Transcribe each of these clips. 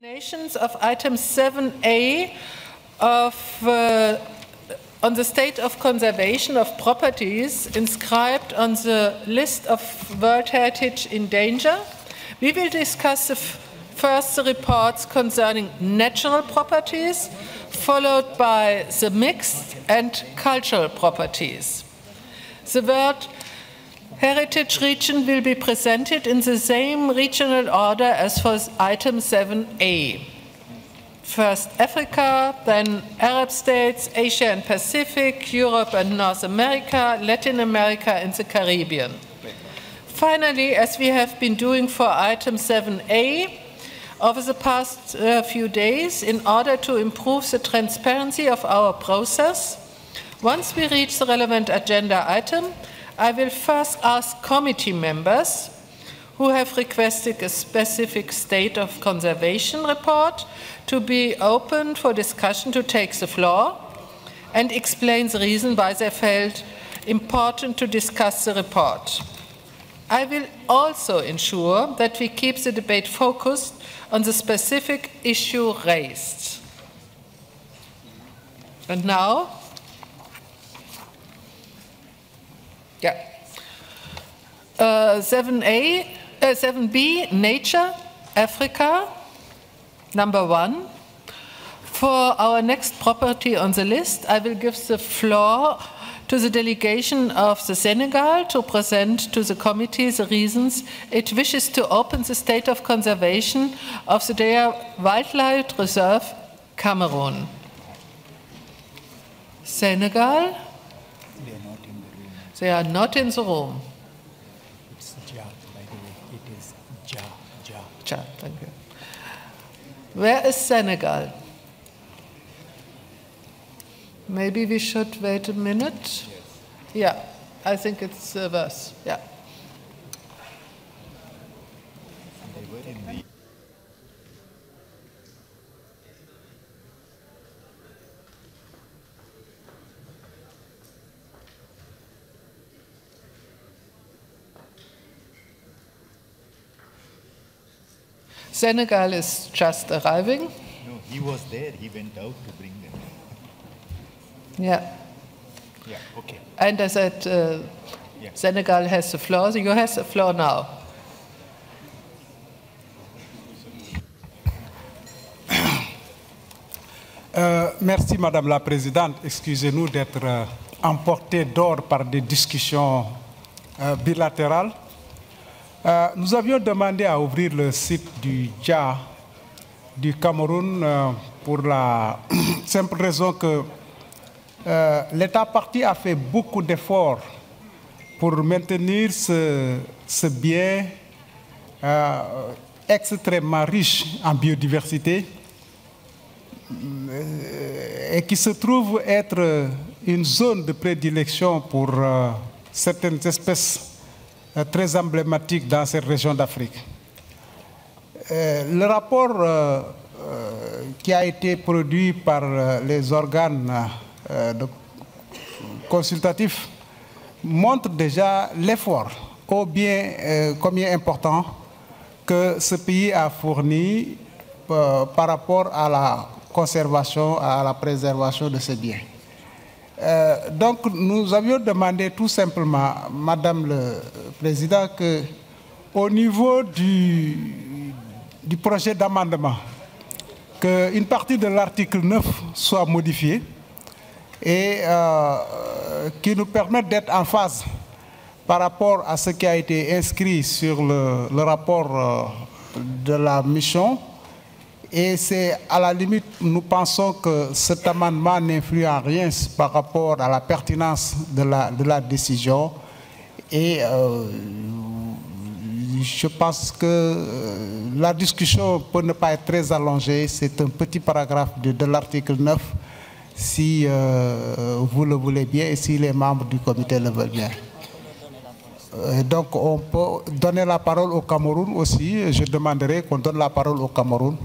Explanations of item 7A on the state of conservation of properties inscribed on the list of World Heritage in danger. We will discuss first the reports concerning natural properties, followed by the mixed and cultural properties. The World Heritage region will be presented in the same regional order as for item 7A. First Africa, then Arab states, Asia and Pacific, Europe and North America, Latin America and the Caribbean. Finally, as we have been doing for item 7A, over the past few days, in order to improve the transparency of our process, once we reach the relevant agenda item, I will first ask committee members who have requested a specific state of conservation report to be open for discussion to take the floor and explain the reason why they felt important to discuss the report. I will also ensure that we keep the debate focused on the specific issue raised. And now, 7B, Nature, Africa, number 1. For our next property on the list, I will give the floor to the delegation of the Senegal to present to the committee the reasons it wishes to open the state of conservation of the Deer Wildlife Reserve, Cameroon. Senegal? They are not in the room. It's Ja, by the way. It is Ja. Ja, thank you. Where is Senegal? Maybe we should wait a minute. Yes. Yeah, I think it's worse. Yeah. They were in the Senegal is just arriving. No, he was there. He went out to bring them. Yeah. Yeah, okay. And I said, Senegal has the floor. So you have the floor now. Merci Madame la Présidente. Excusez-nous d'être emportés d'or par des discussions bilatérales. Nous avions demandé à ouvrir le site du Ja du Cameroun pour la simple raison que l'État parti a fait beaucoup d'efforts pour maintenir ce bien extrêmement riche en biodiversité et qui se trouve être une zone de prédilection pour certaines espèces très emblématiques dans cette région d'Afrique. Le rapport qui a été produit par les organes consultatifs montre déjà l'effort combien important que ce pays a fourni par rapport à la conservation, à la préservation de ces biens. Donc nous avions demandé tout simplement, Madame le Président, qu'au niveau du projet d'amendement, qu'une partie de l'article 9 soit modifiée et qui nous permette d'être en phase par rapport à ce qui a été inscrit sur le rapport de la mission. Et c'est à la limite, nous pensons que cet amendement n'influe en rien par rapport à la pertinence de la décision. Et je pense que la discussion peut ne pas être très allongée. C'est un petit paragraphe de l'article 9, si vous le voulez bien et si les membres du comité le veulent bien. Donc on peut donner la parole au Cameroun aussi. Je demanderai qu'on donne la parole au Cameroun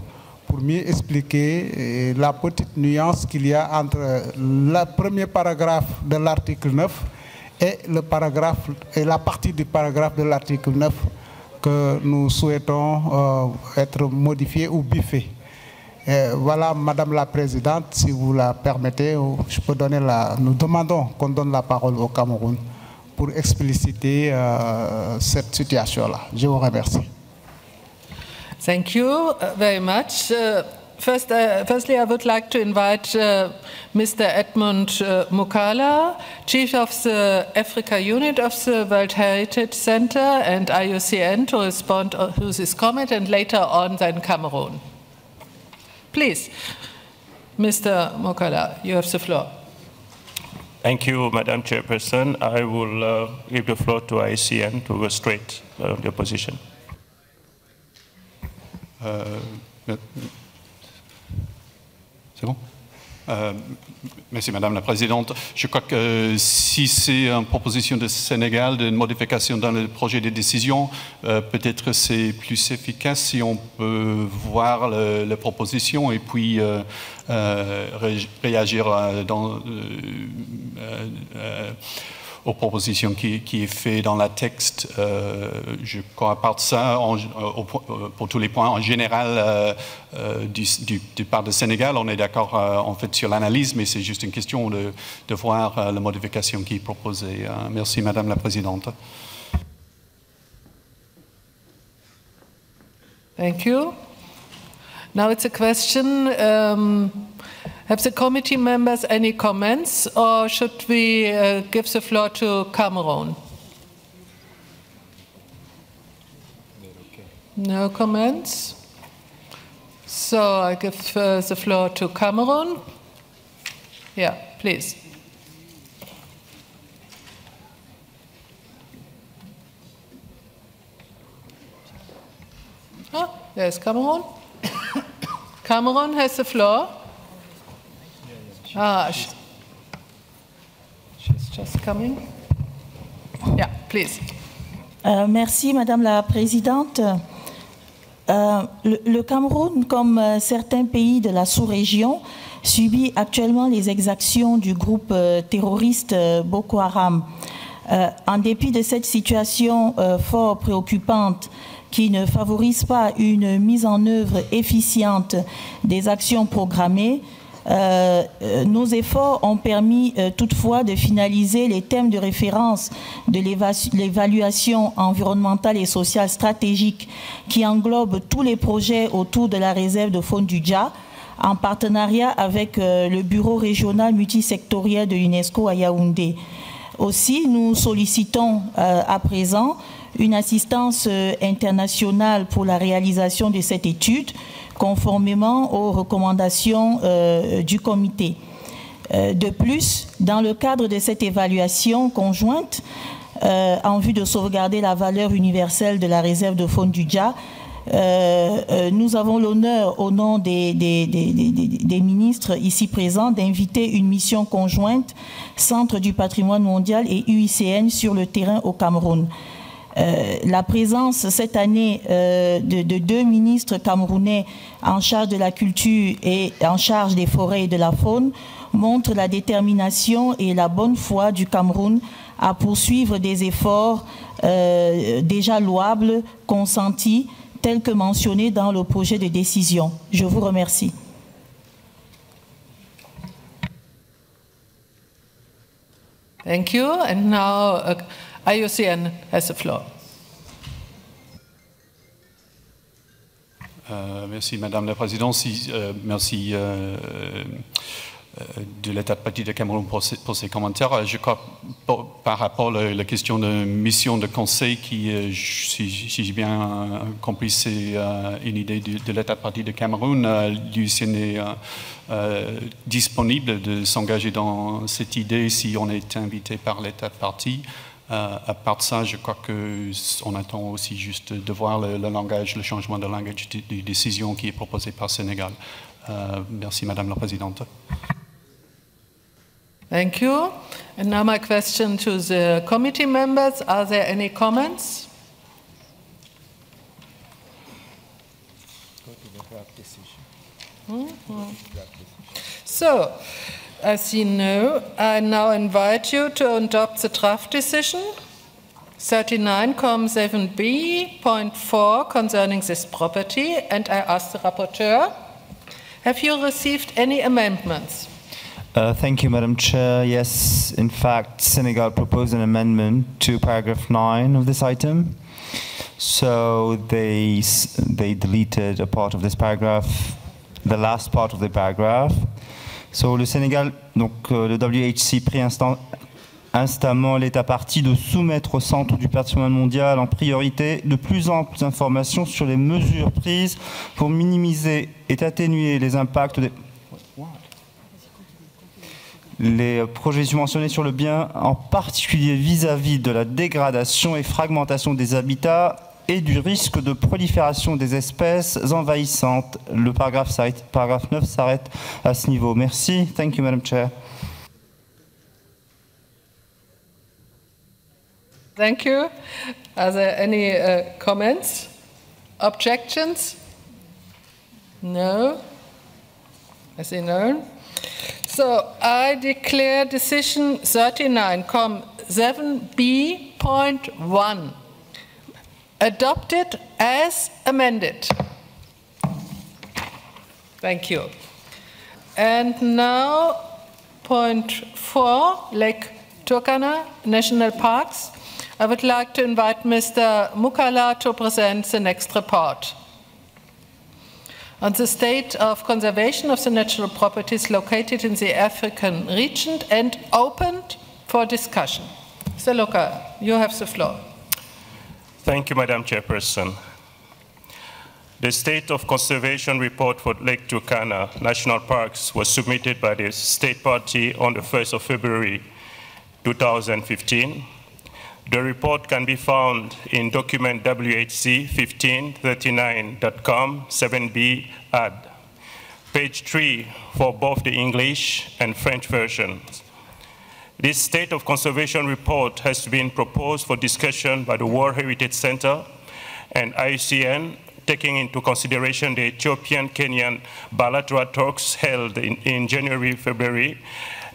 pour mieux expliquer la petite nuance qu'il y a entre le premier paragraphe de l'article 9 et la partie du paragraphe de l'article 9 que nous souhaitons être modifié ou biffé. Voilà, Madame la Présidente, si vous la permettez, je peux donner nous demandons qu'on donne la parole au Cameroun pour expliciter cette situation-là. Je vous remercie. Thank you very much. Firstly, I would like to invite Mr. Edmund Mukala, Chief of the Africa Unit of the World Heritage Center and IUCN, to respond to this comment, and later on then Cameroon. Please, Mr. Mukala, you have the floor. Thank you, Madam Chairperson. I will give the floor to IUCN to illustrate their position. C'est bon? Merci Madame la Présidente. Je crois que si c'est une proposition de Sénégal d'une modification dans le projet de décision, peut-être c'est plus efficace si on peut voir la proposition et puis réagir aux propositions qui est fait dans la texte. Je crois à part de ça, pour tous les points, en général, du part du Sénégal, on est d'accord en fait sur l'analyse, mais c'est juste une question de voir la modification qui est proposée. Merci Madame la Présidente. Thank you. Now it's a question. Have the committee members any comments, or should we give the floor to Cameroon? No comments. So I give the floor to Cameroon. Yeah, please. Oh, there's Cameroon. Cameroon has the floor. She's just coming. Yeah, please. Merci, Madame la Présidente. Le Cameroun, comme certains pays de la sous-région, subit actuellement les exactions du groupe terroriste Boko Haram. En dépit de cette situation fort préoccupante qui ne favorise pas une mise en œuvre efficiente des actions programmées, nos efforts ont permis toutefois de finaliser les thèmes de référence de l'évaluation environnementale et sociale stratégique qui englobe tous les projets autour de la réserve de faune du Dja, en partenariat avec le bureau régional multisectoriel de l'UNESCO à Yaoundé. Aussi, nous sollicitons à présent une assistance internationale pour la réalisation de cette étude, conformément aux recommandations du comité. De plus, dans le cadre de cette évaluation conjointe, en vue de sauvegarder la valeur universelle de la réserve de faune du Dja, nous avons l'honneur, au nom des ministres ici présents, d'inviter une mission conjointe, Centre du patrimoine mondial et UICN sur le terrain au Cameroun. La présence cette année de deux ministres camerounais en charge de la culture et en charge des forêts et de la faune montre la détermination et la bonne foi du Cameroun à poursuivre des efforts déjà louables, consentis, tels que mentionnés dans le projet de décision. Je vous remercie. Thank you. And now IUCN has the floor. Merci Madame la Présidente. Merci de l'État de partie de Cameroun pour ces commentaires. Je crois par rapport à la question de mission de conseil qui, si j'ai bien compris, c'est une idée de l'État de partie de Cameroun. L'UICN est disponible de s'engager dans cette idée si on est invité par l'État de partie. À part de ça, je crois qu'on attend aussi juste de voir le langage, le changement de langage de décision qui est proposé par Sénégal. Merci Madame la Présidente. Thank you. And now my question to the committee members. Are there any comments? Go to the draft decision. So, as you know, I now invite you to adopt the draft decision 39,7b.4 concerning this property, and I ask the rapporteur, Have you received any amendments? Thank you, Madam Chair. Yes, in fact, Senegal proposed an amendment to paragraph 9 of this item. So they deleted a part of this paragraph, the last part of the paragraph. So le Sénégal, donc le WHC prit instamment l'État partie de soumettre au Centre du patrimoine mondial en priorité de plus amples informations sur les mesures prises pour minimiser et atténuer les impacts des projets subventionnés sur le bien, en particulier vis-à-vis de la dégradation et fragmentation des habitats et du risque de prolifération des espèces envahissantes. Le paragraphe 9 s'arrête à ce niveau. Merci. Thank you, Madam Chair. Thank you. Are there any comments? Objections? No? I see none. So I declare decision 39.7b.1 adopted as amended. Thank you. And now point 4, Lake Turkana National Parks. I would like to invite Mr. Mukala to present the next report on the state of conservation of the natural properties located in the African region and opened for discussion. Mr. Luca, you have the floor. Thank you, Madam Chairperson. The State of Conservation Report for Lake Turkana National Parks was submitted by the State Party on the 1st of February 2015. The report can be found in document WHC 1539.com 7B add, page 3 for both the English and French versions. This State of Conservation report has been proposed for discussion by the World Heritage Center and IUCN, taking into consideration the Ethiopian-Kenyan bilateral talks held in January, February,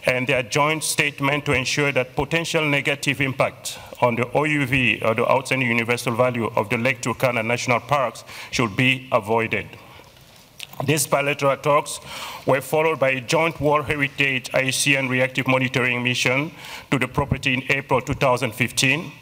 and their joint statement to ensure that potential negative impact on the OUV, or the outstanding universal value of the Lake Turkana National Parks, should be avoided. These bilateral talks were followed by a joint World Heritage IUCN reactive monitoring mission to the property in April 2015.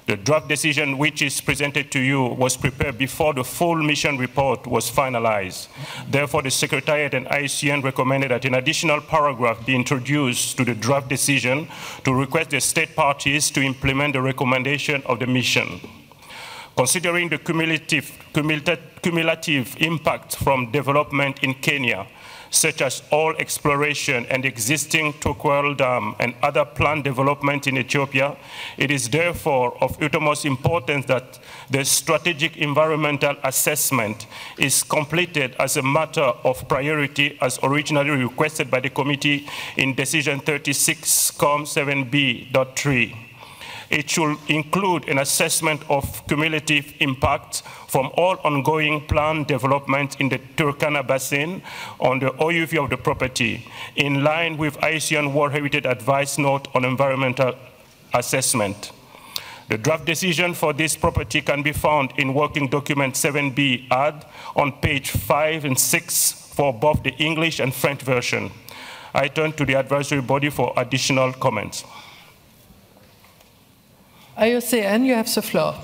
The draft decision which is presented to you was prepared before the full mission report was finalized. Therefore, the Secretariat and IUCN recommended that an additional paragraph be introduced to the draft decision to request the state parties to implement the recommendation of the mission. Considering the cumulative impact from development in Kenya, such as oil exploration and existing Turkwel Dam and other planned development in Ethiopia, it is therefore of utmost importance that the strategic environmental assessment is completed as a matter of priority as originally requested by the committee in decision 36.7b.3. It should include an assessment of cumulative impact from all ongoing planned development in the Turkana Basin on the OUV of the property, in line with IUCN World Heritage Advice Note on Environmental Assessment. The draft decision for this property can be found in Working Document 7B add on page 5 and 6 for both the English and French version. I turn to the advisory body for additional comments. IUCN, you have the floor.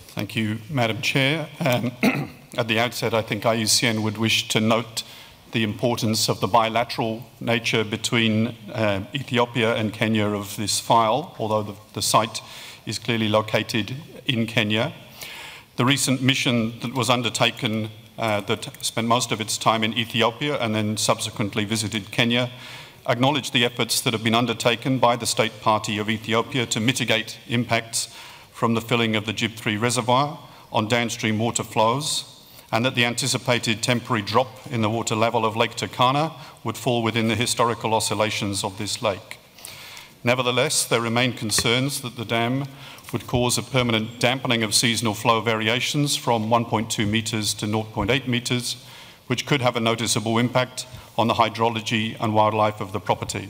Thank you, Madam Chair. At the outset, I think IUCN would wish to note the importance of the bilateral nature between Ethiopia and Kenya of this file, although the site is clearly located in Kenya. The recent mission that was undertaken that spent most of its time in Ethiopia and then subsequently visited Kenya acknowledged the efforts that have been undertaken by the State Party of Ethiopia to mitigate impacts from the filling of the Jib 3 reservoir on downstream water flows, and that the anticipated temporary drop in the water level of Lake Turkana would fall within the historical oscillations of this lake. Nevertheless, there remain concerns that the dam would cause a permanent dampening of seasonal flow variations from 1.2 metres to 0.8 metres, which could have a noticeable impact on the hydrology and wildlife of the property.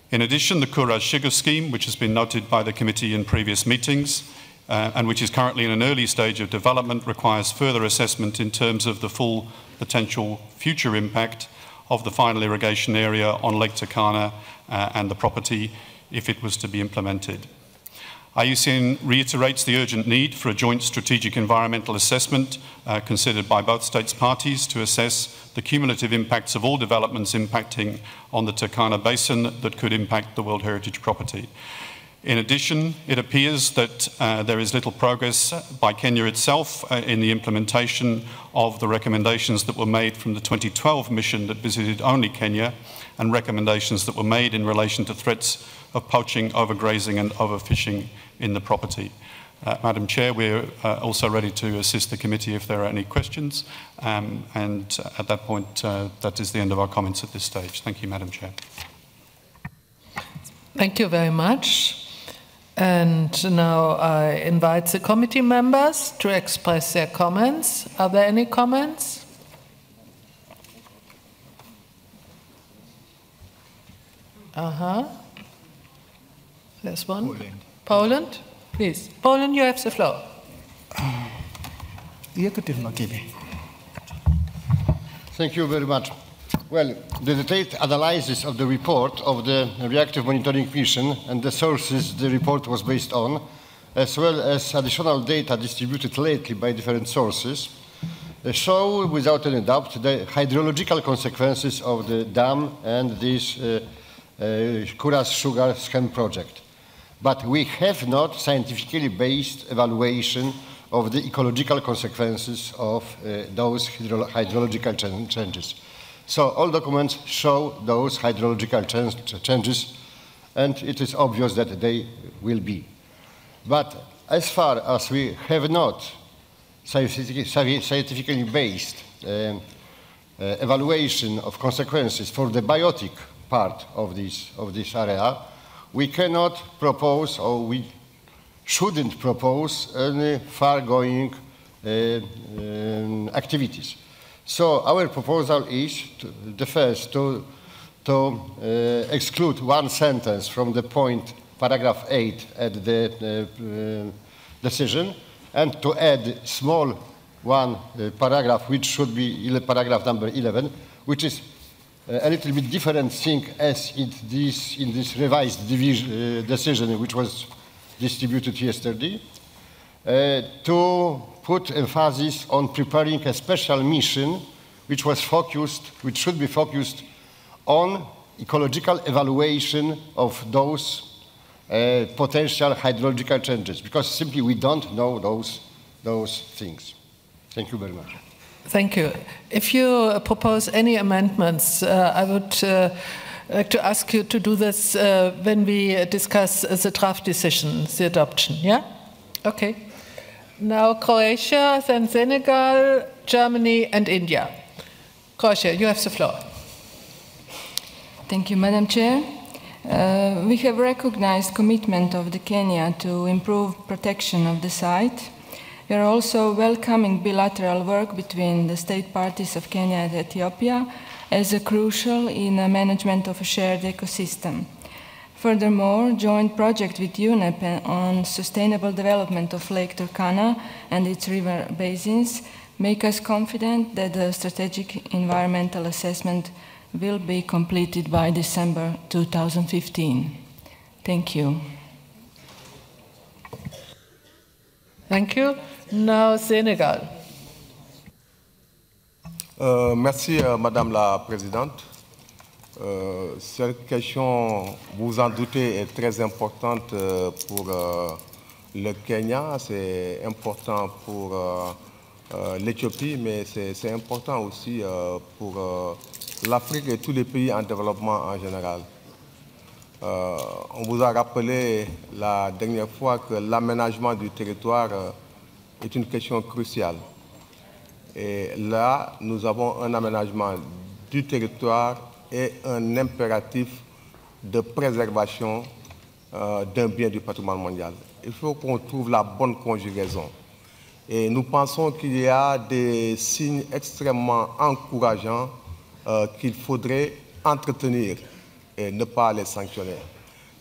In addition, the Courage Sugar Scheme, which has been noted by the committee in previous meetings, and which is currently in an early stage of development, requires further assessment in terms of the full potential future impact of the final irrigation area on Lake Turkana and the property if it was to be implemented. IUCN reiterates the urgent need for a joint strategic environmental assessment considered by both states parties to assess the cumulative impacts of all developments impacting on the Turkana Basin that could impact the World Heritage property. In addition, it appears that there is little progress by Kenya itself in the implementation of the recommendations that were made from the 2012 mission that visited only Kenya, and recommendations that were made in relation to threats of poaching, overgrazing and overfishing in the property. Madam Chair, we're also ready to assist the committee if there are any questions, and at that point, that is the end of our comments at this stage. Thank you, Madam Chair. Thank you very much. And now I invite the committee members to express their comments. Are there any comments? There's one. Poland, please. Poland, you have the floor. Thank you very much. Well, the detailed analysis of the report of the reactive monitoring mission and the sources the report was based on, as well as additional data distributed lately by different sources, show without any doubt the hydrological consequences of the dam and this Kuras sugar scheme project. But we have not scientifically based evaluation of the ecological consequences of those hydrological changes. So all documents show those hydrological changes, and it is obvious that they will be. But as far as we have not scientifically based evaluation of consequences for the biotic part of this area, we cannot propose, or we shouldn't propose, any far-going activities. So our proposal is the first to exclude one sentence from the point paragraph 8 at the decision, and to add small one paragraph, which should be paragraph number 11, which is a little bit different thing as in this revised decision, which was distributed yesterday, to put emphasis on preparing a special mission which should be focused on ecological evaluation of those potential hydrological changes, because simply we don't know those things. Thank you very much. Thank you. If you propose any amendments, I would like to ask you to do this when we discuss the draft decision, the adoption, yeah? Okay. Now Croatia, then Senegal, Germany and India. Croatia, you have the floor. Thank you, Madam Chair. We have recognized commitment of the Kenya to improve protection of the site. We are also welcoming bilateral work between the state parties of Kenya and Ethiopia as crucial in the management of a shared ecosystem. Furthermore, joint project with UNEP on sustainable development of Lake Turkana and its river basins make us confident that the strategic environmental assessment will be completed by December 2015. Thank you. Thank you. Now Sénégal. Merci, Madame la Présidente. Cette question, vous vous en doutez, est très importante pour le Kenya, c'est important pour l'Éthiopie, mais c'est important aussi pour l'Afrique et tous les pays en développement en général. On vous a rappelé la dernière fois que l'aménagement du territoire est une question cruciale. Et là, nous avons un aménagement du territoire et un impératif de préservation d'un bien du patrimoine mondial. Il faut qu'on trouve la bonne conjugaison. Et nous pensons qu'il y a des signes extrêmement encourageants qu'il faudrait entretenir et ne pas les sanctionner.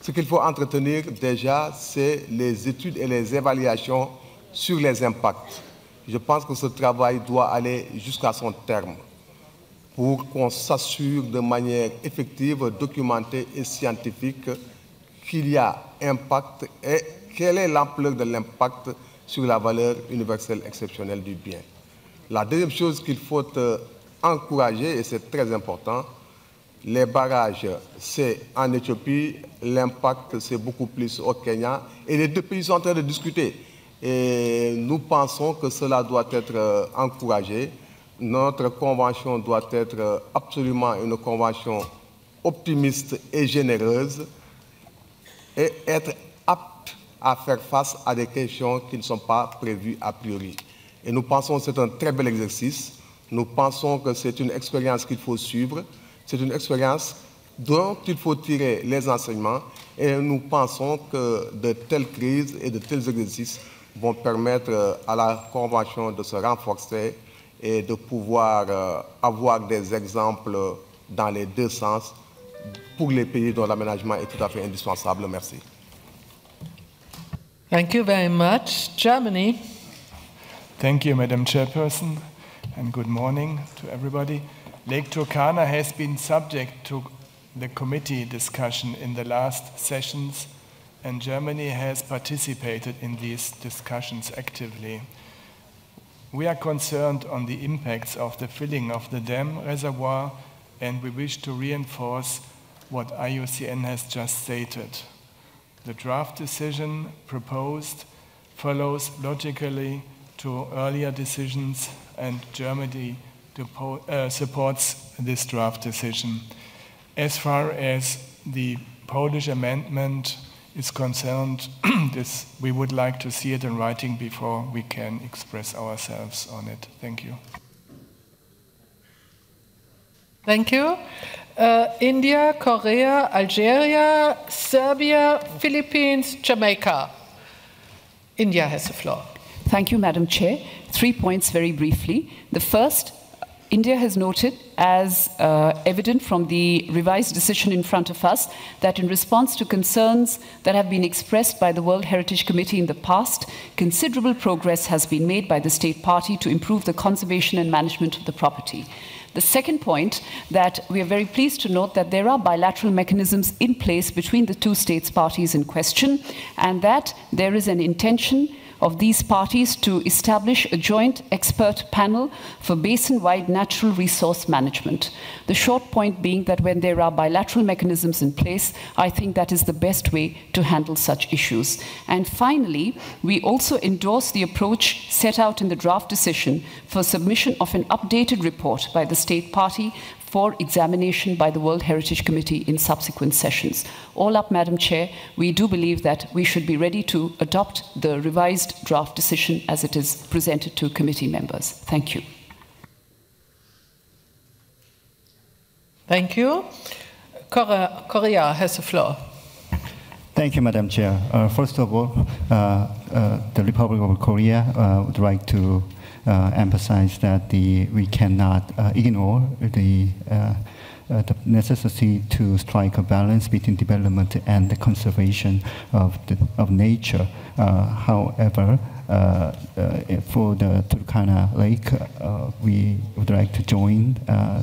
Ce qu'il faut entretenir déjà, c'est les études et les évaluations sur les impacts. Je pense que ce travail doit aller jusqu'à son terme pour qu'on s'assure de manière effective, documentée et scientifique qu'il y a impact et quelle est l'ampleur de l'impact sur la valeur universelle exceptionnelle du bien. La deuxième chose qu'il faut encourager, et c'est très important, les barrages, c'est en Éthiopie, l'impact c'est beaucoup plus au Kenya, et les deux pays sont en train de discuter. Et nous pensons que cela doit être encouragé. Notre convention doit être absolument une convention optimiste et généreuse et être apte à faire face à des questions qui ne sont pas prévues a priori. Et nous pensons que c'est un très bel exercice. Nous pensons que c'est une expérience qu'il faut suivre. C'est une expérience dont il faut tirer les enseignements. Et nous pensons que de telles crises et de tels exercices vont permettre à la Convention de se renforcer et de pouvoir avoir des exemples dans les deux sens pour les pays dont l'aménagement est tout à fait indispensable. Merci. Thank you very much. Germany. Thank you, Madam Chairperson, and good morning to everybody. Lake Turkana has been subject to the committee discussion in the last sessions, and Germany has participated in these discussions actively. We are concerned on the impacts of the filling of the dam reservoir, and we wish to reinforce what IUCN has just stated. The draft decision proposed follows logically to earlier decisions, and Germany supports this draft decision. As far as the Polish amendment is concerned, we would like to see it in writing before we can express ourselves on it. Thank you. Thank you. India, Korea, Algeria, Serbia, Philippines, Jamaica. India has the floor. Thank you, Madam Chair. 3 points very briefly. The first, India has noted, as evident from the revised decision in front of us, that in response to concerns that have been expressed by the World Heritage Committee in the past, considerable progress has been made by the state party to improve the conservation and management of the property. The second point, that we are very pleased to note that there are bilateral mechanisms in place between the two states parties in question, and that there is an intention of these parties to establish a joint expert panel for basin-wide natural resource management. The short point being that when there are bilateral mechanisms in place, I think that is the best way to handle such issues. And finally, we also endorse the approach set out in the draft decision for submission of an updated report by the state party for examination by the World Heritage Committee in subsequent sessions. All up, Madam Chair, we do believe that we should be ready to adopt the revised draft decision as it is presented to committee members. Thank you. Thank you. Korea has the floor. Thank you, Madam Chair. First of all, the Republic of Korea would like to emphasize that we cannot ignore the necessity to strike a balance between development and the conservation of nature. However, for the Turkana Lake, we would like to join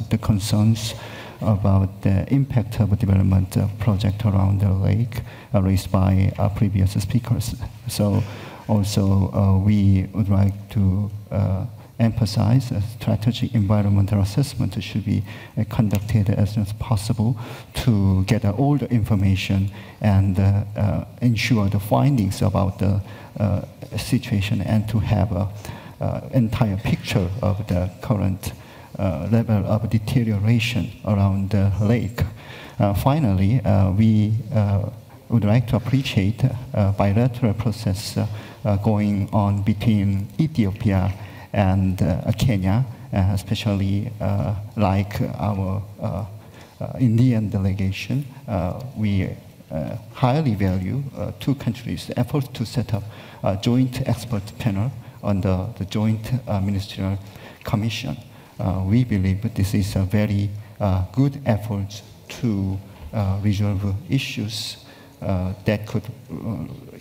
the concerns about the impact of a development project around the lake raised by previous speakers. So also, we would like to emphasize a strategic environmental assessment should be conducted as soon as possible to get all the information and ensure the findings about the situation and to have an entire picture of the current level of deterioration around the lake. Finally, we would like to appreciate a bilateral process going on between Ethiopia and Kenya, especially like our Indian delegation. We highly value two countries' efforts to set up a joint expert panel under the Joint Ministerial Commission. We believe that this is a very good effort to resolve issues that could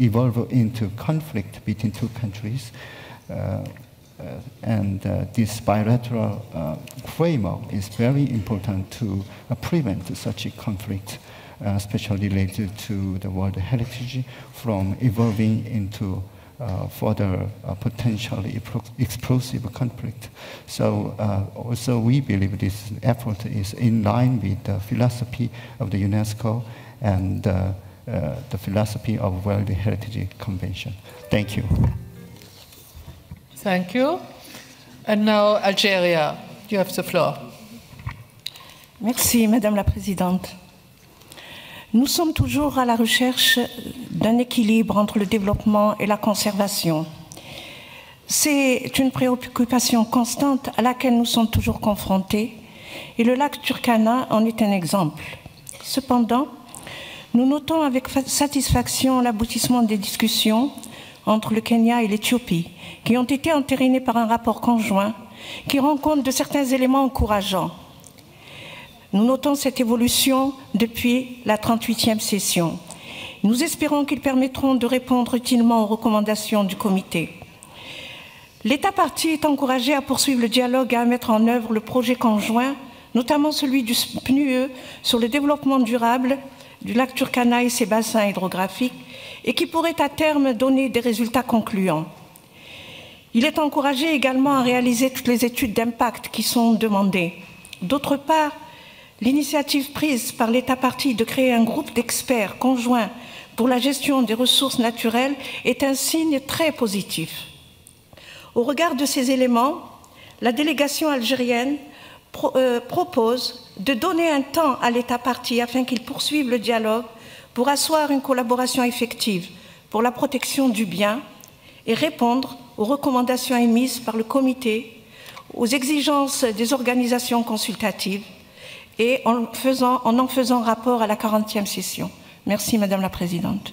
evolve into conflict between two countries. And this bilateral framework is very important to prevent such a conflict, especially related to the World Heritage, from evolving into further potentially explosive conflict. So also we believe this effort is in line with the philosophy of the UNESCO and the philosophy of World Heritage Convention. Thank you. Thank you. And now Algeria, you have the floor. Merci, Madame la Présidente. Nous sommes toujours à la recherche d'un équilibre entre le développement et la conservation. C'est une préoccupation constante à laquelle nous sommes toujours confrontés, et le lac Turkana en est un exemple. Cependant, nous notons avec satisfaction l'aboutissement des discussions entre le Kenya et l'Éthiopie, qui ont été entérinées par un rapport conjoint qui rend compte de certains éléments encourageants. Nous notons cette évolution depuis la 38e session. Nous espérons qu'ils permettront de répondre utilement aux recommandations du comité. L'État partie est encouragé à poursuivre le dialogue et à mettre en œuvre le projet conjoint, notamment celui du PNUE sur le développement durable du lac Turkana et ses bassins hydrographiques, et qui pourrait à terme donner des résultats concluants. Il est encouragé également à réaliser toutes les études d'impact qui sont demandées. D'autre part, l'initiative prise par l'État partie de créer un groupe d'experts conjoints pour la gestion des ressources naturelles est un signe très positif. Au regard de ces éléments, la délégation algérienne propose de donner un temps à l'État partie afin qu'il poursuive le dialogue pour asseoir une collaboration effective pour la protection du bien et répondre aux recommandations émises par le comité, aux exigences des organisations consultatives et en en faisant rapport à la 40e session. Merci, Madame la Présidente.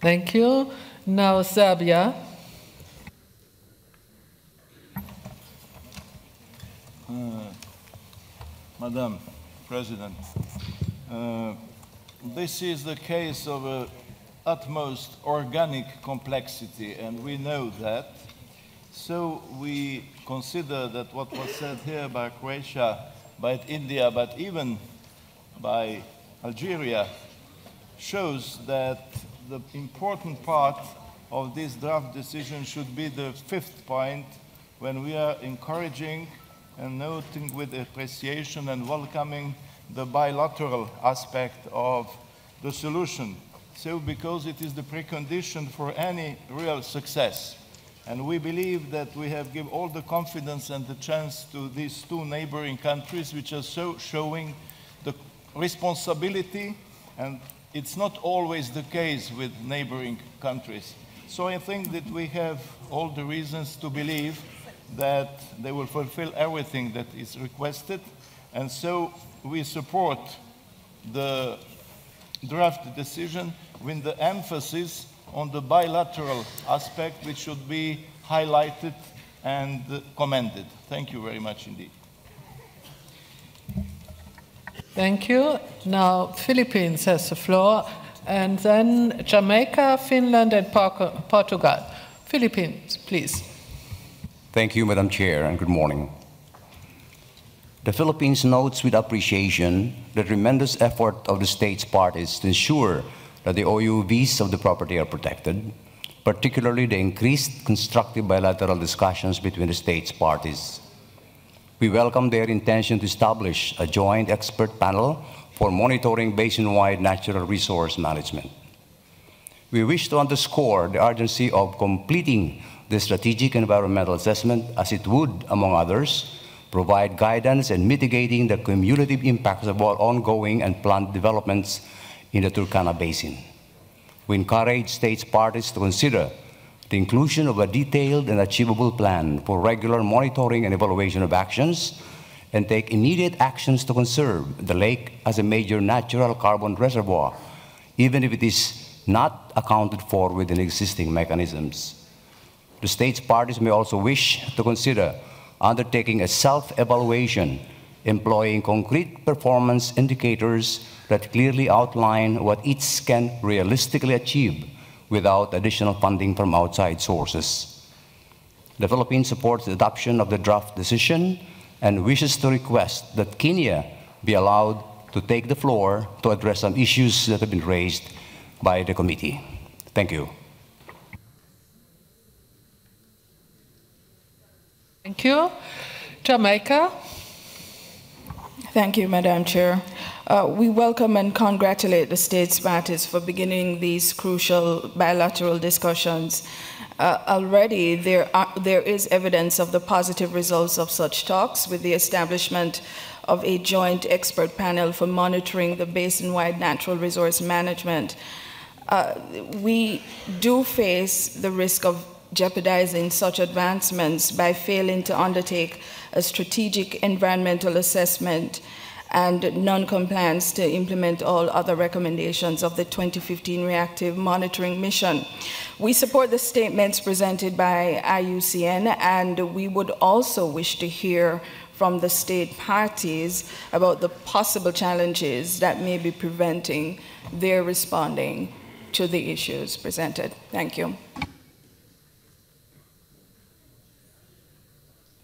Thank you. Now, Serbia. Madam President, this is the case of utmost organic complexity, and we know that. So we consider that what was said here by Croatia, by India, but even by Algeria, shows that the important part of this draft decision should be the fifth point, when we are encouraging and noting with appreciation and welcoming the bilateral aspect of the solution. So because it is the precondition for any real success. And we believe that we have given all the confidence and the chance to these two neighboring countries, which are showing the responsibility, and it's not always the case with neighboring countries. So I think that we have all the reasons to believe that they will fulfill everything that is requested, and so we support the draft decision with the emphasis on the bilateral aspect, which should be highlighted and commended. Thank you very much indeed. Thank you. Now, Philippines has the floor, and then Jamaica, Finland, and Portugal. Philippines, please. Thank you, Madam Chair, and good morning. The Philippines notes with appreciation the tremendous effort of the state's parties to ensure that the OUVs of the property are protected, particularly the increased constructive bilateral discussions between the state's parties. We welcome their intention to establish a joint expert panel for monitoring basin-wide natural resource management. We wish to underscore the urgency of completing the strategic environmental assessment, as it would, among others, provide guidance in mitigating the cumulative impacts of all ongoing and planned developments in the Turkana Basin. We encourage states parties to consider the inclusion of a detailed and achievable plan for regular monitoring and evaluation of actions, and take immediate actions to conserve the lake as a major natural carbon reservoir, even if it is not accounted for within existing mechanisms. The states parties may also wish to consider undertaking a self-evaluation employing concrete performance indicators that clearly outline what each can realistically achieve without additional funding from outside sources. The Philippines supports the adoption of the draft decision and wishes to request that Kenya be allowed to take the floor to address some issues that have been raised by the committee. Thank you. Thank you. Jamaica. Thank you, Madam Chair. We welcome and congratulate the state's parties for beginning these crucial bilateral discussions. Already there is evidence of the positive results of such talks with the establishment of a joint expert panel for monitoring the basin-wide natural resource management. We do face the risk of jeopardizing such advancements by failing to undertake a strategic environmental assessment and non-compliance to implement all other recommendations of the 2015 reactive monitoring mission. We support the statements presented by IUCN, and we would also wish to hear from the state parties about the possible challenges that may be preventing their responding to the issues presented. Thank you.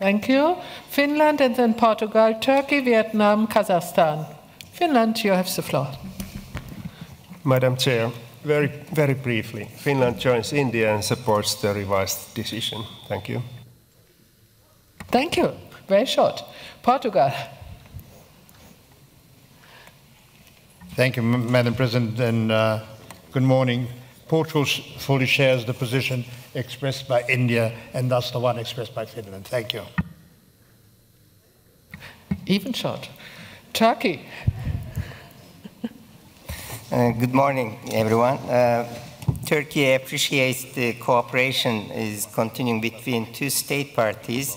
Thank you. Finland and then Portugal, Turkey, Vietnam, Kazakhstan. Finland, you have the floor. Madam Chair, very briefly, Finland joins India and supports the revised decision. Thank you. Thank you. Very short. Portugal. Thank you, Madam President, and good morning. Portugal fully shares the position expressed by India and thus the one expressed by Finland. Thank you. Even short. Turkey. Good morning, everyone. Turkey appreciates the cooperation is continuing between two state parties.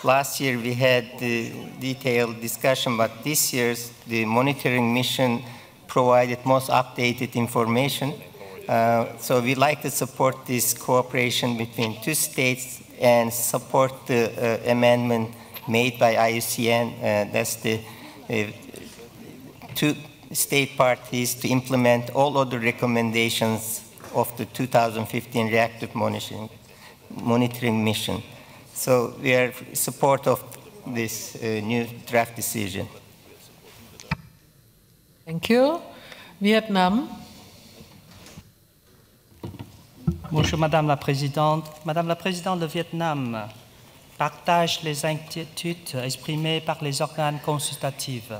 Last year we had the detailed discussion, but this year's the monitoring mission provided most updated information. So we'd like to support this cooperation between two states and support the amendment made by IUCN. That's the two state parties to implement all other recommendations of the 2015 reactive monitoring mission. So we are in support of this new draft decision. Thank you. Vietnam. Bonjour Madame la Présidente. Madame la Présidente, le Vietnam partage les inquiétudes exprimées par les organes consultatifs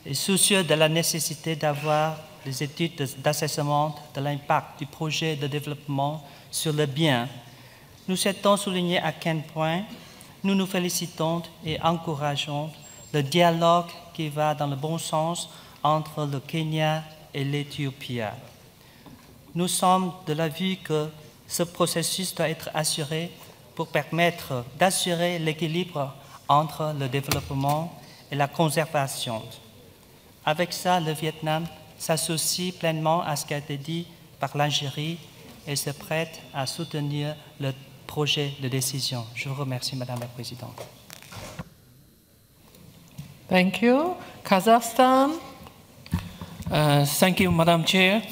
et soucieux de la nécessité d'avoir des études d'assessment de l'impact du projet de développement sur le bien. Nous souhaitons souligner à quel point nous nous félicitons et encourageons le dialogue qui va dans le bon sens entre le Kenya et l'Éthiopie. Nous sommes de l'avis que ce processus doit être assuré pour permettre d'assurer l'équilibre entre le développement et la conservation. Avec ça, le Vietnam s'associe pleinement à ce qui a été dit par l'Algérie et se prête à soutenir le projet de décision. Je vous remercie, Madame la Présidente. Thank you. Kazakhstan. Thank you, Madam Chair.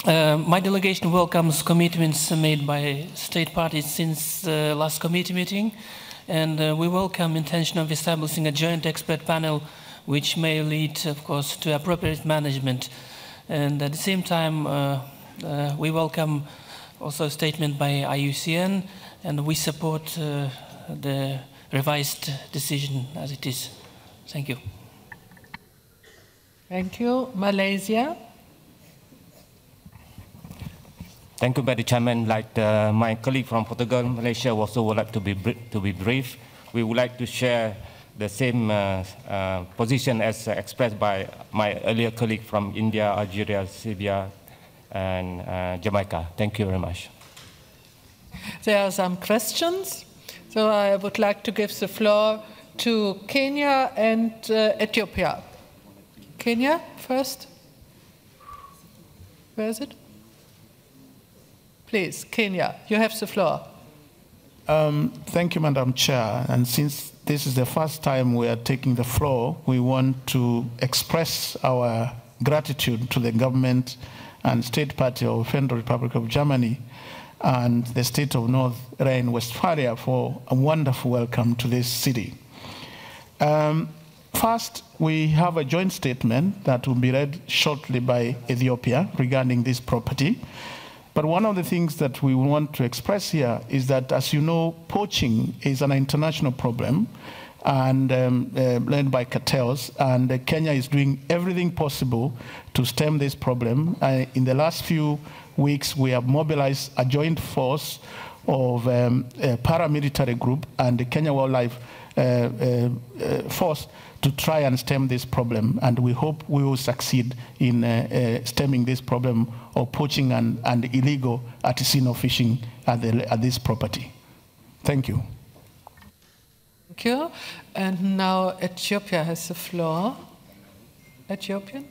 My delegation welcomes commitments made by state parties since the last committee meeting, and we welcome intention of establishing a joint expert panel which may lead, of course, to appropriate management. And at the same time, we welcome also a statement by IUCN, and we support the revised decision as it is. Thank you. Thank you. Malaysia. Thank you, Madam Chairman. Like my colleague from Portugal, Malaysia also would like to be brief. We would like to share the same position as expressed by my earlier colleague from India, Algeria, Serbia, and Jamaica. Thank you very much. There are some questions, so I would like to give the floor to Kenya and Ethiopia. Kenya first. Where is it? Please, Kenya, you have the floor. Thank you, Madam Chair. And since this is the first time we are taking the floor, we want to express our gratitude to the government and state party of Federal Republic of Germany and the state of North Rhine-Westphalia for a wonderful welcome to this city. First, we have a joint statement that will be read shortly by Ethiopia regarding this property. But one of the things that we want to express here is that, as you know, poaching is an international problem and led by cartels, and Kenya is doing everything possible to stem this problem. In the last few weeks, we have mobilized a joint force of a paramilitary group and the Kenya Wildlife Force to try and stem this problem, and we hope we will succeed in stemming this problem of poaching and illegal artisanal fishing at this property. Thank you. Thank you. And now Ethiopia has the floor. Ethiopian?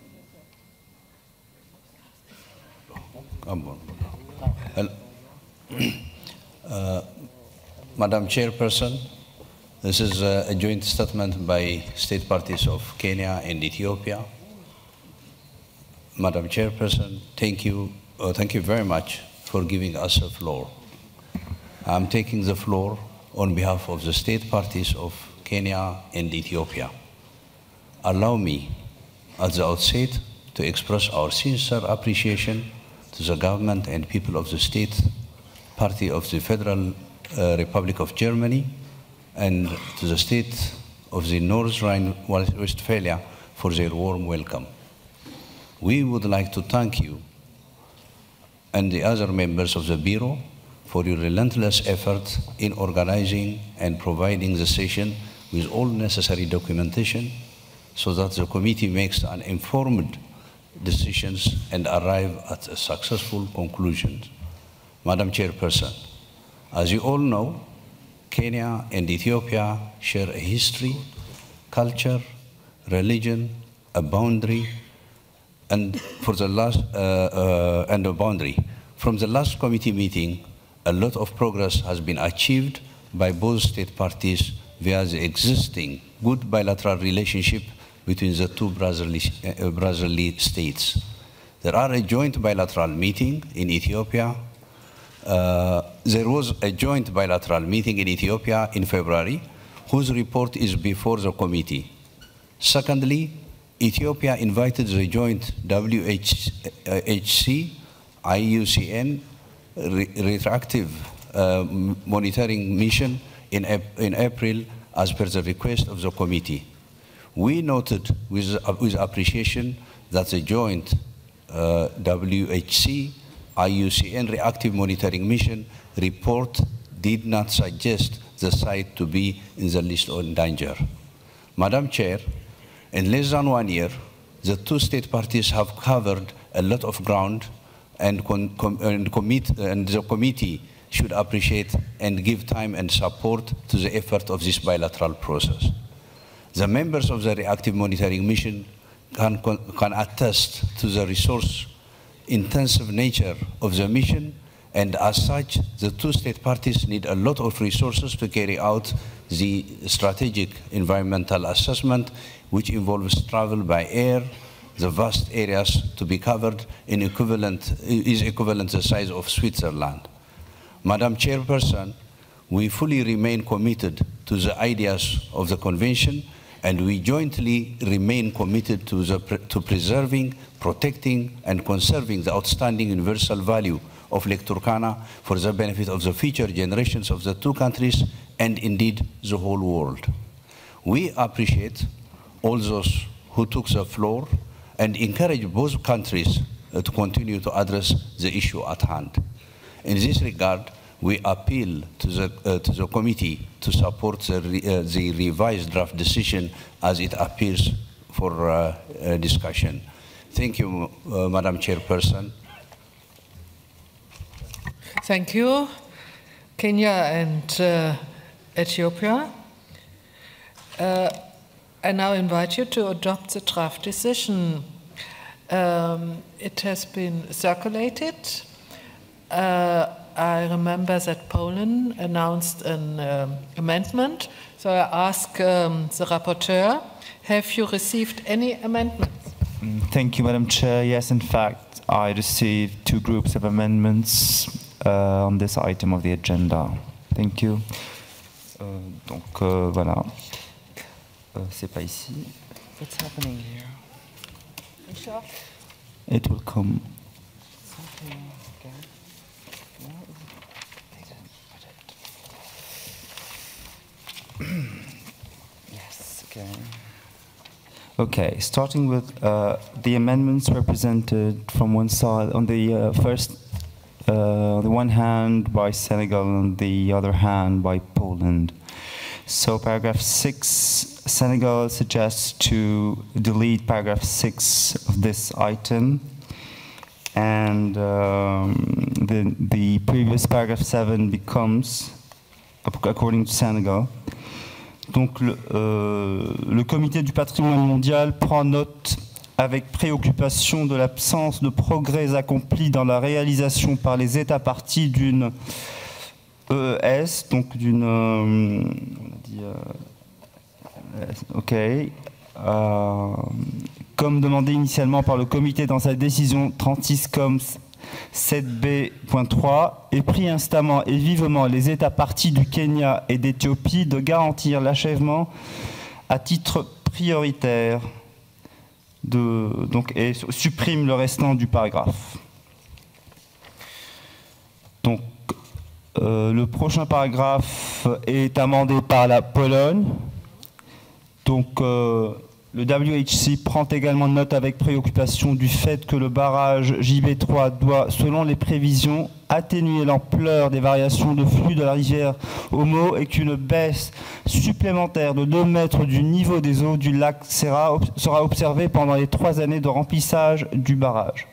Madam Chairperson, this is a joint statement by state parties of Kenya and Ethiopia. Madam Chairperson, thank you very much for giving us the floor. I'm taking the floor on behalf of the state parties of Kenya and Ethiopia. Allow me at the outset to express our sincere appreciation to the government and people of the state party of the Federal Republic of Germany and to the state of the North Rhine-Westphalia for their warm welcome. We would like to thank you and the other members of the Bureau for your relentless effort in organizing and providing the session with all necessary documentation so that the committee makes an informed decisions and arrive at a successful conclusion. Madam Chairperson, as you all know, Kenya and Ethiopia share a history, culture, religion, a boundary, and a boundary. From the last committee meeting, a lot of progress has been achieved by both state parties via the existing good bilateral relationship between the two brotherly states. There are a joint bilateral meeting in Ethiopia. There was a joint bilateral meeting in Ethiopia in February, whose report is before the committee. Secondly, Ethiopia invited the joint WHC, IUCN, retroactive monitoring mission in April as per the request of the committee. We noted with appreciation that the joint WHC IUCN reactive monitoring mission report did not suggest the site to be in the list of danger. Madam Chair, in less than 1 year, the two state parties have covered a lot of ground, and the committee should appreciate and give time and support to the effort of this bilateral process. The members of the reactive monitoring mission can attest to the resource-intensive nature of the mission, and as such, the two state parties need a lot of resources to carry out the strategic environmental assessment, which involves travel by air, the vast areas to be covered is equivalent to the size of Switzerland. Madam Chairperson, we fully remain committed to the ideas of the Convention, and we jointly remain committed to preserving, protecting, and conserving the outstanding universal value of Lake Turkana for the benefit of the future generations of the two countries and indeed the whole world. We appreciate all those who took the floor and encourage both countries to continue to address the issue at hand. In this regard, we appeal to the committee to support the revised draft decision as it appears for discussion. Thank you, Madam Chairperson. Thank you. Kenya and Ethiopia. I now invite you to adopt the draft decision. It has been circulated. I remember that Poland announced an amendment. So I ask the rapporteur, have you received any amendments? Thank you, Madam Chair. Yes, in fact, I received 2 groups of amendments on this item of the agenda. Thank you. Donc voilà. C'est pas ici. What's happening here? It will come. Yes, okay. Okay, starting with the amendments represented from one side, on the first, on the one hand by Senegal, on the other hand by Poland. So paragraph 6, Senegal suggests to delete paragraph 6 of this item, and the previous paragraph 7 becomes, according to Senegal. Donc le comité du patrimoine mondial prend note avec préoccupation de l'absence de progrès accomplis dans la réalisation par les États parties d'une EES, donc d'une comme demandé initialement par le comité dans sa décision 36com 7b.3, et pris instamment et vivement les États parties du Kenya et d'Éthiopie de garantir l'achèvement à titre prioritaire et supprime le restant du paragraphe. Donc le prochain paragraphe est amendé par la Pologne. Donc le WHC prend également note avec préoccupation du fait que le barrage JB3 doit, selon les prévisions, atténuer l'ampleur des variations de flux de la rivière Omo et qu'une baisse supplémentaire de 2 mètres du niveau des eaux du lac sera observée pendant les 3 années de remplissage du barrage.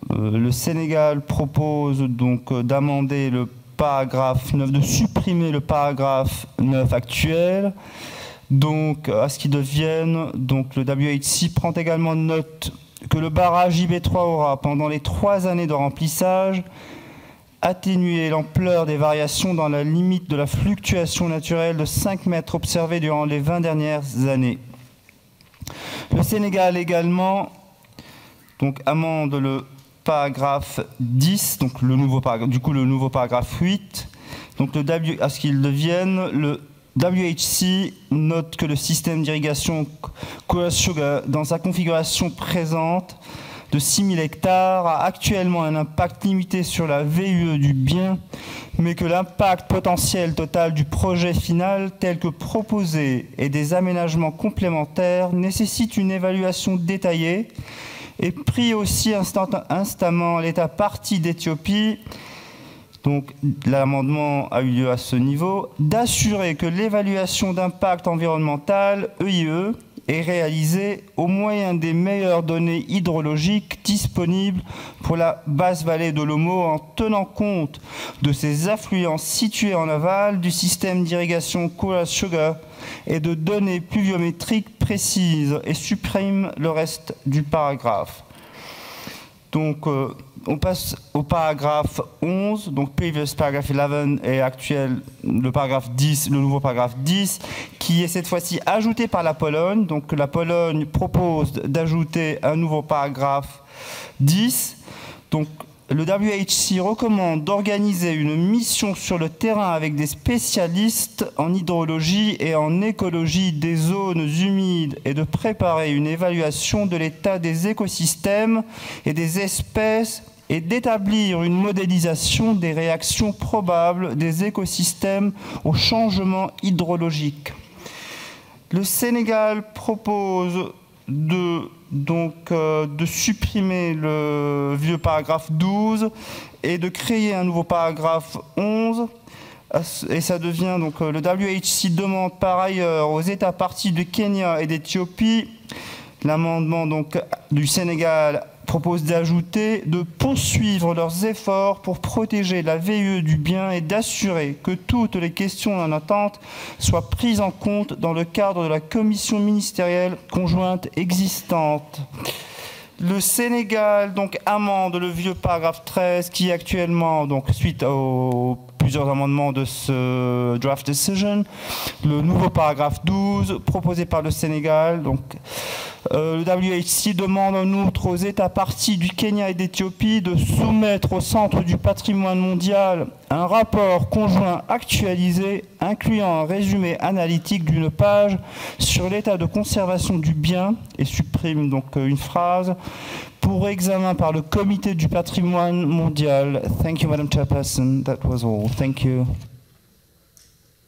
Le Sénégal propose donc d'amender le paragraphe 9, de supprimer le paragraphe 9 actuel, donc à ce qu'il devienne, donc le WHC prend également note que le barrage IB3 aura, pendant les 3 années de remplissage, atténué l'ampleur des variations dans la limite de la fluctuation naturelle de 5 mètres observée durant les 20 dernières années. Le Sénégal également donc amende le paragraphe 10, donc le nouveau paragraphe 8, donc à ce qu'il devienne, le WHC note que le système d'irrigation Coral Sugar, dans sa configuration présente de 6000 hectares, a actuellement un impact limité sur la VUE du bien, mais que l'impact potentiel total du projet final tel que proposé et des aménagements complémentaires nécessitent une évaluation détaillée, et pris aussi instamment l'État partie d'Éthiopie, donc l'amendement a eu lieu à ce niveau, d'assurer que l'évaluation d'impact environnemental, EIE, est réalisée au moyen des meilleures données hydrologiques disponibles pour la basse vallée de l'Omo, en tenant compte de ses affluents situés en aval du système d'irrigation Coral Sugar et de données pluviométriques précises, et supprime le reste du paragraphe. Donc on passe au paragraphe 11, donc previous paragraph 11 et actuel le paragraphe 10, le nouveau paragraphe 10, qui est cette fois-ci ajouté par la Pologne. Donc la Pologne propose d'ajouter un nouveau paragraphe 10. Donc le WHC recommande d'organiser une mission sur le terrain avec des spécialistes en hydrologie et en écologie des zones humides et de préparer une évaluation de l'état des écosystèmes et des espèces et d'établir une modélisation des réactions probables des écosystèmes au changement hydrologique. Le Sénégal propose de supprimer le vieux paragraphe 12 et de créer un nouveau paragraphe 11. Et ça devient donc, le WHC demande par ailleurs aux États parties du Kenya et d'Éthiopie, l'amendement donc du Sénégal propose d'ajouter, de poursuivre leurs efforts pour protéger la VUE du bien et d'assurer que toutes les questions en attente soient prises en compte dans le cadre de la commission ministérielle conjointe existante. Le Sénégal donc amende le vieux paragraphe 13 qui actuellement, donc suite aux plusieurs amendements de ce draft decision, le nouveau paragraphe 12 proposé par le Sénégal. Donc, le WHC demande en outre aux États parties du Kenya et d'Éthiopie de soumettre au Centre du patrimoine mondial un rapport conjoint actualisé incluant un résumé analytique d'une page sur l'état de conservation du bien et supprime donc une phrase pour examen par le Comité du patrimoine mondial. Thank you, Madam Chairperson. That was all. Thank you.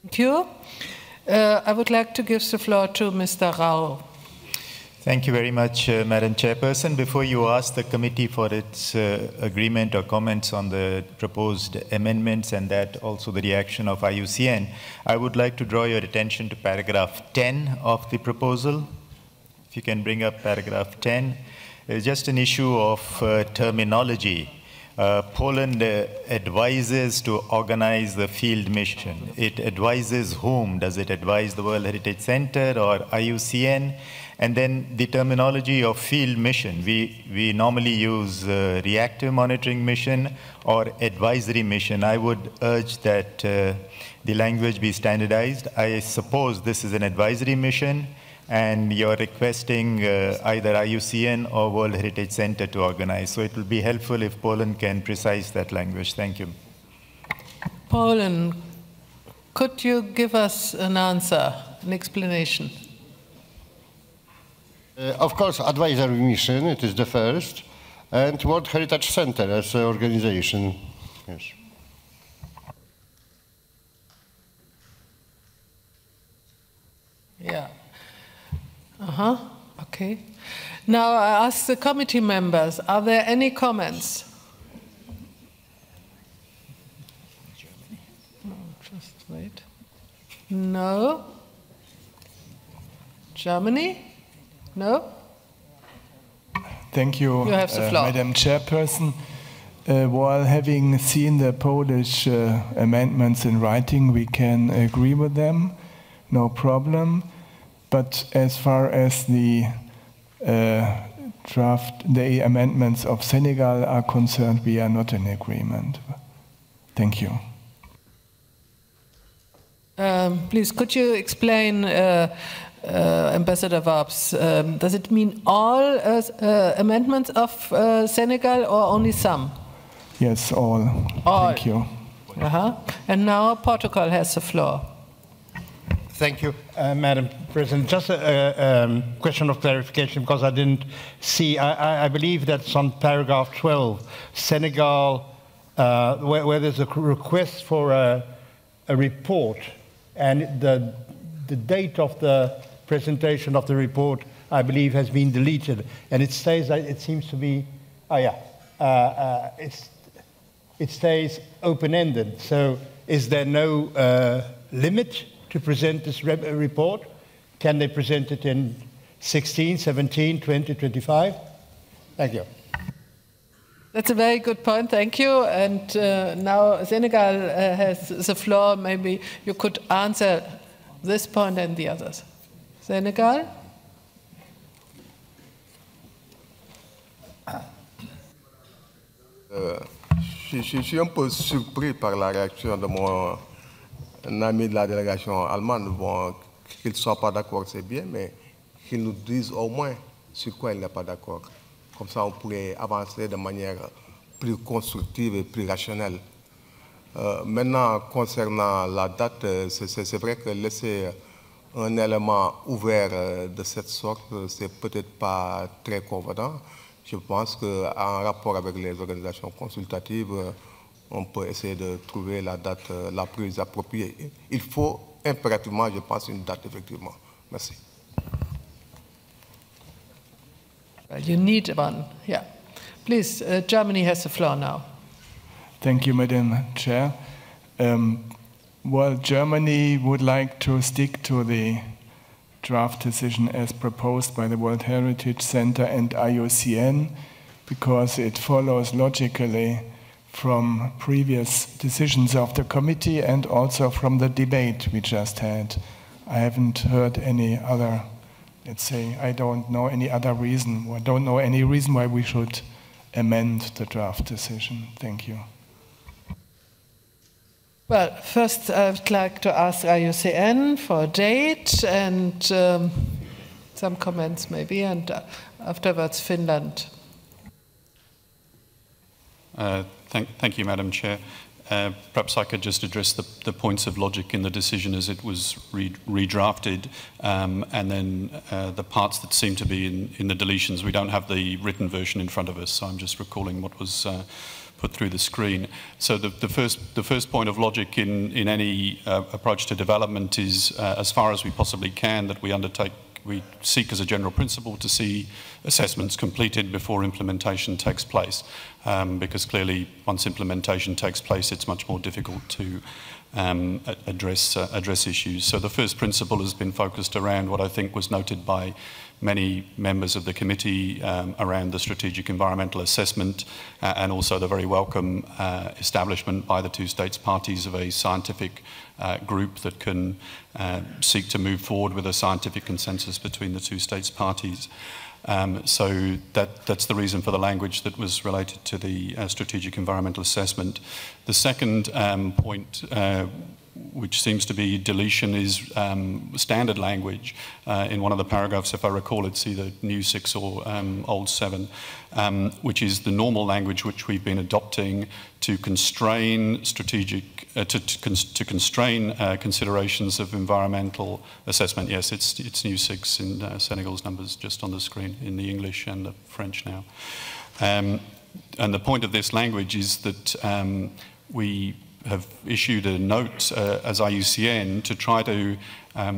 Thank you. I would like to give the floor to Mr. Rao. Thank you very much, Madam Chairperson. Before you ask the committee for its agreement or comments on the proposed amendments and that also the reaction of IUCN, I would like to draw your attention to paragraph 10 of the proposal. If you can bring up paragraph 10. It's just an issue of terminology. Poland advises to organize the field mission. It advises whom? Does it advise the World Heritage Center or IUCN? And then the terminology of field mission. We normally use reactive monitoring mission or advisory mission. I would urge that the language be standardized. I suppose this is an advisory mission, and you're requesting either IUCN or World Heritage Center to organize. So it will be helpful if Poland can precise that language. Thank you. Poland, could you give us an answer, an explanation? Of course, advisory mission, it is the first, and World Heritage Center as an organization. Yes. Yeah. Okay. Now I ask the committee members, are there any comments? Just wait. No? Germany? No? Thank you, You have the floor. Madam Chairperson. While having seen the Polish amendments in writing, we can agree with them, no problem. But as far as the the amendments of Senegal are concerned, we are not in agreement. Thank you. Please, could you explain, Ambassador Wabs, does it mean all amendments of Senegal or only some? Yes, all. Thank you. And now Portugal has the floor. Thank you, Madam President. Just a question of clarification, because I didn't see. I believe that's on paragraph 12, Senegal, where there's a request for a report, and the date of the presentation of the report, I believe, has been deleted, and it stays. It seems to be. It stays open-ended. So, is there no limit to present this report? Can they present it in 16, 17, 20, 25? Thank you. That's a very good point, thank you. And now Senegal has the floor. Maybe you could answer this point and the others. Senegal? Je suis un peu surpris par la réaction de mon ami de la délégation allemande. Bon, qu'il ne soit pas d'accord, c'est bien, mais qu'il nous dise au moins sur quoi il n'est pas d'accord. Comme ça, on pourrait avancer de manière plus constructive et plus rationnelle. Maintenant, concernant la date, c'est vrai que laisser un élément ouvert de cette sorte, c'est peut-être pas très convenant. Je pense qu'en rapport avec les organisations consultatives, on peut essayer de trouver la date la plus appropriée. Il faut impérativement, je pense, une date, effectivement. Merci. You need one, yeah. Please, Germany has the floor now. Thank you, Madam Chair. Well, Germany would like to stick to the draft decision as proposed by the World Heritage Center and IUCN because it follows logically from previous decisions of the committee and also from the debate we just had. I haven't heard any other let's say, I don't know any other reason, or don't know any reason why we should amend the draft decision. Thank you. Well, first I'd like to ask IUCN for a date and some comments maybe, and afterwards Finland. Thank you, Madam Chair. Perhaps I could just address the points of logic in the decision as it was redrafted, and then the parts that seem to be in the deletions. We don't have the written version in front of us, so I'm just recalling what was put through the screen. So the first point of logic in any approach to development is, as far as we possibly can, that we seek as a general principle to see assessments completed before implementation takes place, because clearly once implementation takes place it's much more difficult to address issues. So the first principle has been focused around what I think was noted by many members of the committee around the strategic environmental assessment, and also the very welcome establishment by the two states parties of a scientific group that can seek to move forward with a scientific consensus between the two states parties. So that's the reason for the language that was related to the strategic environmental assessment. The second point, which seems to be deletion, is standard language. In one of the paragraphs, if I recall, it's either new 6 or old 7, which is the normal language which we've been adopting to constrain to constrain considerations of environmental assessment. Yes, it's new 6 in Senegal's numbers just on the screen in the English and the French now. And the point of this language is that we have issued a note as IUCN to try to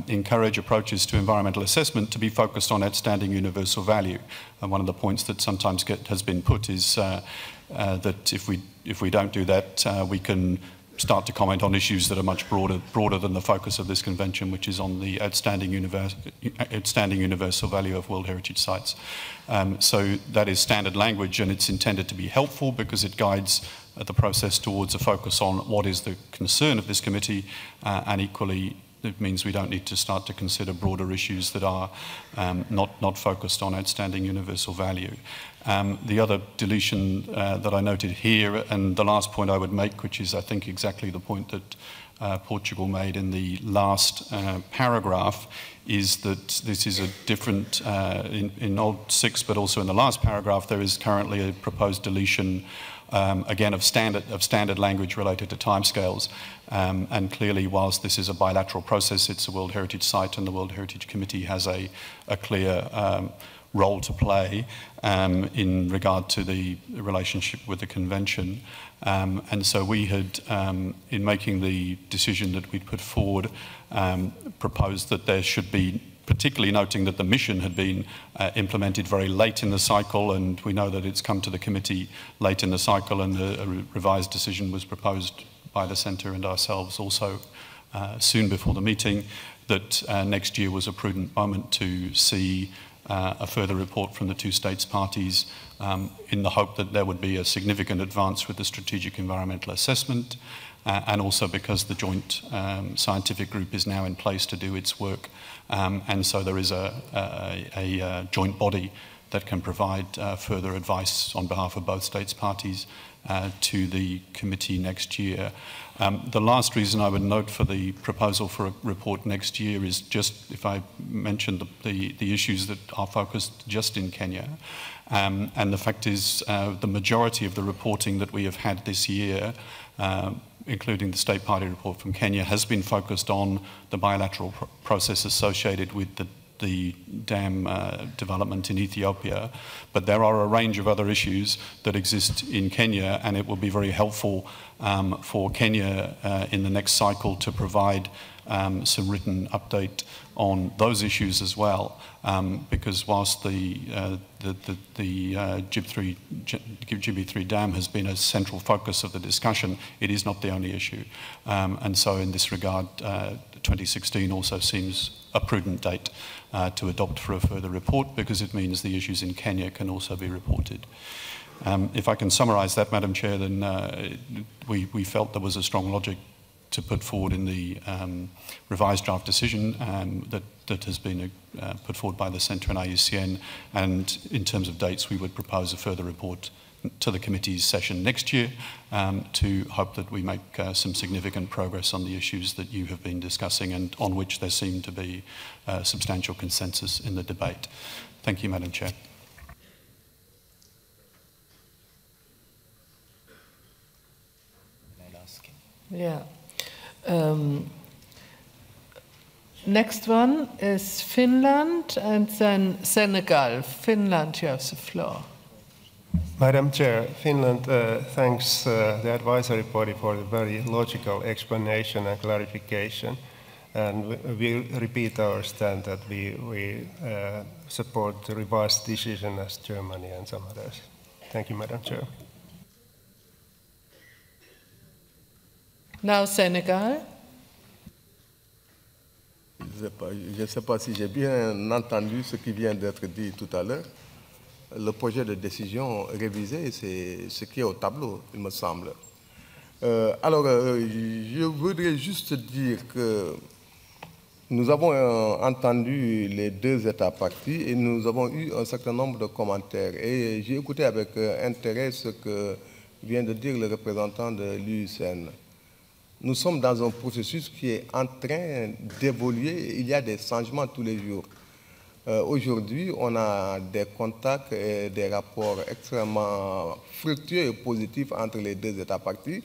encourage approaches to environmental assessment to be focused on outstanding universal value. And one of the points that sometimes has been put is that if we don't do that, we can start to comment on issues that are much broader than the focus of this convention, which is on the outstanding universal value of World Heritage Sites. So that is standard language, and it's intended to be helpful because it guides the process towards a focus on what is the concern of this committee, and equally it means we don't need to start to consider broader issues that are not focused on outstanding universal value. The other deletion that I noted here, and the last point I would make, which is I think exactly the point that Portugal made in the last paragraph, is that this is a different, in old 6 but also in the last paragraph there is currently a proposed deletion again of standard language related to timescales, and clearly whilst this is a bilateral process, it's a World Heritage Site and the World Heritage Committee has a clear role to play in regard to the relationship with the convention. And so we had, in making the decision that we'd put forward, proposed that there should be, particularly noting that the mission had been implemented very late in the cycle, and we know that it's come to the committee late in the cycle, and a revised decision was proposed by the Centre and ourselves also soon before the meeting, that next year was a prudent moment to see a further report from the two states parties, in the hope that there would be a significant advance with the strategic environmental assessment, and also because the joint scientific group is now in place to do its work, and so there is a joint body that can provide further advice on behalf of both states parties to the committee next year. The last reason I would note for the proposal for a report next year is just, if I mentioned the issues that are focused just in Kenya, and the fact is the majority of the reporting that we have had this year, including the state party report from Kenya, has been focused on the bilateral process associated with the dam development in Ethiopia, but there are a range of other issues that exist in Kenya, and it will be very helpful for Kenya in the next cycle to provide some written update on those issues as well, because whilst the GB3 dam has been a central focus of the discussion, it is not the only issue, and so in this regard 2016 also seems a prudent date to adopt for a further report, because it means the issues in Kenya can also be reported. If I can summarise that, Madam Chair, then we felt there was a strong logic to put forward in the revised draft decision that that has been put forward by the Centre and IUCN, and in terms of dates, we would propose a further report to the committee's session next year to hope that we make some significant progress on the issues that you have been discussing and on which there seemed to be substantial consensus in the debate. Thank you, Madam Chair. Yeah. Next one is Finland and then Senegal. Finland, you have the floor. Madam Chair, Finland thanks the advisory body for the very logical explanation and clarification. And we repeat our stand that we support the revised decision as Germany and some others. Thank you, Madam Chair. Now Senegal. Je ne sais pas si j'ai bien entendu ce qui vient d'être dit tout à l'heure. Le projet de décision révisé, c'est ce qui est au tableau, il me semble. Je voudrais juste dire que nous avons entendu les deux États partis et nous avons eu un certain nombre de commentaires. Et j'ai écouté avec intérêt ce que vient de dire le représentant de l'UICN. Nous sommes dans un processus qui est en train d'évoluer. Il y a des changements tous les jours. Aujourd'hui, on a des contacts et des rapports extrêmement fructueux et positifs entre les deux États partis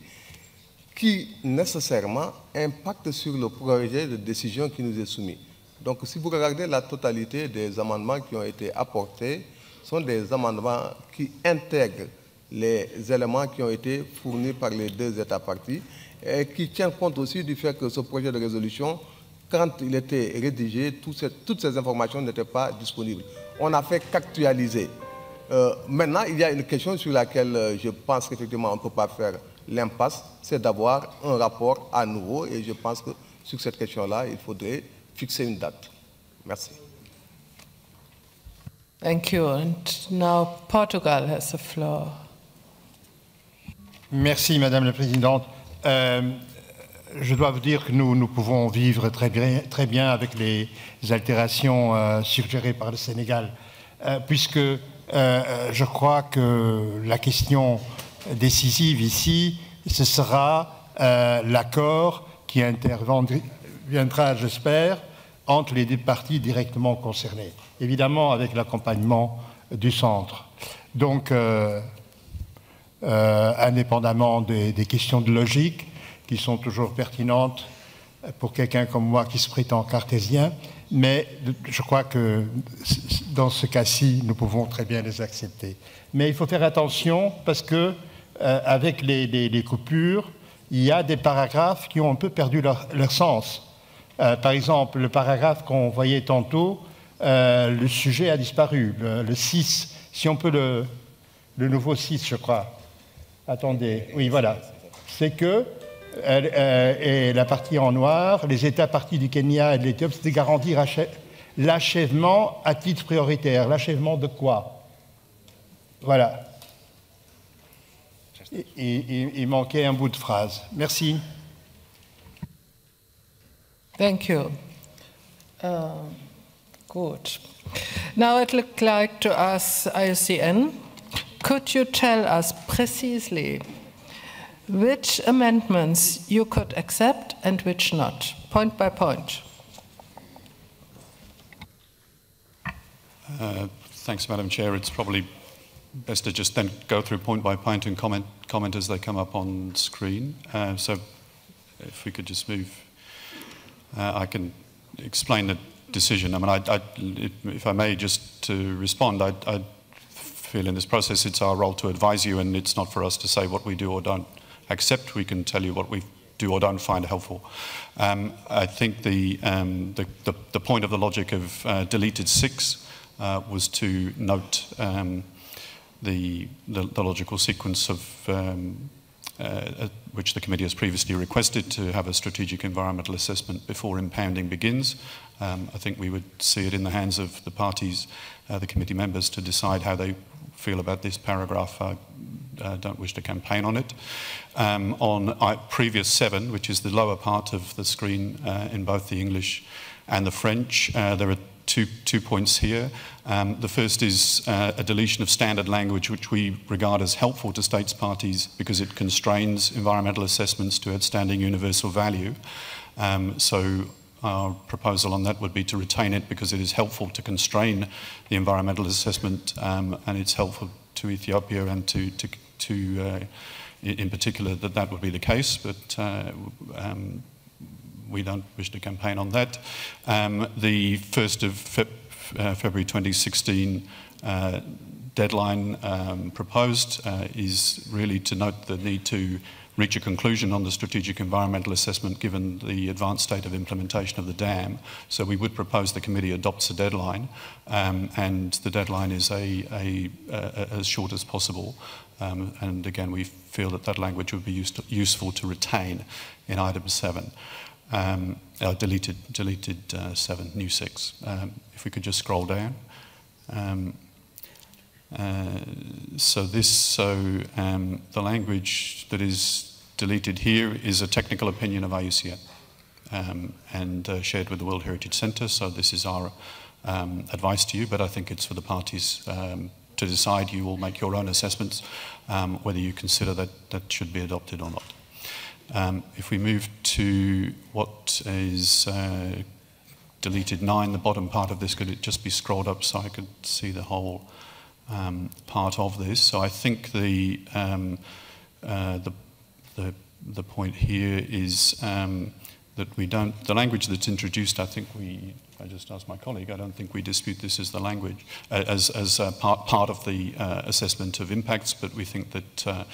qui nécessairement impactent sur le projet de décision qui nous est soumis. Donc, si vous regardez la totalité des amendements qui ont été apportés, ce sont des amendements qui intègrent les éléments qui ont été fournis par les deux États partis et qui tiennent compte aussi du fait que ce projet de résolution, quand il était rédigé, toutes ces informations n'étaient pas disponibles. On n'a fait qu'actualiser. Maintenant, il y a une question sur laquelle je pense qu'effectivement on ne peut pas faire l'impasse, c'est d'avoir un rapport à nouveau et je pense que sur cette question-là, il faudrait fixer une date. Merci. Thank you. And now Portugal has the floor. Merci, Madame la Présidente. Je dois vous dire que nous pouvons vivre très bien avec les altérations suggérées par le Sénégal, puisque je crois que la question décisive ici, ce sera l'accord qui interviendra, j'espère, entre les deux parties directement concernées, évidemment avec l'accompagnement du centre. Donc, indépendamment des questions de logique, qui sont toujours pertinentes pour quelqu'un comme moi qui se prétend cartésien, mais je crois que dans ce cas-ci, nous pouvons très bien les accepter. Mais il faut faire attention parce que avec les coupures, il y a des paragraphes qui ont un peu perdu leur sens. Par exemple, le paragraphe qu'on voyait tantôt, le sujet a disparu, le 6, si on peut le nouveau 6, je crois. Attendez, oui, voilà. C'est que et la partie en noir, les États partis du Kenya et de l'Éthiopie, c'est de garantir l'achèvement à titre prioritaire. L'achèvement de quoi? Voilà. Il manquait un bout de phrase. Merci. Thank you. Good. Now I'd like to ask IUCN, could you tell us precisely which amendments you could accept and which not, point by point? Thanks, Madam Chair. It's probably best to just then go through point by point and comment as they come up on screen. So if we could just move, I can explain the decision. I mean, if I may, just to respond, I feel in this process it's our role to advise you, and it's not for us to say what we do or don't accept. We can tell you what we do or don't find helpful. I think the point of the logic of deleted 6 was to note the logical sequence of which the committee has previously requested to have a strategic environmental assessment before impounding begins. I think we would see it in the hands of the parties, the committee members, to decide how they feel about this paragraph. I don't wish to campaign on it. On previous 7, which is the lower part of the screen in both the English and the French. There are two points here. The first is a deletion of standard language, which we regard as helpful to states parties because it constrains environmental assessments to outstanding universal value. So our proposal on that would be to retain it because it is helpful to constrain the environmental assessment, and it's helpful to Ethiopia and to in particular that would be the case, but we don't wish to campaign on that. The 1st of February 2016 deadline proposed is really to note the need to reach a conclusion on the strategic environmental assessment given the advanced state of implementation of the dam. So we would propose the committee adopts a deadline, and the deadline is as short as possible. And again, we feel that language would be useful to retain in item 7. Deleted 7, new 6. If we could just scroll down. The language that is deleted here is a technical opinion of IUCN and shared with the World Heritage Centre. So this is our advice to you, but I think it's for the parties to decide. You will make your own assessments whether you consider that should be adopted or not. If we move to what is deleted 9, the bottom part of this, could it just be scrolled up so I could see the whole part of this? So I think the point here is that we don't, the language that's introduced, I think I just asked my colleague, I don't think we dispute this as the language, as part of the assessment of impacts, but we think that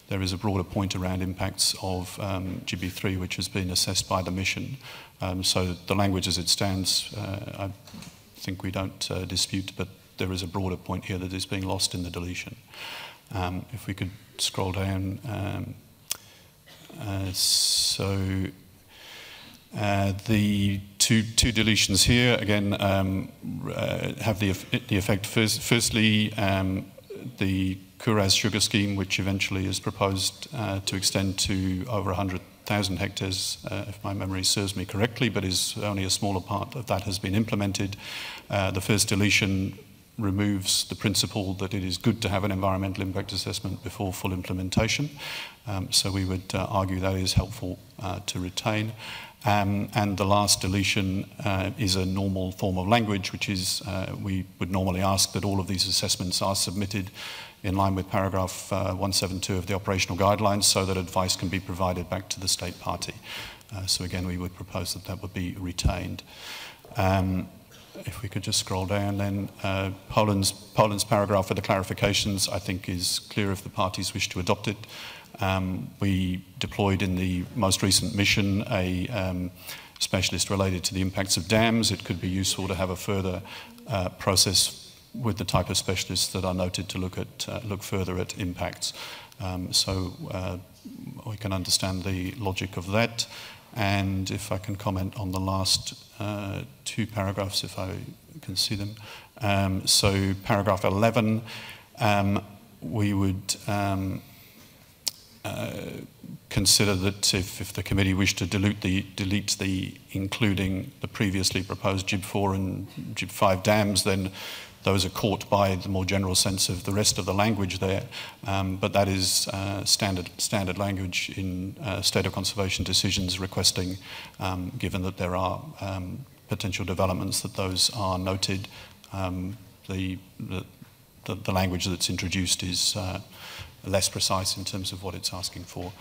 there is a broader point around impacts of GB3, which has been assessed by the mission. So the language as it stands, I think we don't dispute, but there is a broader point here that is being lost in the deletion. If we could scroll down. The two deletions here, again, have the effect, firstly, the Kuraz sugar scheme, which eventually is proposed to extend to over 100,000 hectares, if my memory serves me correctly, but is only a smaller part of that has been implemented. The first deletion removes the principle that it is good to have an environmental impact assessment before full implementation. So we would argue that is helpful to retain. And the last deletion is a normal form of language, which is we would normally ask that all of these assessments are submitted in line with paragraph 172 of the operational guidelines so that advice can be provided back to the state party. So again, we would propose that would be retained. If we could just scroll down, then Poland's paragraph for the clarifications, I think, is clear if the parties wish to adopt it. We deployed in the most recent mission a specialist related to the impacts of dams. It could be useful to have a further process with the type of specialists that are noted to look further at impacts. So we can understand the logic of that. And if I can comment on the last two paragraphs, if I can see them. So paragraph 11, we would consider that if the committee wished to delete the including the previously proposed GIB4 and GIB5 dams, then those are caught by the more general sense of the rest of the language there. But that is standard language in state of conservation decisions requesting, given that there are potential developments, that those are noted. The language that's introduced is less precise in terms of what it's asking for.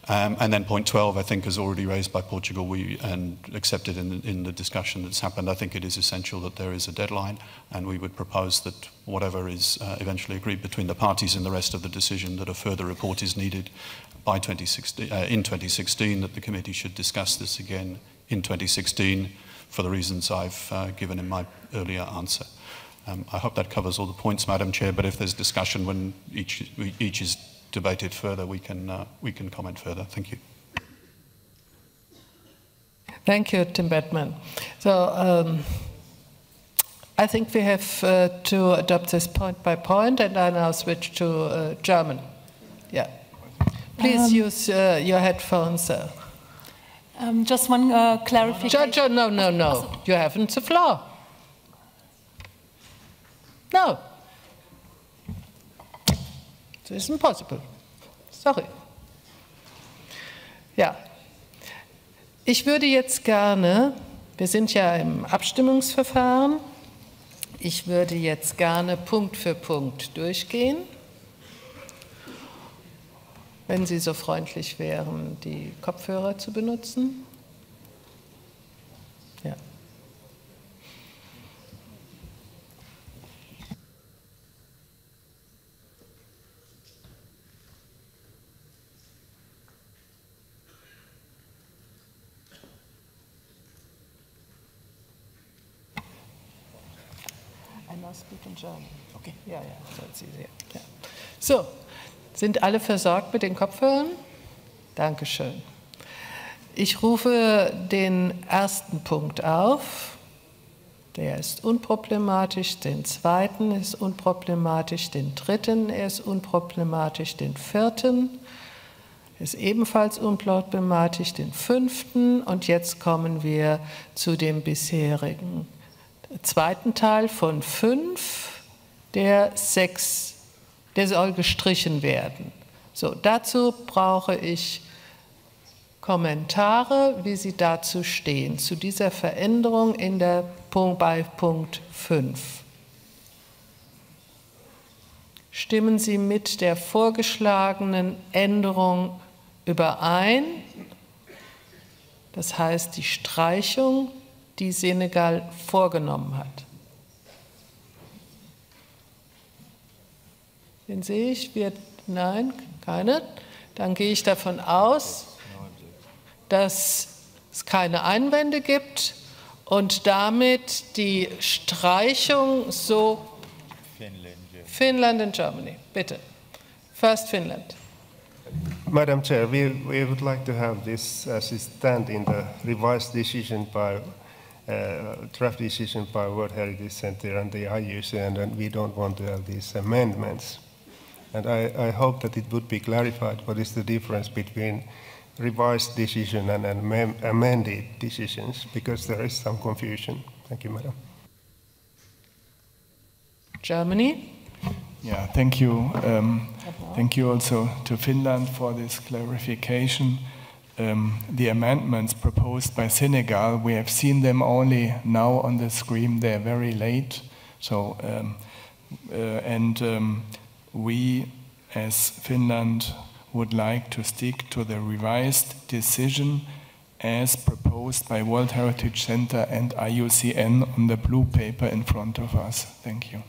And then point 12, I think, is already raised by Portugal and accepted in the discussion that's happened. I think it is essential that there is a deadline, and we would propose that whatever is eventually agreed between the parties in the rest of the decision, that a further report is needed by in 2016, that the committee should discuss this again in 2016 for the reasons I've given in my earlier answer. I hope that covers all the points, Madam Chair, but if there's discussion when each is debated further, we can comment further. Thank you. Thank you, Tim Bettman. So I think we have to adopt this point by point, and I now switch to German. Yeah. Please use your headphones. Just one clarification. No. You haven't the floor. No. This isn't possible. Sorry. Ja. Ich würde jetzt gerne, wir sind ja im Abstimmungsverfahren, ich würde jetzt gerne Punkt für Punkt durchgehen. Wenn Sie so freundlich wären, die Kopfhörer zu benutzen. Ja. I now speak in German. Okay. Ja, so it's easier. Ja. So. Sind alle versorgt mit den Kopfhörern? Dankeschön. Ich rufe den ersten Punkt auf. Der ist unproblematisch. Den zweiten ist unproblematisch. Den dritten ist unproblematisch. Den vierten ist ebenfalls unproblematisch. Den fünften. Und jetzt kommen wir zu dem bisherigen zweiten Teil von 5, der 6. Der soll gestrichen werden. So, dazu brauche ich Kommentare, wie sie dazu stehen, zu dieser Veränderung bei Punkt 5. Stimmen Sie mit der vorgeschlagenen Änderung überein? Das heißt, die Streichung, die Senegal vorgenommen hat. Den sehe ich. Nein, keine. Dann gehe ich davon aus, dass es keine Einwände gibt und damit die Streichung so. Finland and Germany. Bitte. First Finland. Madam Chair, we would like to have this as it stands in the revised decision by draft decision by World Heritage Center and the IUCN, and we don't want to have these amendments. And I hope that it would be clarified what is the difference between revised decision and amended decisions, because there is some confusion. Thank you, Madam. Germany? Yeah, thank you. Thank you also to Finland for this clarification. The amendments proposed by Senegal, we have seen them only now on the screen. They're very late. So, we, as Finland, would like to stick to the revised decision as proposed by World Heritage Center and IUCN on the blue paper in front of us. Thank you.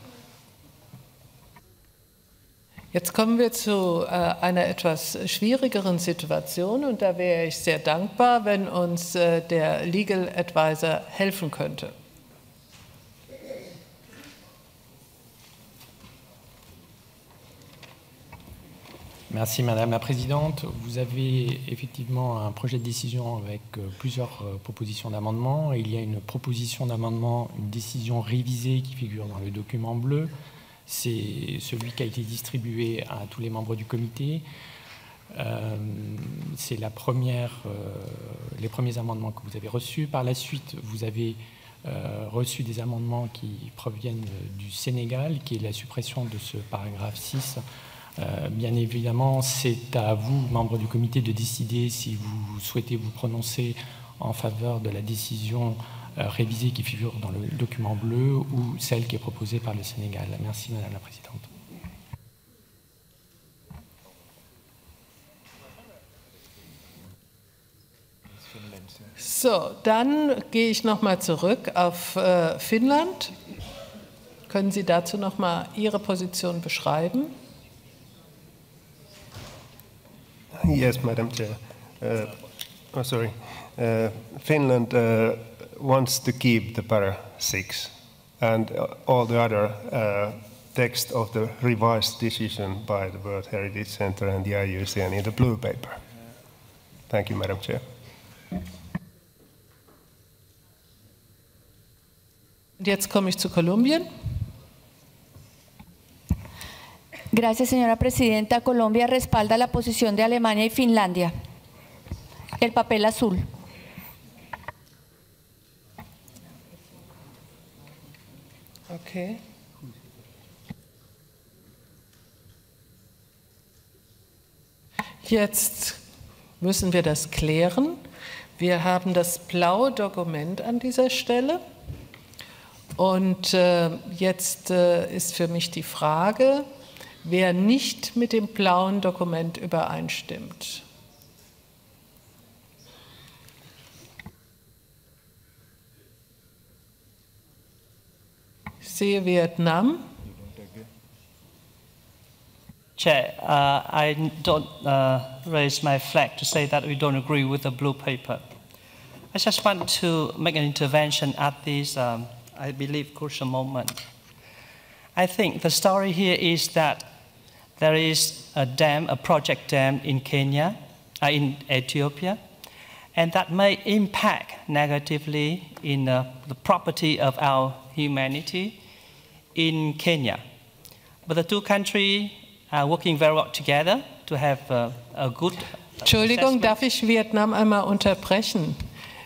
Jetzt kommen wir zu einer etwas schwierigeren Situation, und da wäre ich sehr dankbar, wenn uns der Legal Advisor helfen könnte. Merci Madame la Présidente. Vous avez effectivement un projet de décision avec plusieurs propositions d'amendement. Il y a une proposition d'amendement, une décision révisée qui figure dans le document bleu. C'est celui qui a été distribué à tous les membres du comité. C'est les premiers amendements que vous avez reçus. Par la suite, vous avez reçu des amendements qui proviennent du Sénégal, qui est la suppression de ce paragraphe 6. Bien évidemment, c'est à vous, membres du comité, de décider si vous souhaitez vous prononcer en faveur de la décision révisée qui figure dans le document bleu ou celle qui est proposée par le Sénégal. Merci, Madame la Présidente. So, dann gehe ich nochmal zurück auf Finnland. Können Sie dazu nochmal Ihre Position beschreiben? Yes, Madam Chair. Finland wants to keep the para 6 and all the other text of the revised decision by the World Heritage Center and the IUCN in the blue paper. Thank you, Madam Chair. Und jetzt komme ich zu Kolumbien. Gracias, señora presidenta. Colombia respalda la posición de Alemania y Finlandia. El papel azul. Okay. Jetzt müssen wir das klären. Wir haben das blaue Dokument an dieser Stelle. Und jetzt ist für mich die Frage, wer nicht mit dem blauen Dokument übereinstimmt. Ich sehe Vietnam. Chair, I don't raise my flag to say that we don't agree with the blue paper. I just want to make an intervention at this, I believe, crucial moment. I think the story here is that there is a dam, a project dam in Kenya, in Ethiopia, and that may impact negatively in the property of our humanity in Kenya. But the two countries are working very well together to have a good Entschuldigung, darf ich Vietnam einmal unterbrechen?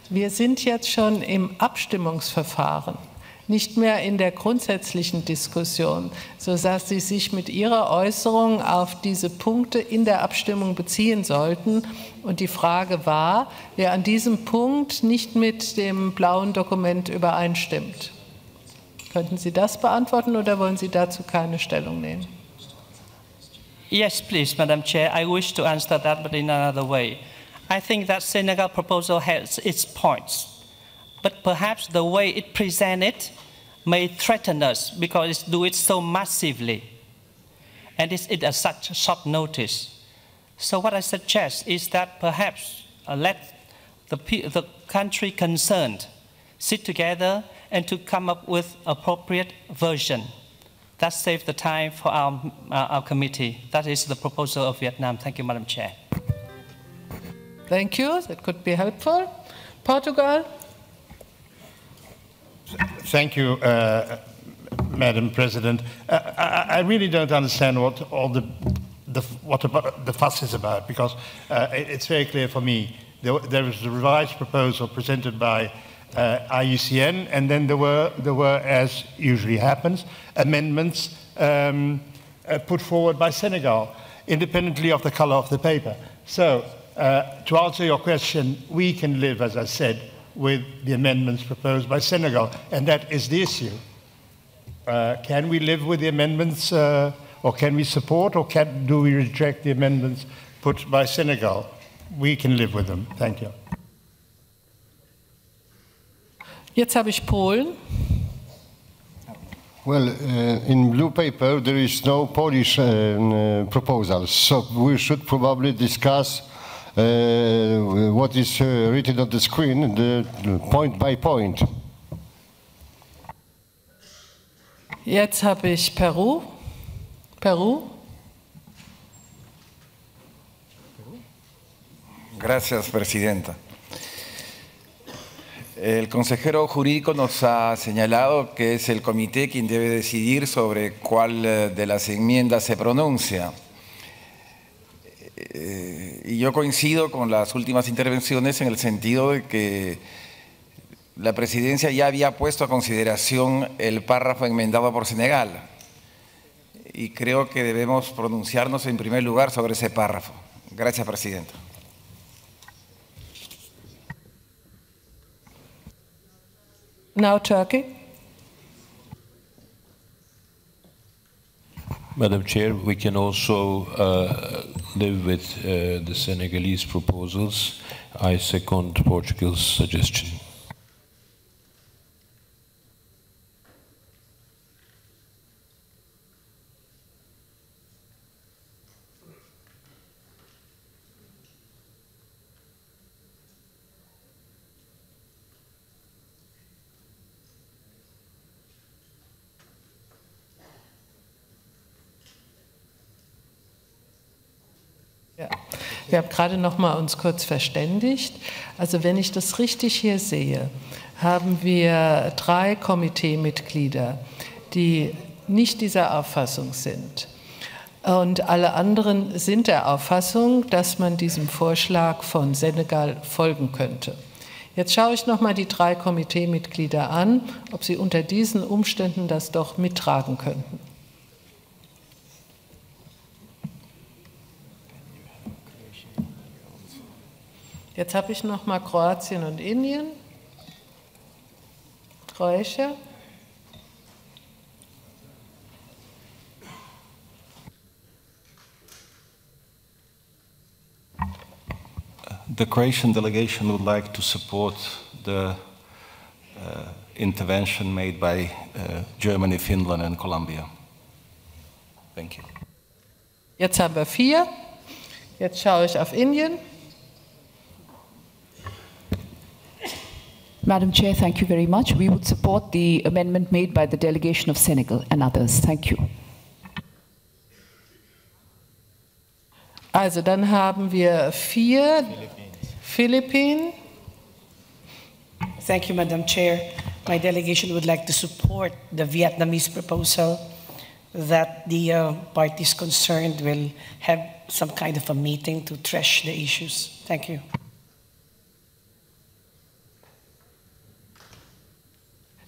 Wir sind jetzt schon im Abstimmungsverfahren, nicht mehr in der grundsätzlichen Diskussion, sodass Sie sich mit Ihrer Äußerung auf diese Punkte in der Abstimmung beziehen sollten. Und die Frage war, wer an diesem Punkt nicht mit dem blauen Dokument übereinstimmt. Könnten Sie das beantworten oder wollen Sie dazu keine Stellung nehmen? Yes, please, Madam Chair. I wish to answer that, but in another way. I think that Senegal proposal has its points, but perhaps the way it presented may threaten us because it do it so massively, and it's at such short notice. So what I suggest is that perhaps let the country concerned sit together and to come up with appropriate version. That saves the time for our committee. That is the proposal of Vietnam. Thank you, Madam Chair. Thank you. That could be helpful. Portugal. Thank you, Madam President. I really don't understand what all the fuss is about, because it's very clear for me. There was a revised proposal presented by IUCN, and then there were, as usually happens, amendments put forward by Senegal, independently of the color of the paper. So, to answer your question, we can live, as I said, with the amendments proposed by Senegal, and that is the issue. Can we live with the amendments, or can we support, or do we reject the amendments put by Senegal? We can live with them. Thank you. Jetzt habe ich Polen. Well, in blue paper there is no Polish proposal, so we should probably discuss what is written on the screen, point by point. Jetzt habe ich Peru. Gracias, Presidenta. El consejero jurídico nos ha señalado que es el comité quien debe decidir sobre cuál de las enmiendas se pronuncia. Y yo coincido con las últimas intervenciones en el sentido de que la presidencia ya había puesto a consideración el párrafo enmendado por Senegal. Y creo que debemos pronunciarnos en primer lugar sobre ese párrafo. Gracias, Presidenta. Now Turkey. Madam Chair, we can also live with the Senegalese proposals. I second Portugal's suggestion. Ja. Wir haben gerade noch mal uns kurz verständigt. Also wenn ich das richtig hier sehe, haben wir 3 Komiteemitglieder, die nicht dieser Auffassung sind. Und alle anderen sind der Auffassung, dass man diesem Vorschlag von Senegal folgen könnte. Jetzt schaue ich noch mal die 3 Komiteemitglieder an, ob sie unter diesen Umständen das doch mittragen könnten. Jetzt habe ich noch mal Kroatien und Indien. Croatia. The Croatian delegation would like to support the intervention made by Germany, Finland and Colombia. Thank you. Jetzt haben wir 4. Jetzt schaue ich auf Indien. Madam Chair, thank you very much. We would support the amendment made by the delegation of Senegal and others. Thank you. Also dann haben wir 4. Philippines. Thank you, Madam Chair. My delegation would like to support the Vietnamese proposal that the parties concerned will have some kind of a meeting to thresh the issues. Thank you.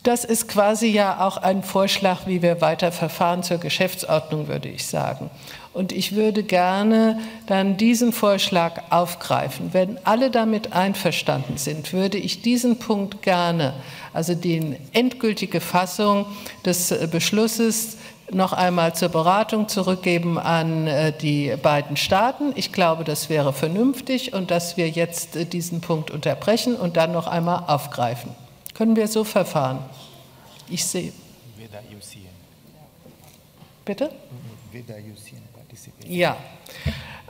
Das ist quasi ja auch ein Vorschlag, wie wir weiter verfahren zur Geschäftsordnung, würde ich sagen. Und ich würde gerne dann diesen Vorschlag aufgreifen. Wenn alle damit einverstanden sind, würde ich diesen Punkt gerne, also die endgültige Fassung des Beschlusses, noch einmal zur Beratung zurückgeben an die beiden Staaten. Ich glaube, das wäre vernünftig und dass wir jetzt diesen Punkt unterbrechen und dann noch einmal aufgreifen. Können wir so verfahren? Ich sehe. Bitte? Ja.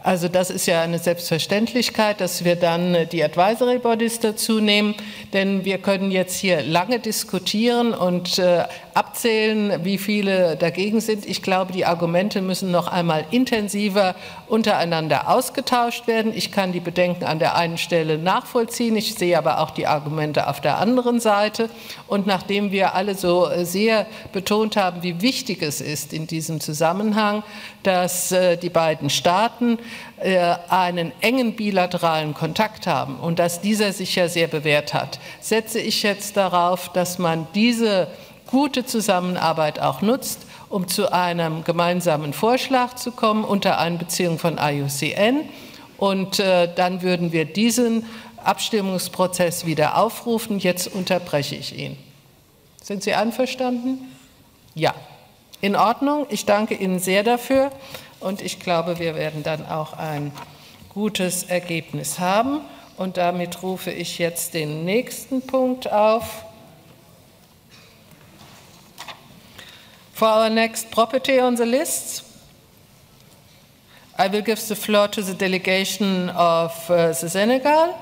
Also das ist ja eine Selbstverständlichkeit, dass wir dann die Advisory Bodies dazu nehmen, denn wir können jetzt hier lange diskutieren und abzählen, wie viele dagegen sind. Ich glaube, die Argumente müssen noch einmal intensiver untereinander ausgetauscht werden. Ich kann die Bedenken an der einen Stelle nachvollziehen, ich sehe aber auch die Argumente auf der anderen Seite. Und nachdem wir alle so sehr betont haben, wie wichtig es ist in diesem Zusammenhang, dass die beiden Staaten einen engen bilateralen Kontakt haben und dass dieser sich ja sehr bewährt hat, setze ich jetzt darauf, dass man diese gute Zusammenarbeit auch nutzt, um zu einem gemeinsamen Vorschlag zu kommen unter Einbeziehung von IUCN. Und dann würden wir diesen Abstimmungsprozess wieder aufrufen. Jetzt unterbreche ich ihn. Sind Sie einverstanden? Ja. In Ordnung. Ich danke Ihnen sehr dafür. Und ich glaube, wir werden dann auch ein gutes Ergebnis haben. Und damit rufe ich jetzt den nächsten Punkt auf. For our next property on the list, I will give the floor to the delegation of the Senegal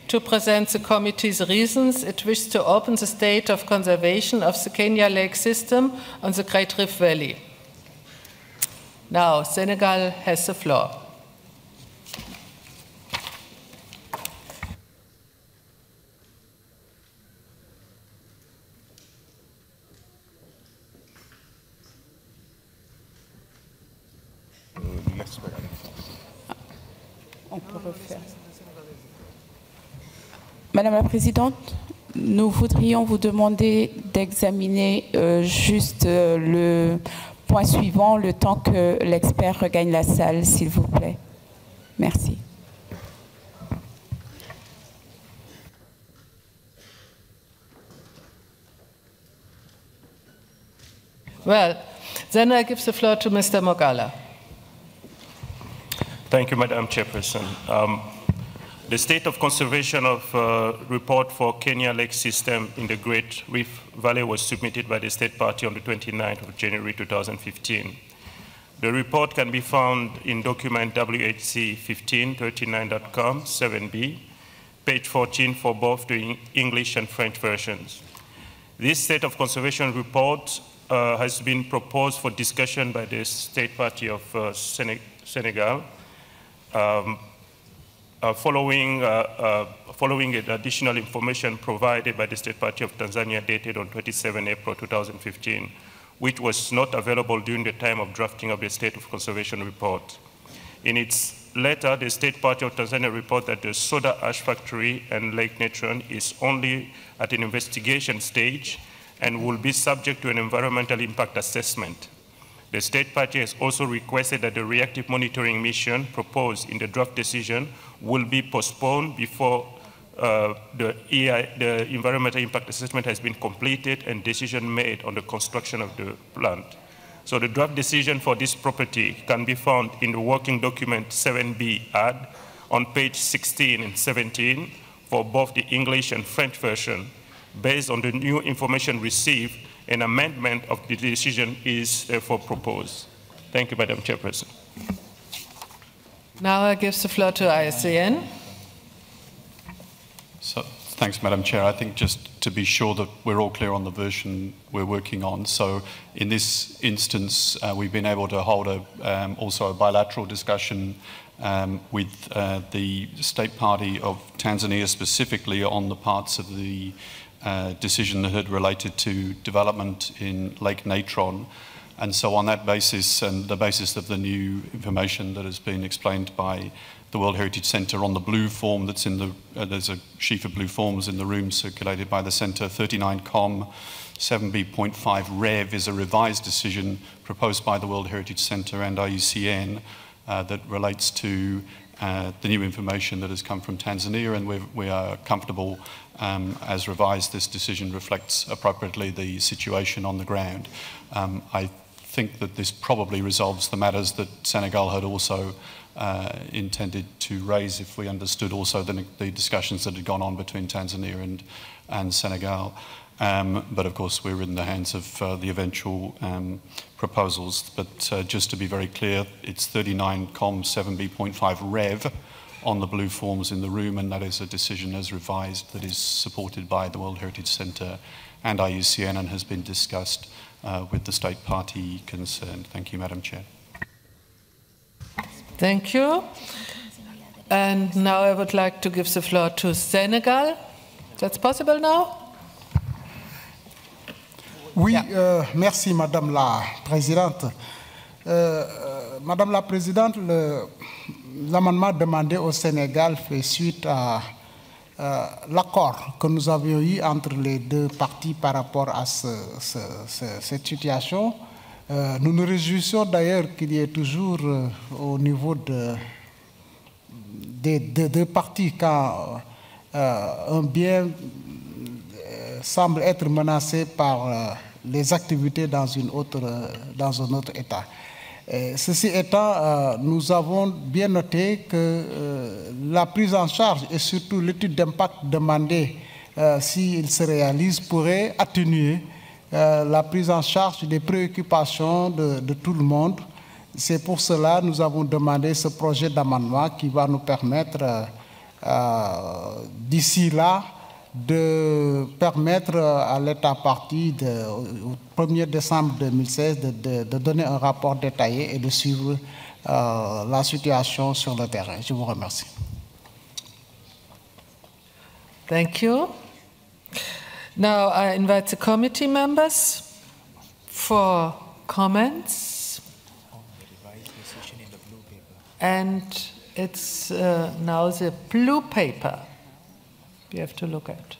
to present the committee's reasons it wishes to open the state of conservation of the Kenya Lake system on the Great Rift Valley. Now, Senegal has the floor. Madame la Présidente, nous voudrions vous demander d'examiner juste le point suivant, le temps que l'expert regagne la salle, s'il vous plaît. Merci. Well, then I give the floor to Mr. Mogala. Thank you, Madam Chairperson. The state of conservation of report for Kenya Lake System in the Great Rift Valley was submitted by the state party on the 29th of January 2015. The report can be found in document WHC1539.com 7B, page 14 for both the English and French versions. This state of conservation report has been proposed for discussion by the state party of Senegal. Following additional information provided by the State Party of Tanzania dated on 27 April 2015, which was not available during the time of drafting of the State of Conservation report. In its letter, the state party of Tanzania report that the soda ash factory and Lake Natron is only at an investigation stage and will be subject to an environmental impact assessment. The state party has also requested that the reactive monitoring mission proposed in the draft decision will be postponed before the environmental impact assessment has been completed and decision made on the construction of the plant. So the draft decision for this property can be found in the working document 7B add on page 16 and 17 for both the English and French version. Based on the new information received, an amendment of the decision is therefore proposed. Thank you, Madam Chairperson. Now I give the floor to IUCN. So, thanks, Madam Chair. I think just to be sure that we're all clear on the version we're working on. So in this instance, we've been able to hold also a bilateral discussion with the state party of Tanzania specifically on the parts of the decision that had related to development in Lake Natron. And so on that basis and the basis of the new information that has been explained by the World Heritage Centre on the blue form that's in the, there's a sheaf of blue forms in the room circulated by the Centre, 39Com 7B.5 Rev is a revised decision proposed by the World Heritage Centre and IUCN that relates to the new information that has come from Tanzania, and we are comfortable as revised, this decision reflects appropriately the situation on the ground. I think that this probably resolves the matters that Senegal had also intended to raise if we understood also the discussions that had gone on between Tanzania and Senegal. But of course we're in the hands of the eventual proposals. But just to be very clear, it's 39Com 7B.5 Rev on the blue forms in the room, and that is a decision as revised that is supported by the World Heritage Centre and IUCN and has been discussed with the state party concerned. Thank you, Madam Chair. Thank you. And now I would like to give the floor to Senegal. That's possible now? Oui, merci Madame la Présidente. Madame la Présidente, l'amendement demandé au Sénégal fait suite à l'accord que nous avions eu entre les deux parties par rapport à cette situation. Nous nous réjouissons d'ailleurs qu'il y ait toujours au niveau des deux parties, quand un bien semble être menacé par les activités dans un autre État. Ceci étant, nous avons bien noté que la prise en charge et surtout l'étude d'impact demandée, s'il se réalise, pourrait atténuer la prise en charge des préoccupations de tout le monde. C'est pour cela que nous avons demandé ce projet d'amendement qui va nous permettre, d'ici là, de permettre à l'État partie au 1er décembre 2016 de donner un rapport détaillé et de suivre la situation sur le terrain. Je vous remercie. Thank you. Now I invite the committee members for comments. And it's now the blue paper you have to look at.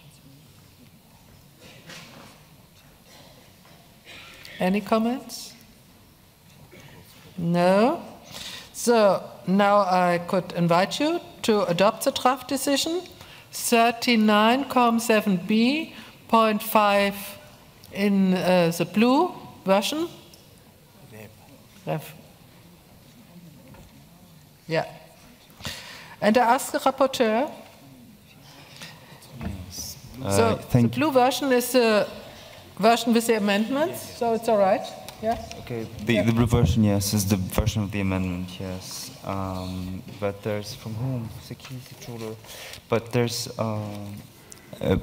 Any comments? No? So now I could invite you to adopt the draft decision, 39Com 7B.5 in the blue version. Rev. Yeah. And I ask the rapporteur. So the blue version is the version with the amendments, so it's all right. Yeah. Okay. The blue version, yes, is the version of the amendment, yes. But there's from whom? But there's a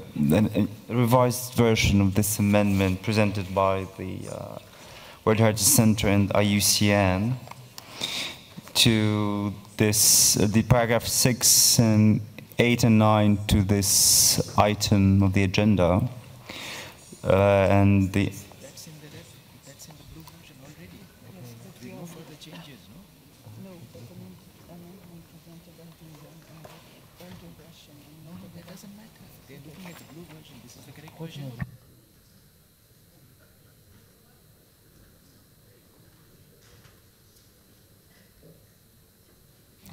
revised version of this amendment presented by the World Heritage Centre and IUCN to this, the paragraph 6 and 8 and 9 to this item of the agenda, and the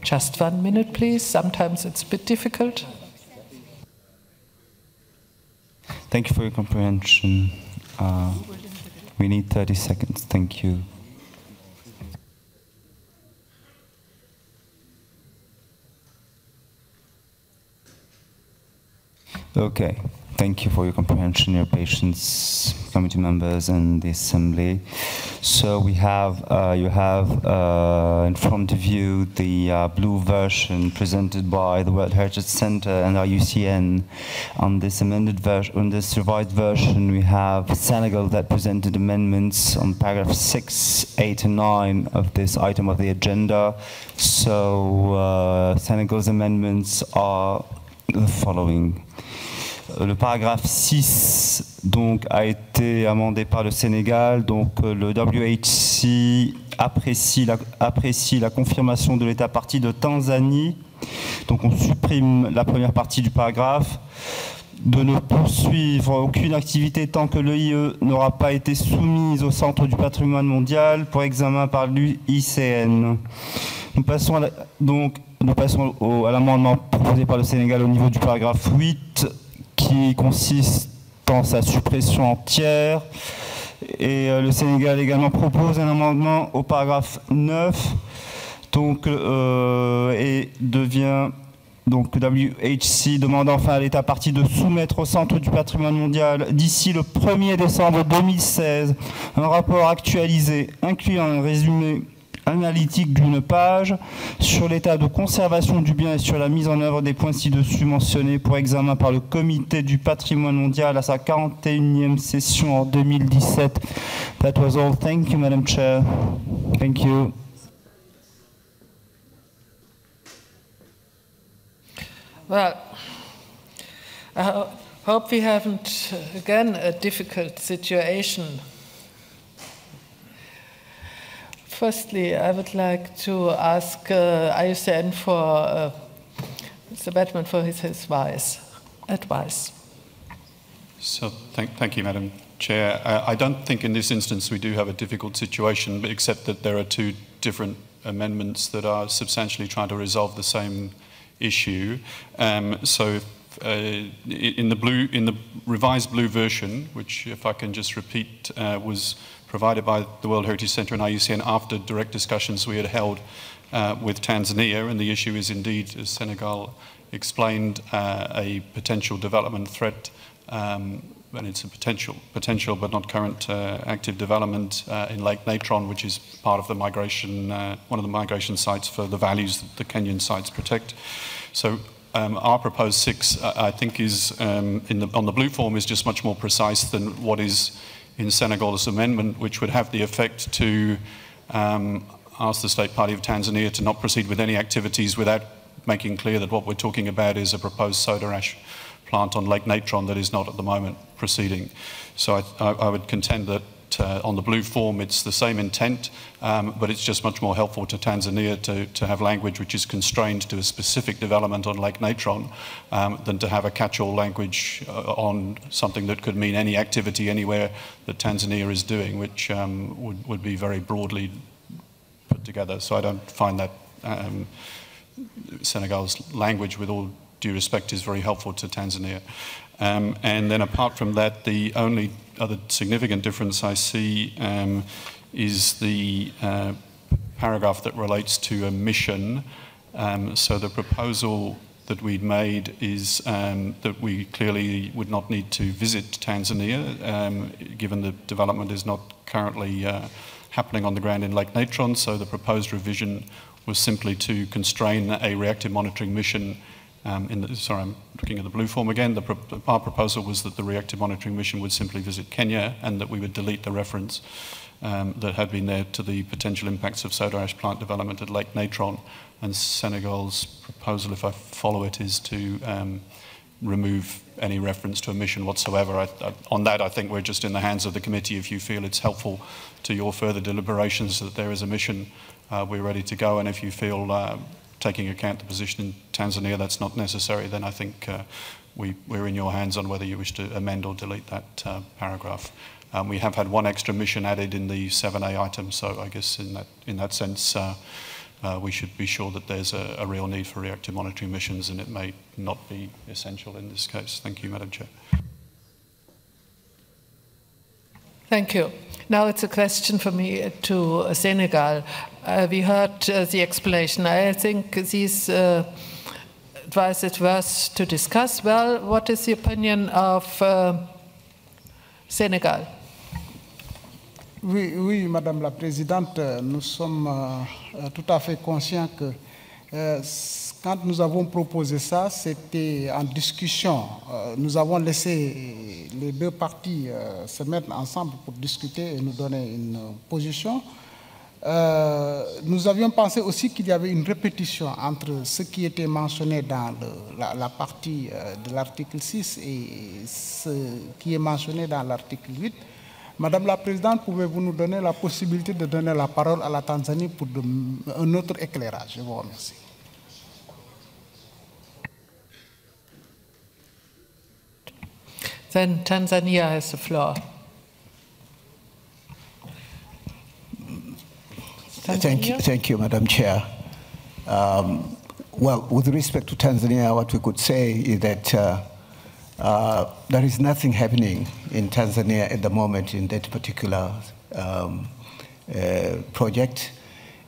Just 1 minute, please. Sometimes it's a bit difficult. Thank you for your comprehension. We need 30 seconds. Thank you. Okay. Thank you for your comprehension, your patience, committee members and the Assembly. So we have, you have in front of you the blue version presented by the World Heritage Center and IUCN. On this amended version, on this revised version, we have Senegal that presented amendments on paragraph 6, 8, and 9 of this item of the agenda. So Senegal's amendments are the following. Le paragraphe 6 donc, a été amendé par le Sénégal. Donc, le WHC apprécie la confirmation de l'État partie de Tanzanie. Donc on supprime la première partie du paragraphe. De ne poursuivre aucune activité tant que l'EIE n'aura pas été soumise au Centre du patrimoine mondial pour examen par l'UICN. Nous passons à l'amendement proposé par le Sénégal au niveau du paragraphe 8. Qui consiste en sa suppression entière. Et le Sénégal également propose un amendement au paragraphe 9, donc, et devient, donc WHC demande enfin à l'État partie de soumettre au Centre du patrimoine mondial d'ici le 1er décembre 2016 un rapport actualisé incluant un résumé analytique d'une page sur l'état de conservation du bien et sur la mise en œuvre des points ci-dessus mentionnés pour examen par le Comité du patrimoine mondial à sa 41e session en 2017. That was all. Thank you, Madam Chair. Thank you. Well, I hope we haven't, again, a difficult situation. Firstly, I would like to ask IUCN for Mr. Batman for his advice. So thank you, Madam Chair. I don't think in this instance we do have a difficult situation, except that there are two different amendments that are substantially trying to resolve the same issue. So in the revised blue version, which, if I can just repeat, was provided by the World Heritage Center and IUCN after direct discussions we had held with Tanzania, and the issue is indeed, as Senegal explained, a potential development threat, and it's a potential but not current active development in Lake Natron, which is part of the migration, one of the migration sites for the values that the Kenyan sites protect. So our proposed 6, I think, is on the blue form is just much more precise than what is in Senegal's amendment, which would have the effect to ask the State Party of Tanzania to not proceed with any activities without making clear that what we're talking about is a proposed soda ash plant on Lake Natron that is not at the moment proceeding. So I would contend that on the blue form it's the same intent, but it's just much more helpful to Tanzania to have language which is constrained to a specific development on Lake Natron than to have a catch-all language on something that could mean any activity anywhere that Tanzania is doing, which would be very broadly put together. So I don't find that Senegal's language, with all due respect, is very helpful to Tanzania. And then apart from that, the only other significant difference I see is the paragraph that relates to a mission. So the proposal that we'd made is that we clearly would not need to visit Tanzania, given the development is not currently happening on the ground in Lake Natron. So the proposed revision was simply to constrain a reactive monitoring mission. Sorry, I'm looking at the blue form again. Our proposal was that the reactive monitoring mission would simply visit Kenya and that we would delete the reference that had been there to the potential impacts of soda ash plant development at Lake Natron. And Senegal's proposal, if I follow it, is to remove any reference to a mission whatsoever. On that, I think we're just in the hands of the committee. If you feel it's helpful to your further deliberations that there is a mission, we're ready to go. And if you feel taking account the position in Tanzania that's not necessary, then I think we're in your hands on whether you wish to amend or delete that paragraph. We have had one extra mission added in the 7A item, so I guess in that sense we should be sure that there's a real need for reactive monitoring missions, and it may not be essential in this case. Thank you, Madam Chair. Thank you. Now it's a question for me to Senegal. We heard the explanation. I think these advice is worth to discuss. Well, what is the opinion of Senegal? Oui, Madame la Présidente, nous sommes tout à fait conscients que quand nous avons proposé ça, c'était en discussion. Nous avons laissé les deux parties se mettre ensemble pour discuter et nous donner une position. Nous avions pensé aussi qu'il y avait une répétition entre ce qui était mentionné dans la partie de l'article 6 et ce qui est mentionné dans l'article 8. Madame la Présidente, pouvez-vous nous donner la possibilité de donner la parole à la Tanzanie pour un autre éclairage? Je vous remercie. Then Tanzania has the floor. Thank you, Madam Chair. Well, with respect to Tanzania, what we could say is that there is nothing happening in Tanzania at the moment in that particular project.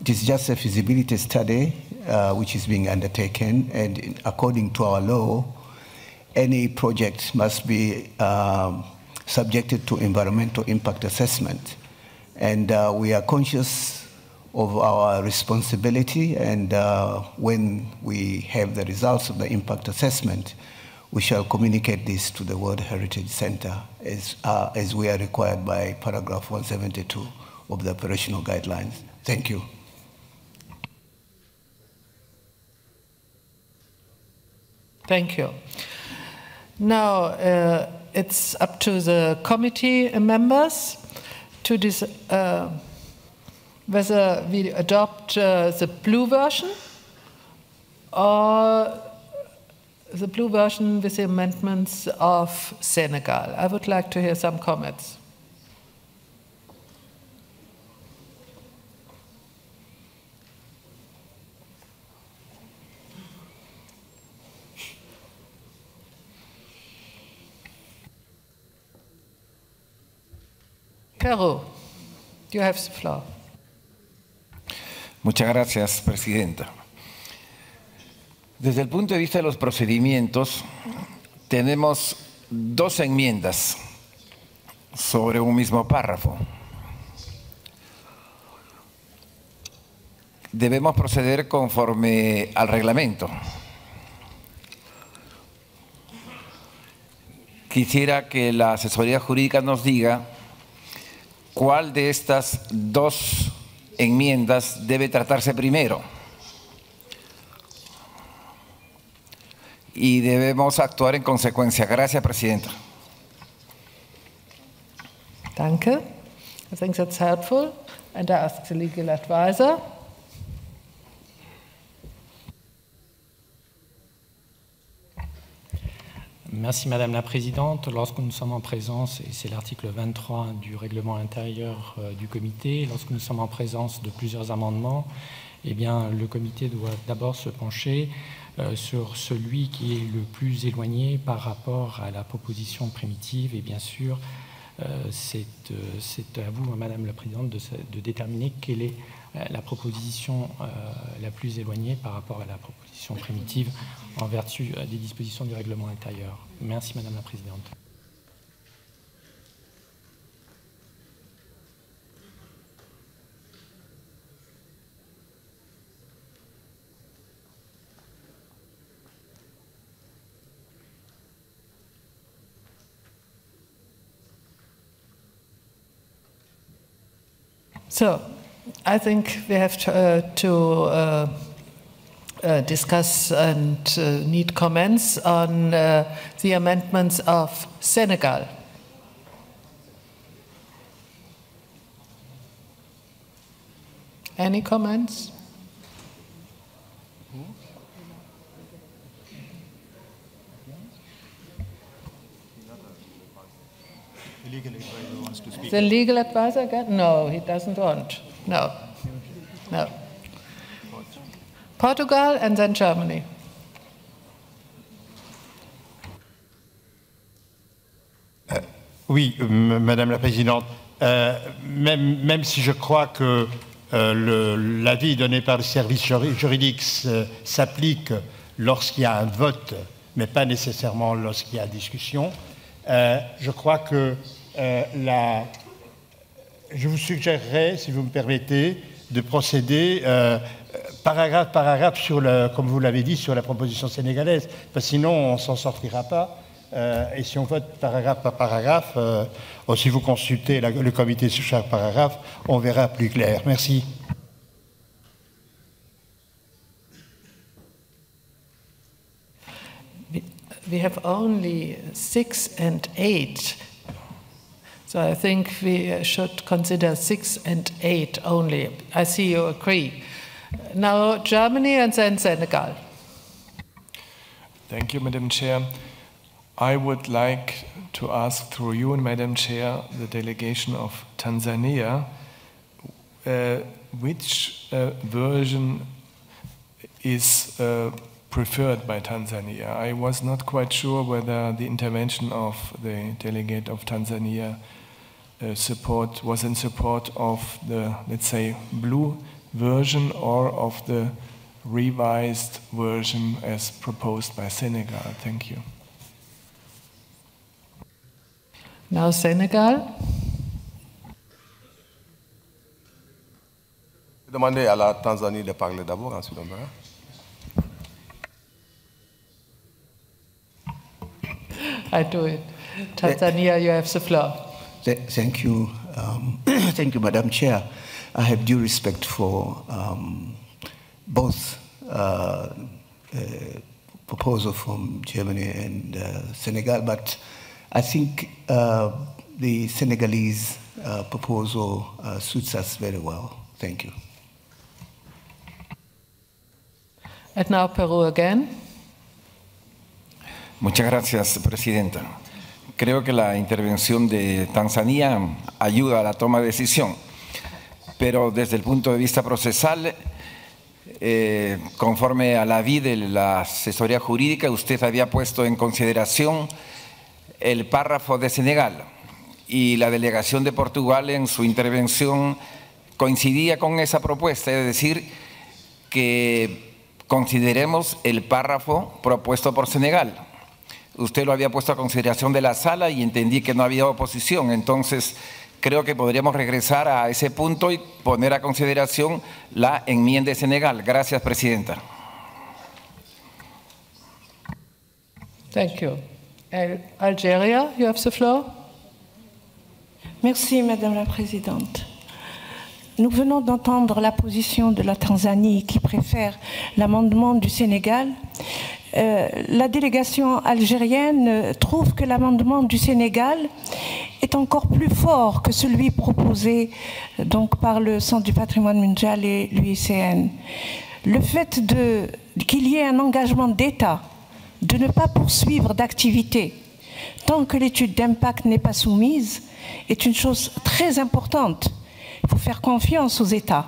It is just a feasibility study which is being undertaken, and according to our law, any project must be subjected to environmental impact assessment. And we are conscious of our responsibility, and when we have the results of the impact assessment, we shall communicate this to the World Heritage Center as we are required by paragraph 172 of the operational guidelines. Thank you. Thank you. Now it's up to the committee members to whether we adopt the blue version or the blue version with the amendments of Senegal. I would like to hear some comments. Pero, you have the floor. Muchas gracias, Presidenta. Desde el punto de vista de los procedimientos, tenemos dos enmiendas sobre un mismo párrafo. Debemos proceder conforme al reglamento. Quisiera que la asesoría jurídica nos diga cuál de estas dos enmiendas debe tratarse primero. Y debemos actuar en consecuencia. Gracias, Presidenta. Danke. I think that's helpful. And I ask the legal advisor. Merci Madame la Présidente. Lorsque nous sommes en présence, et c'est l'article 23 du règlement intérieur du comité, lorsque nous sommes en présence de plusieurs amendements, eh bien, le comité doit d'abord se pencher sur celui qui est le plus éloigné par rapport à la proposition primitive. Et bien sûr, c'est à vous, Madame la Présidente, de déterminer quelle est la proposition la plus éloignée par rapport à la proposition primitive en vertu des dispositions du règlement intérieur. Merci Madame la Présidente. So, I think we have to discuss and need comments on the amendments of Senegal. Any comments? The legal advisor wants to speak. The legal advisor again? No, he doesn't want. No. No. Portugal and then Germany. Oui, Madame la Présidente, même si je crois que l'avis donné par le service juridique s'applique lorsqu'il y a un vote, mais pas nécessairement lorsqu'il y a discussion, je crois que je vous suggérerais, si vous me permettez, de procéder paragraphe par paragraphe, comme vous l'avez dit, sur la proposition sénégalaise, parce que sinon on ne s'en sortira pas. Et si on vote paragraphe par paragraphe, ou si vous consultez le comité sur chaque paragraphe, on verra plus clair. Merci. We have only 6 and 8. So I think we should consider 6 and 8 only. I see you agree. Now Germany and then Senegal. Thank you, Madam Chair. I would like to ask through you, Madam Chair, the delegation of Tanzania, which version is preferred by Tanzania. I was not quite sure whether the intervention of the delegate of Tanzania was in support of the, let's say, blue version or of the revised version as proposed by Senegal. Thank you. Now Senegal. Demandez à la Tanzanie de parler d'abord, ensuite on verra. I do it. Tanzania, you have the floor. Thank you. Thank you, Madam Chair. I have due respect for both proposal from Germany and Senegal, but I think the Senegalese proposal suits us very well. Thank you. And now Peru again. Muchas gracias, Presidenta. Creo que la intervención de Tanzania ayuda a la toma de decisión, pero desde el punto de vista procesal, conforme a la avis de la asesoría jurídica, usted había puesto en consideración el párrafo de Senegal y la delegación de Portugal en su intervención coincidía con esa propuesta, es decir, que consideremos el párrafo propuesto por Senegal. Usted lo había puesto a consideración de la sala y entendí que no había oposición, entonces creo que podríamos regresar a ese punto y poner a consideración la enmienda de Senegal. Gracias, Presidenta. Thank you. Algeria, you have the floor. Merci, Madame la Présidente. Nous venons d'entendre la position de la Tanzanie qui préfère l'amendement du Sénégal. La délégation algérienne trouve que l'amendement du Sénégal est encore plus fort que celui proposé donc, par le Centre du patrimoine mondial et l'UICN. Le fait qu'il y ait un engagement d'État de ne pas poursuivre d'activité tant que l'étude d'impact n'est pas soumise est une chose très importante. Il faut faire confiance aux États.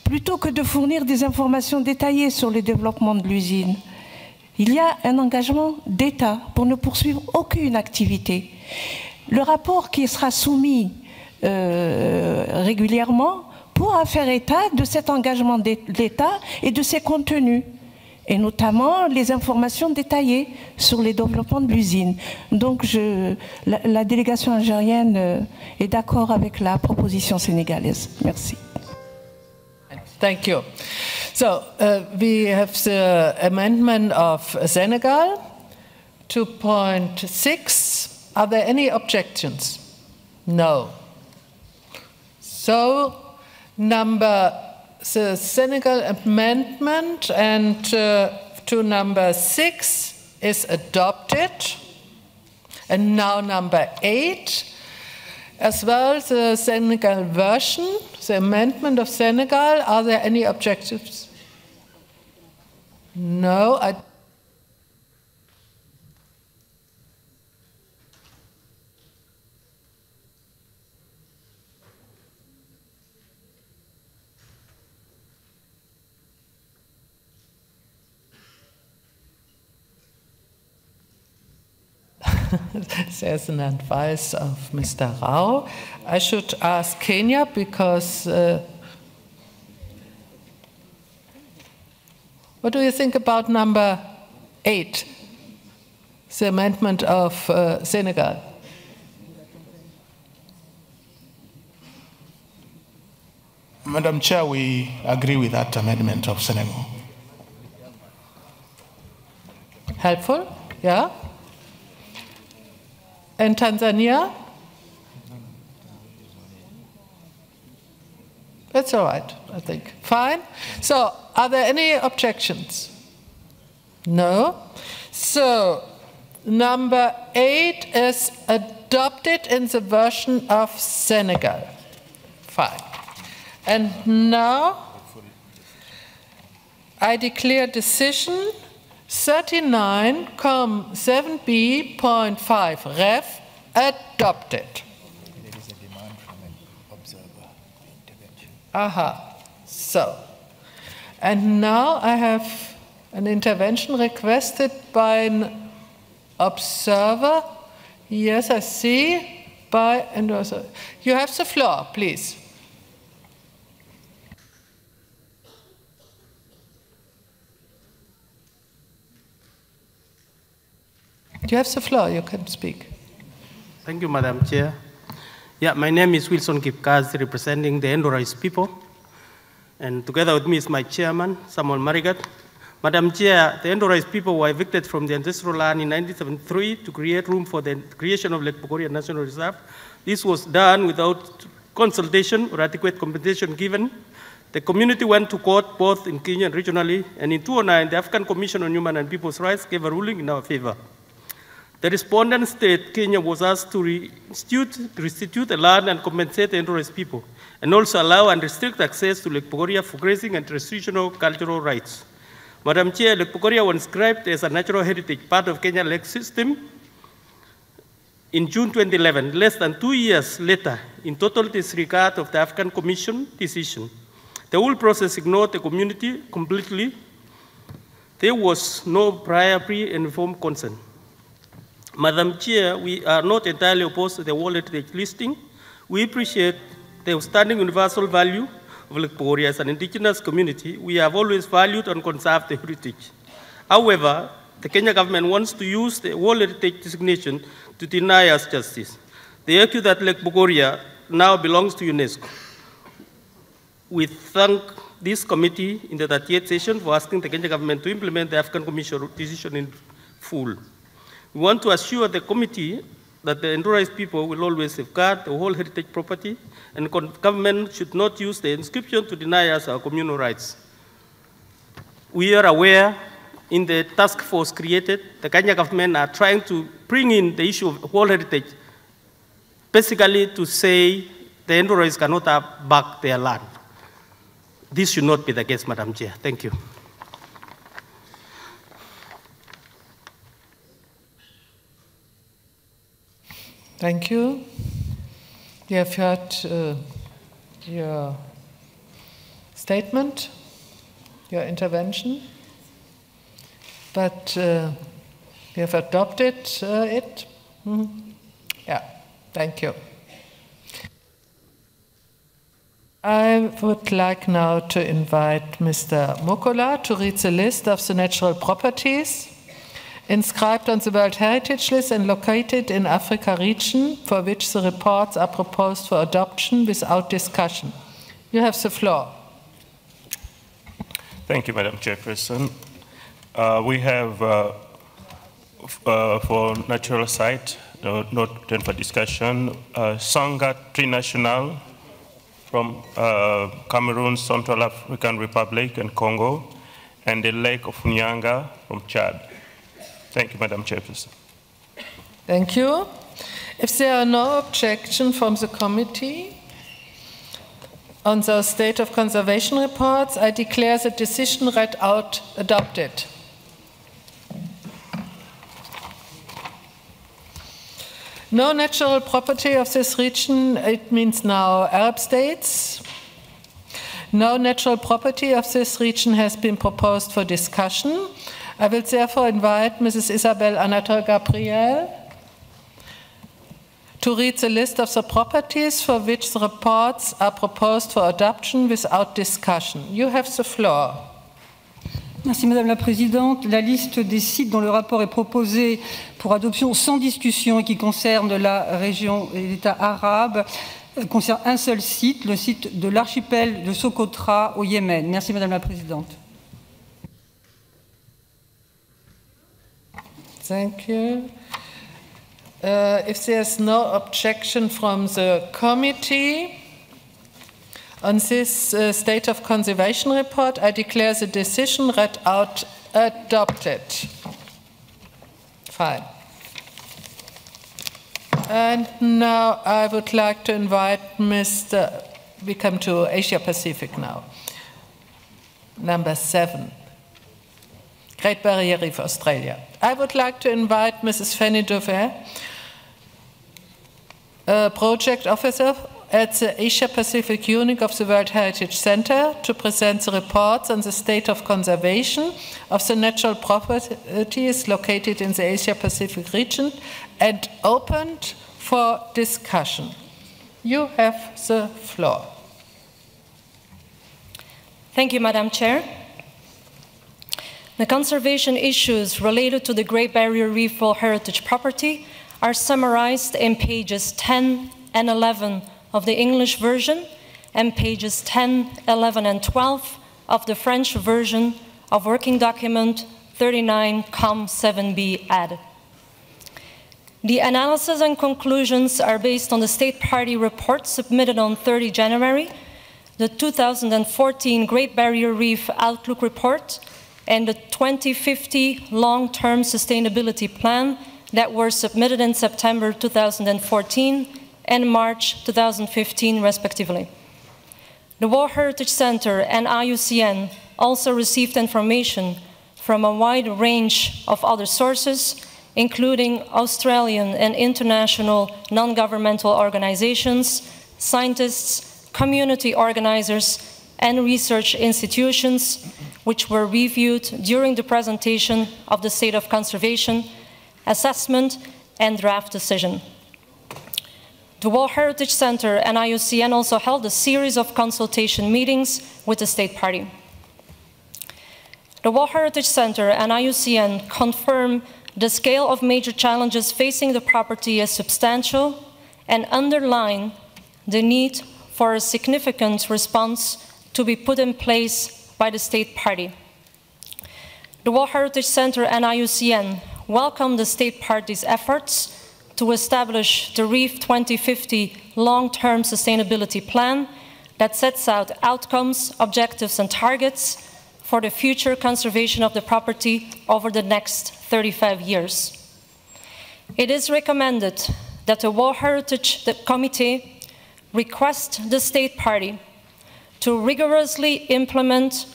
Plutôt que de fournir des informations détaillées sur le développement de l'usine, il y a un engagement d'État pour ne poursuivre aucune activité. Le rapport qui sera soumis régulièrement pourra faire état de cet engagement d'État et de ses contenus, et notamment les informations détaillées sur les développements de l'usine. Donc la délégation algérienne est d'accord avec la proposition sénégalaise. Merci. Thank you. So we have the amendment of Senegal, 2.6. Are there any objections? No. So the Senegal amendment and to number 6 is adopted. And now number 8, as well the Senegal version, the amendment of Senegal. Are there any objections? No. there's an advice of Mr. Rao. I should ask Kenya because what do you think about number 8, the amendment of Senegal? Madam Chair, we agree with that amendment of Senegal. Helpful, yeah? And Tanzania? That's all right, I think. Fine. So, are there any objections? No. So, number 8 is adopted in the version of Senegal. Fine. And now I declare decision 39.7b.5 ref adopted. There is a demand from an observer intervention. Aha. So, and now I have an intervention requested by an observer. Yes, I see. By endorser. You have the floor, please. You have the floor, you can speak. Thank you, Madam Chair. Yeah, my name is Wilson Kipkaz, representing the Endorais people. And together with me is my chairman, Samuel Marigat. Madam Chair, the Endorais people were evicted from the ancestral land in 1973 to create room for the creation of Lake Bogoria National Reserve. This was done without consultation or adequate compensation given. The community went to court both in Kenya and regionally, and in 2009, the African Commission on Human and People's Rights gave a ruling in our favor. The respondent state, Kenya, was asked to restitute the land and compensate the Endorais people, and also allow and restrict access to Lake Bogoria for grazing and traditional cultural rights. Madam Chair, Lake Bogoria was inscribed as a natural heritage part of Kenya lake system in June 2011, less than 2 years later, in total disregard of the African Commission decision. The whole process ignored the community completely. There was no prior pre-informed consent. Madam Chair, we are not entirely opposed to the World Heritage listing. We appreciate the outstanding universal value of Lake Bogoria as an indigenous community. We have always valued and conserved the heritage. However, the Kenya government wants to use the World Heritage designation to deny us justice. They argue that Lake Bogoria now belongs to UNESCO. We thank this committee in the 38th session for asking the Kenya government to implement the African Commission decision in full. We want to assure the committee that the Endorais people will always safeguard the whole heritage property, and government should not use the inscription to deny us our communal rights. We are aware in the task force created, the Kenya government are trying to bring in the issue of whole heritage, basically to say the Endorais cannot have back their land. This should not be the case, Madam Chair. Thank you. Thank you. You have heard your statement, your intervention, but you have adopted it. Yeah, thank you. I would like now to invite Mr. Mukola to read the list of the natural properties inscribed on the World Heritage List and located in Africa region, for which the reports are proposed for adoption without discussion. You have the floor. Thank you, Madam Chairperson. We have, for natural site, not for discussion, Sanga Tree National from Cameroon, Central African Republic, and Congo, and the Lake of Nyanga from Chad. Thank you, Madam Chairperson. Thank you. If there are no objections from the committee on the state of conservation reports, I declare the decision read out adopted. No natural property of this region, it means now Arab states. No natural property of this region has been proposed for discussion. I will therefore invite Mrs. Isabel Anatole Gabriel to read the list of the properties for which the reports are proposed for adoption without discussion. You have the floor. Merci Madame la Présidente. La liste des sites dont le rapport est proposé pour adoption sans discussion et qui concerne la région et l'État arabe concerne un seul site, le site de l'archipel de Socotra au Yémen. Merci Madame la Présidente. Thank you. If there's no objection from the committee on this State of Conservation report, I declare the decision read out adopted. Fine. And now I would like to invite we come to Asia Pacific now. Number 7. Great Barrier Reef, Australia. I would like to invite Mrs. Fanny Dover, Project Officer at the Asia Pacific Unit of the World Heritage Center, to present the reports on the state of conservation of the natural properties located in the Asia Pacific region and opened for discussion. You have the floor. Thank you, Madam Chair. The conservation issues related to the Great Barrier Reef World Heritage Property are summarized in pages 10 and 11 of the English version and pages 10, 11, and 12 of the French version of Working Document 39-7B add. The analysis and conclusions are based on the State Party report submitted on 30 January, the 2014 Great Barrier Reef Outlook Report, and the 2050 Long-Term Sustainability Plan that were submitted in September 2014 and March 2015, respectively. The World Heritage Center and IUCN also received information from a wide range of other sources, including Australian and international non-governmental organizations, scientists, community organizers, and research institutions, which were reviewed during the presentation of the State of Conservation, Assessment, and Draft Decision. The World Heritage Center and IUCN also held a series of consultation meetings with the State Party. The World Heritage Center and IUCN confirm the scale of major challenges facing the property as substantial and underline the need for a significant response to be put in place by the State Party. The World Heritage Center and IUCN welcome the State Party's efforts to establish the Reef 2050 Long-Term Sustainability Plan that sets out outcomes, objectives, and targets for the future conservation of the property over the next 35 years. It is recommended that the World Heritage Committee request the State Party to rigorously implement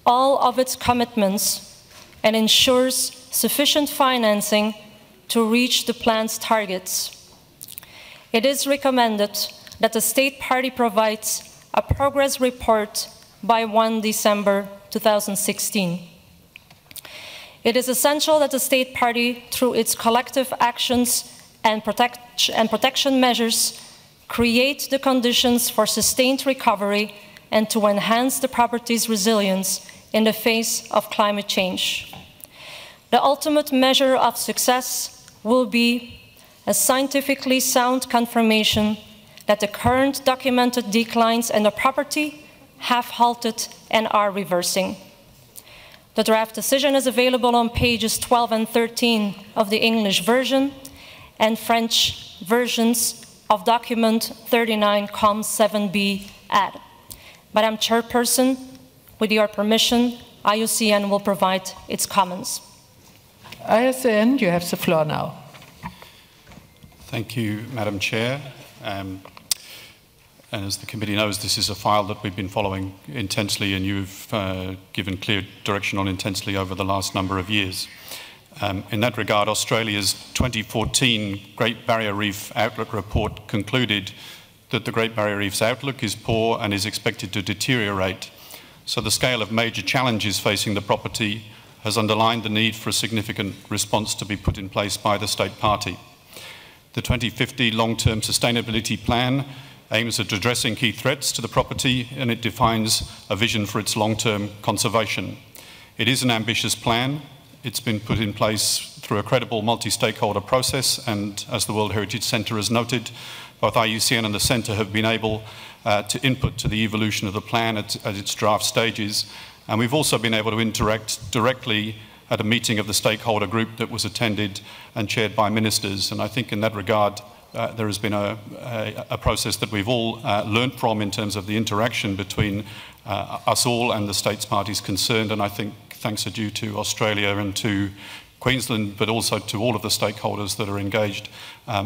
all of its commitments and ensures sufficient financing to reach the plan's targets. It is recommended that the State Party provides a progress report by 1 December 2016. It is essential that the State Party, through its collective actions and protection measures, create the conditions for sustained recovery and to enhance the property's resilience in the face of climate change. The ultimate measure of success will be a scientifically sound confirmation that the current documented declines in the property have halted and are reversing. The draft decision is available on pages 12 and 13 of the English version and French versions of document 39-7B add. Madam Chairperson, with your permission, IUCN will provide its comments. IUCN, you have the floor now. Thank you, Madam Chair. And as the committee knows, this is a file that we've been following intensely, and you've given clear direction on intensely over the last number of years. In that regard, Australia's 2014 Great Barrier Reef Outlook Report concluded that the Great Barrier Reef's outlook is poor and is expected to deteriorate. So the scale of major challenges facing the property has underlined the need for a significant response to be put in place by the State Party. The 2050 Long-Term Sustainability Plan aims at addressing key threats to the property, and it defines a vision for its long-term conservation. It is an ambitious plan. It's been put in place through a credible multi-stakeholder process, and as the World Heritage Centre has noted, both IUCN and the Centre have been able to input to the evolution of the plan at its draft stages. And we've also been able to interact directly at a meeting of the stakeholder group that was attended and chaired by ministers. And I think in that regard, there has been a process that we've all learnt from in terms of the interaction between us all and the states parties concerned. And I think thanks are due to Australia and to Queensland, but also to all of the stakeholders that are engaged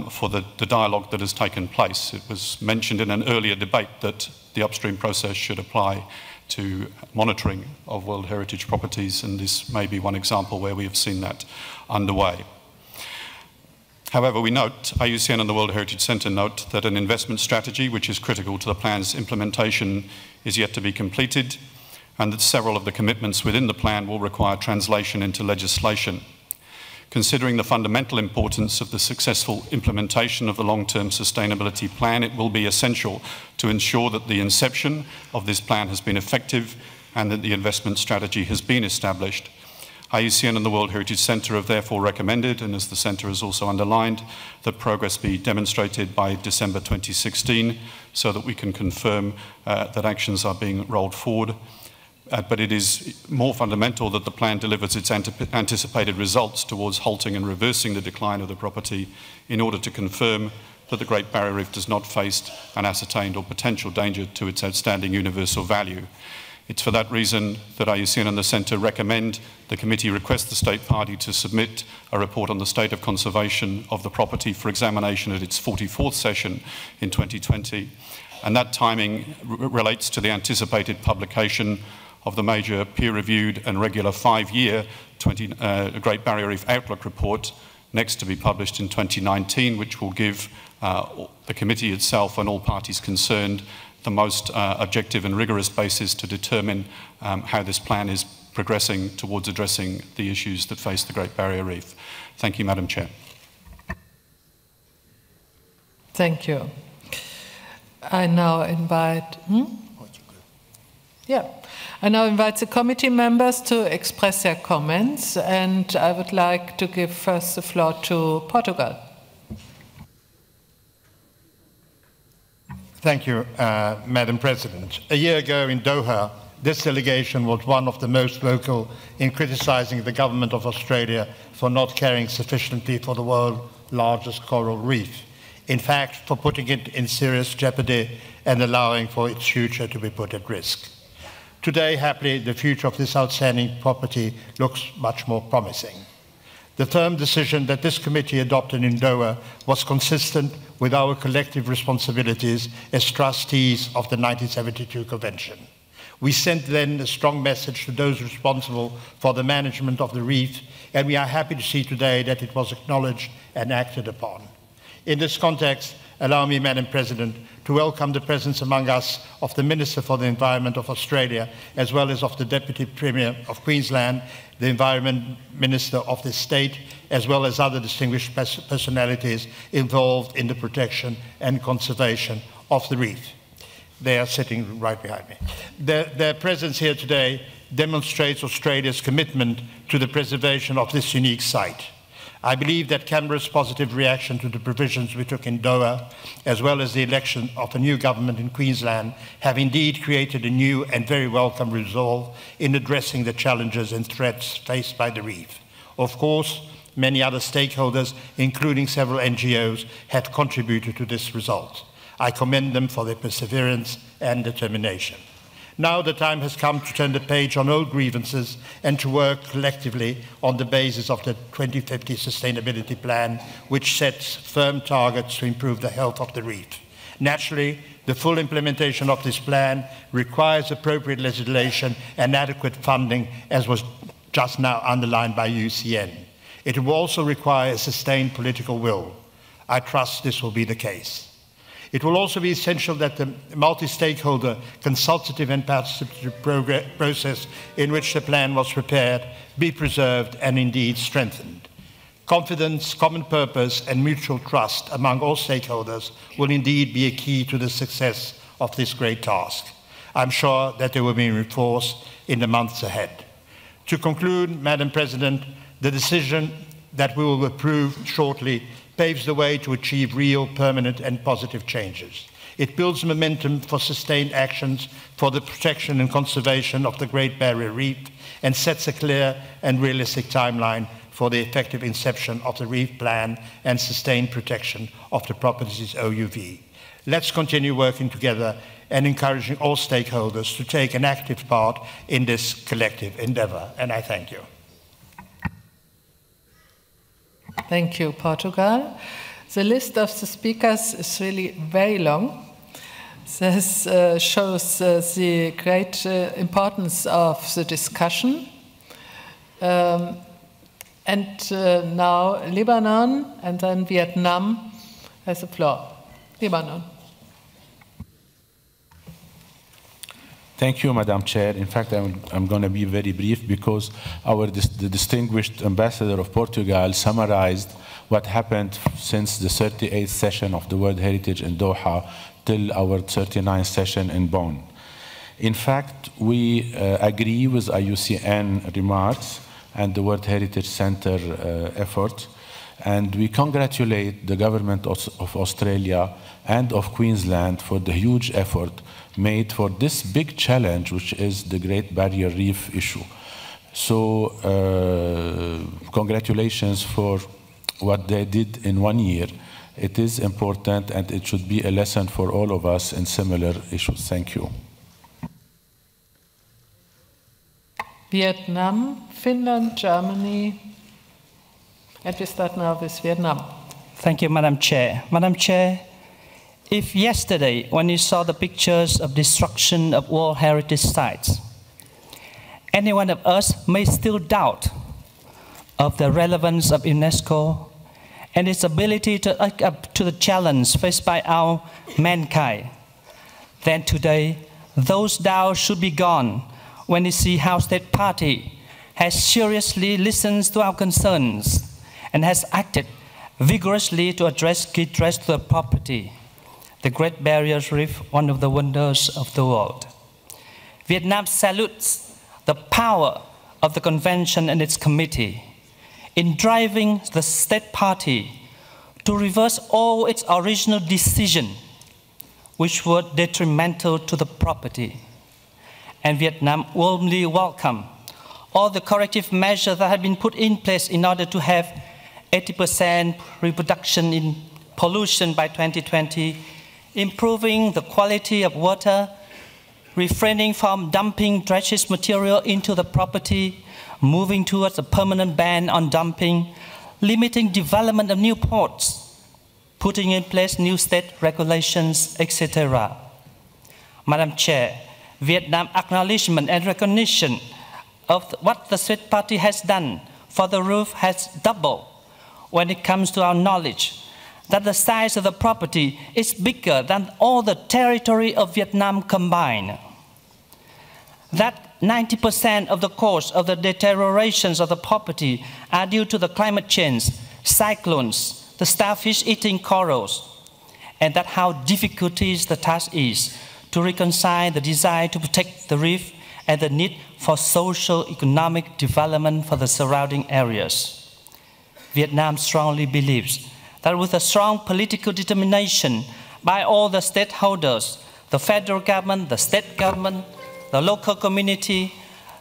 for the dialogue that has taken place. It was mentioned in an earlier debate that the upstream process should apply to monitoring of World Heritage properties, and this may be one example where we have seen that underway. However, we note, IUCN and the World Heritage Centre note that an investment strategy which is critical to the plan's implementation is yet to be completed, and that several of the commitments within the plan will require translation into legislation. Considering the fundamental importance of the successful implementation of the long-term sustainability plan, it will be essential to ensure that the inception of this plan has been effective and that the investment strategy has been established. IUCN and the World Heritage Centre have therefore recommended, and as the Centre has also underlined, that progress be demonstrated by December 2016 so that we can confirm that actions are being rolled forward. But it is more fundamental that the plan delivers its anticipated results towards halting and reversing the decline of the property in order to confirm that the Great Barrier Reef does not face an ascertained or potential danger to its outstanding universal value. It's for that reason that IUCN and the Centre recommend the committee request the state party to submit a report on the state of conservation of the property for examination at its 44th session in 2020. And that timing relates to the anticipated publication of the major peer-reviewed and regular 5-year Great Barrier Reef Outlook report, next to be published in 2019, which will give the committee itself and all parties concerned the most objective and rigorous basis to determine how this plan is progressing towards addressing the issues that face the Great Barrier Reef. Thank you, Madam Chair. Thank you. I now invite... I now invite the committee members to express their comments, and I would like to give first the floor to Portugal. Thank you, Madam President. A year ago in Doha, this delegation was one of the most vocal in criticising the government of Australia for not caring sufficiently for the world's largest coral reef. In fact, for putting it in serious jeopardy and allowing for its future to be put at risk. Today, happily, the future of this outstanding property looks much more promising. The firm decision that this committee adopted in Doha was consistent with our collective responsibilities as trustees of the 1972 Convention. We sent then a strong message to those responsible for the management of the reef, and we are happy to see today that it was acknowledged and acted upon. In this context, allow me, Madam President, to welcome the presence among us of the Minister for the Environment of Australia, as well as of the Deputy Premier of Queensland, the Environment Minister of the state, as well as other distinguished personalities involved in the protection and conservation of the reef. They are sitting right behind me. Their presence here today demonstrates Australia's commitment to the preservation of this unique site. I believe that Canberra's positive reaction to the provisions we took in Doha, as well as the election of a new government in Queensland, have indeed created a new and very welcome resolve in addressing the challenges and threats faced by the reef. Of course, many other stakeholders, including several NGOs, have contributed to this result. I commend them for their perseverance and determination. Now the time has come to turn the page on old grievances and to work collectively on the basis of the 2050 Sustainability Plan, which sets firm targets to improve the health of the reef. Naturally, the full implementation of this plan requires appropriate legislation and adequate funding, as was just now underlined by UCN. It will also require a sustained political will. I trust this will be the case. It will also be essential that the multi-stakeholder consultative and participatory process in which the plan was prepared be preserved and indeed strengthened. Confidence, common purpose, and mutual trust among all stakeholders will indeed be a key to the success of this great task. I'm sure that they will be reinforced in the months ahead. To conclude, Madam President, the decision that we will approve shortly paves the way to achieve real, permanent, and positive changes. It builds momentum for sustained actions for the protection and conservation of the Great Barrier Reef and sets a clear and realistic timeline for the effective inception of the Reef Plan and sustained protection of the properties OUV. Let's continue working together and encouraging all stakeholders to take an active part in this collective endeavor. And I thank you. Thank you, Portugal. The list of the speakers is really very long. This shows the great importance of the discussion. Now Lebanon and then Vietnam has the floor. Lebanon. Thank you, Madam Chair. In fact, I'm going to be very brief because the distinguished ambassador of Portugal summarized what happened since the 38th session of the World Heritage in Doha till our 39th session in Bonn. In fact, we agree with IUCN remarks and the World Heritage Center effort, and we congratulate the government of Australia and of Queensland for the huge effort made for this big challenge, which is the Great Barrier Reef issue. So congratulations for what they did in 1 year. It is important and it should be a lesson for all of us in similar issues. Thank you. Vietnam, Finland, Germany, and we start now with Vietnam. Thank you, Madam Chair. Madam Chair, if yesterday, when you saw the pictures of destruction of World Heritage Sites, any one of us may still doubt of the relevance of UNESCO and its ability to act up to the challenge faced by our mankind, then today, those doubts should be gone when you see how State Party has seriously listened to our concerns and has acted vigorously to address key threats to the property. The Great Barrier Reef, one of the wonders of the world. Vietnam salutes the power of the Convention and its committee in driving the State Party to reverse all its original decisions, which were detrimental to the property. And Vietnam warmly welcomes all the corrective measures that have been put in place in order to have 80% reduction in pollution by 2020, improving the quality of water, refraining from dumping dredged material into the property, moving towards a permanent ban on dumping, limiting development of new ports, putting in place new state regulations, etc. Madam Chair, Vietnam acknowledgement and recognition of what the State Party has done for the roof has doubled when it comes to our knowledge that the size of the property is bigger than all the territory of Vietnam combined. That 90% of the cause of the deteriorations of the property are due to the climate change, cyclones, the starfish eating corals, and that how difficult the task is to reconcile the desire to protect the reef and the need for social economic development for the surrounding areas. Vietnam strongly believes that with a strong political determination by all the stakeholders, the federal government, the state government, the local community,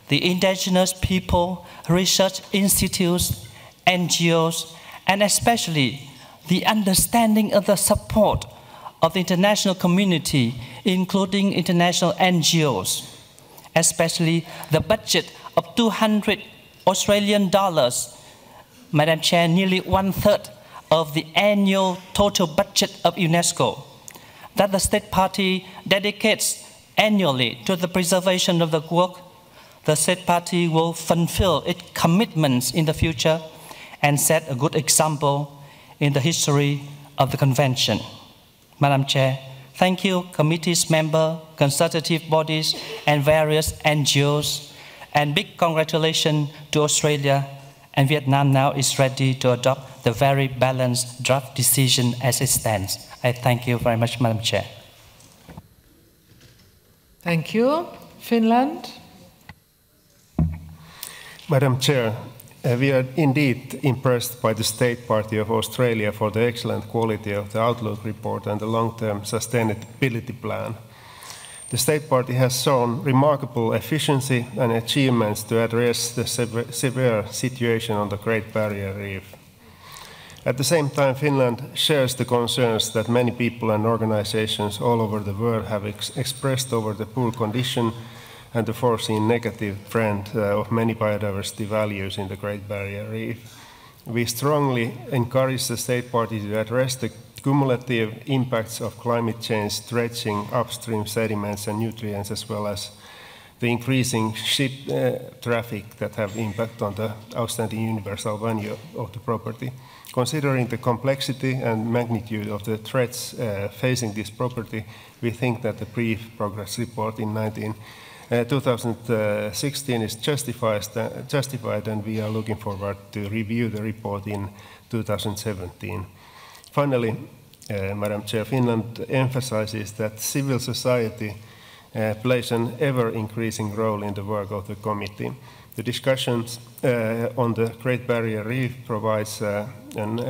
the indigenous people, research institutes, NGOs, and especially the understanding of the support of the international community, including international NGOs, especially the budget of 200 Australian dollars, Madam Chair, nearly 1/3 of the annual total budget of UNESCO, that the State Party dedicates annually to the preservation of the work. The State Party will fulfill its commitments in the future and set a good example in the history of the Convention. Madam Chair, thank you, committees members, consultative bodies, and various NGOs, and big congratulations to Australia and Vietnam now is ready to adopt the very balanced draft decision as it stands. I thank you very much, Madam Chair. Thank you. Finland. Madam Chair, we are indeed impressed by the State Party of Australia for the excellent quality of the Outlook report and the long-term sustainability plan. The State Party has shown remarkable efficiency and achievements to address the severe situation on the Great Barrier Reef. At the same time, Finland shares the concerns that many people and organizations all over the world have expressed over the poor condition and the foreseen negative trend of many biodiversity values in the Great Barrier Reef. We strongly encourage the State Party to address the cumulative impacts of climate change, dredging, upstream sediments and nutrients, as well as the increasing ship traffic that have impact on the outstanding universal value of the property. Considering the complexity and magnitude of the threats facing this property, we think that the brief progress report in 2016 is justified, and we are looking forward to review the report in 2017. Finally, Madam Chair, Finland emphasizes that civil society plays an ever-increasing role in the work of the committee. The discussions on the Great Barrier Reef provides an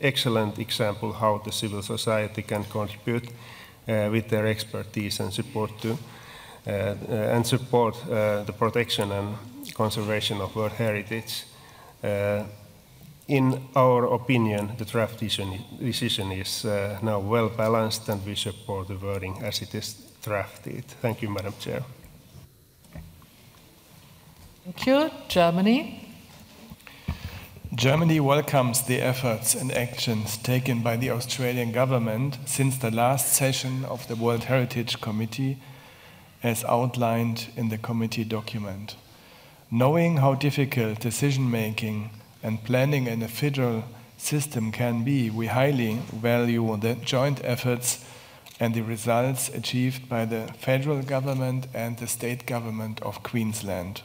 excellent example how the civil society can contribute with their expertise and support the protection and conservation of World Heritage. In our opinion, the draft decision is now well balanced, and we support the wording as it is drafted. Thank you, Madam Chair. Thank you. Germany. Germany welcomes the efforts and actions taken by the Australian government since the last session of the World Heritage Committee, as outlined in the committee document. Knowing how difficult decision-making and planning in a federal system can be, we highly value the joint efforts and the results achieved by the federal government and the state government of Queensland.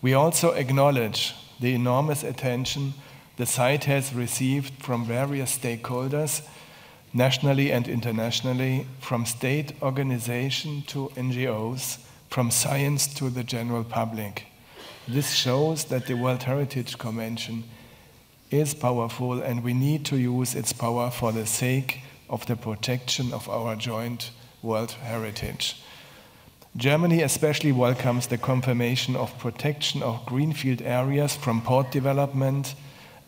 We also acknowledge the enormous attention the site has received from various stakeholders, nationally and internationally, from state organizations to NGOs, from science to the general public. This shows that the World Heritage Convention is powerful, and we need to use its power for the sake of the protection of our joint world heritage. Germany especially welcomes the confirmation of protection of greenfield areas from port development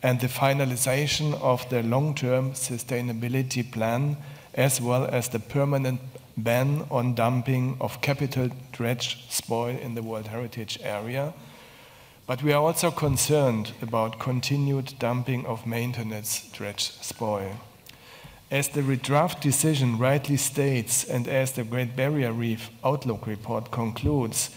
and the finalization of the long-term sustainability plan, as well as the permanent ban on dumping of capital dredge spoil in the World Heritage Area. But we are also concerned about continued dumping of maintenance dredge spoil. As the draft decision rightly states, and as the Great Barrier Reef Outlook report concludes,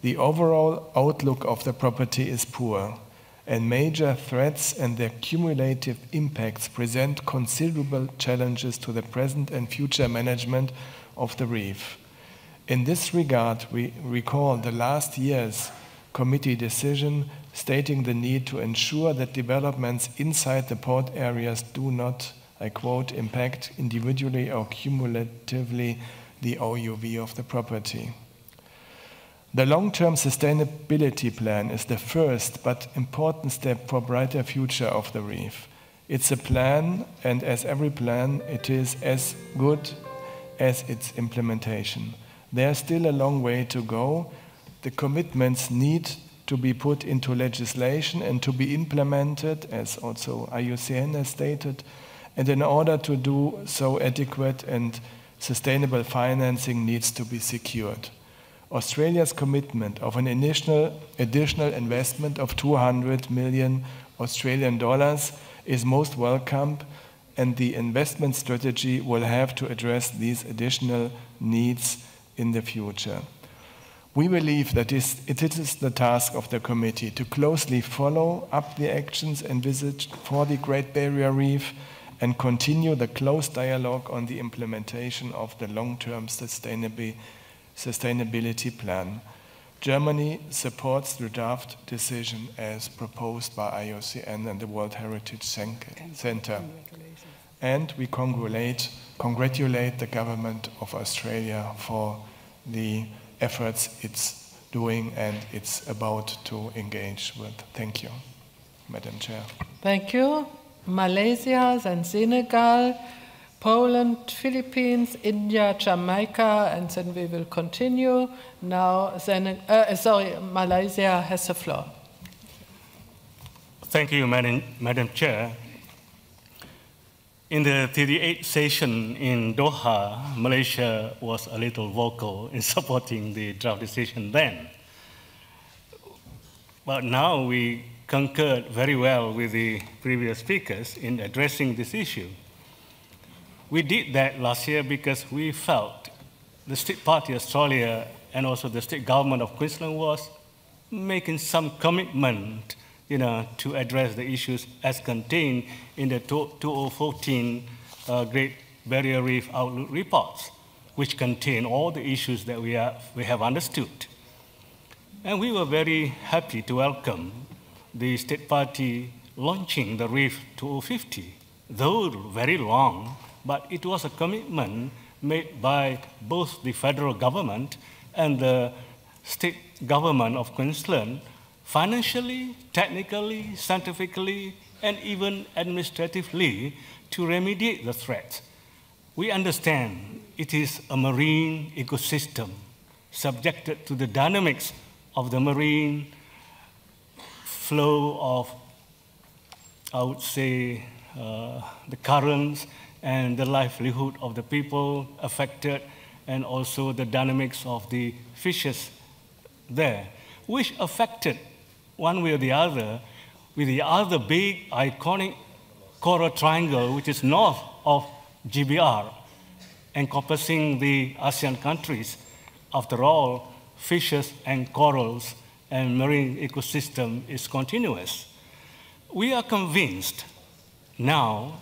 the overall outlook of the property is poor, and major threats and their cumulative impacts present considerable challenges to the present and future management of the reef. In this regard, we recall the last year's committee decision stating the need to ensure that developments inside the port areas do not, I quote, impact individually or cumulatively the OUV of the property. The long-term sustainability plan is the first but important step for a brighter future of the reef. It's a plan, and as every plan, it is as good as its implementation. There's still a long way to go. The commitments need to be put into legislation and to be implemented, as also IUCN has stated, and in order to do so, adequate and sustainable financing needs to be secured. Australia's commitment of an additional investment of 200 million Australian dollars is most welcome, and the investment strategy will have to address these additional needs in the future. We believe that it is the task of the committee to closely follow up the actions envisaged for the Great Barrier Reef and continue the close dialogue on the implementation of the long-term sustainability plan. Germany supports the draft decision as proposed by IUCN and the World Heritage Center. And we congratulate the government of Australia for the efforts it's doing and it's about to engage with. Thank you, Madam Chair. Thank you. Malaysia, then Senegal, Poland, Philippines, India, Jamaica, and then we will continue. Now, Malaysia has the floor. Thank you, Madam Chair. In the 38th session in Doha, Malaysia was a little vocal in supporting the draft decision then. But now we concurred very well with the previous speakers in addressing this issue. We did that last year because we felt the State Party Australia and also the state government of Queensland was making some commitment, to address the issues as contained in the 2014 Great Barrier Reef Outlook reports, which contain all the issues that we have understood. And we were very happy to welcome the State Party launching the Reef 2050, though very long, but it was a commitment made by both the federal government and the state government of Queensland, financially, technically, scientifically, and even administratively to remediate the threat. We understand it is a marine ecosystem subjected to the dynamics of the marine flow of, I would say, the currents and the livelihood of the people affected, and also the dynamics of the fishes there, which affected one way or the other with the other big iconic coral triangle, which is north of GBR, encompassing the ASEAN countries. After all, fishes and corals and marine ecosystem is continuous. We are convinced now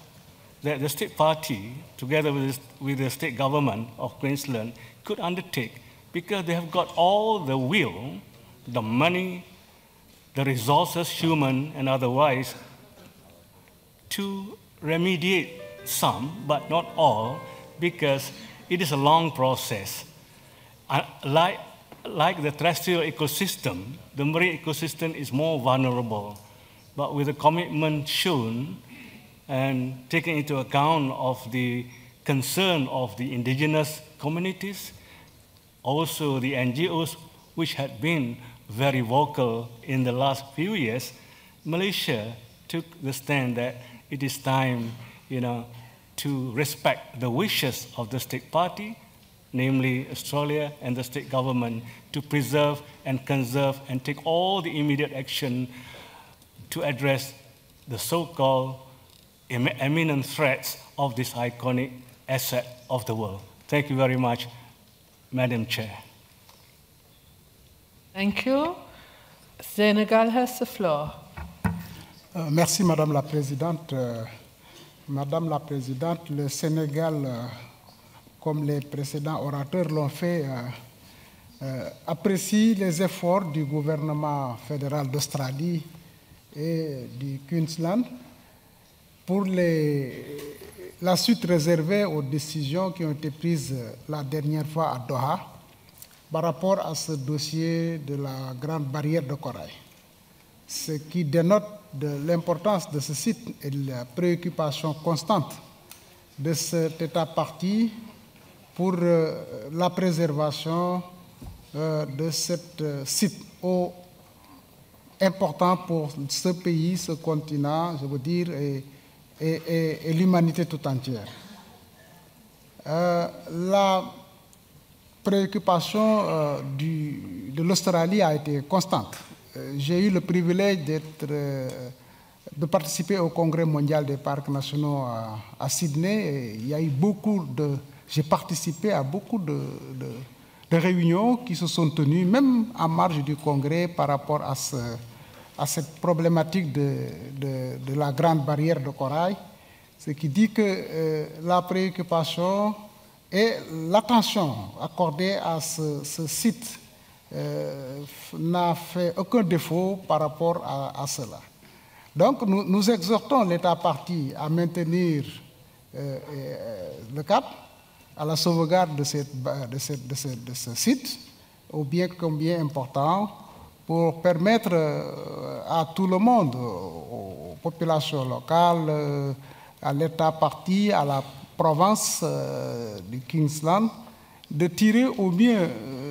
that the State Party, together with the state government of Queensland, could undertake, because they have got all the will, the money, the resources, human and otherwise, to remediate some, but not all, because it is a long process. Like the terrestrial ecosystem, the marine ecosystem is more vulnerable, but with the commitment shown and taking into account of the concern of the indigenous communities, also the NGOs, which had been very vocal in the last few years, Malaysia took the stand that it is time, to respect the wishes of the state party, namely Australia and the state government, to preserve and conserve and take all the immediate action to address the so-called imminent threats of this iconic asset of the world. Thank you very much, Madam Chair. Thank you. Senegal has the floor. Merci, Madame la Présidente. Madame la Présidente, le Sénégal, comme les précédents orateurs l'ont fait, apprécie les efforts du gouvernement fédéral d'Australie et du Queensland pour la suite réservée aux décisions qui ont été prises la dernière fois à Doha par rapport à ce dossier de la grande barrière de corail. Ce qui dénote de l'importance de ce site et de la préoccupation constante de cet État partie pour la préservation de cet site important pour ce pays, ce continent, je veux dire, et l'humanité tout entière. La préoccupation de l'Australie a été constante. J'ai eu le privilège de participer au Congrès mondial des parcs nationaux à Sydney. Et il y a eu j'ai participé à beaucoup de réunions qui se sont tenues, même en marge du Congrès, par rapport à cette problématique de la grande barrière de corail. Ce qui dit que la préoccupation et l'attention accordée à ce site n'a fait aucun défaut par rapport à cela. Donc nous exhortons l'État partie à maintenir le cap, à la sauvegarde de ce site, au bien combien important, pour permettre à tout le monde, aux populations locales, à l'État partie, à la province du Queensland, de tirer au mieux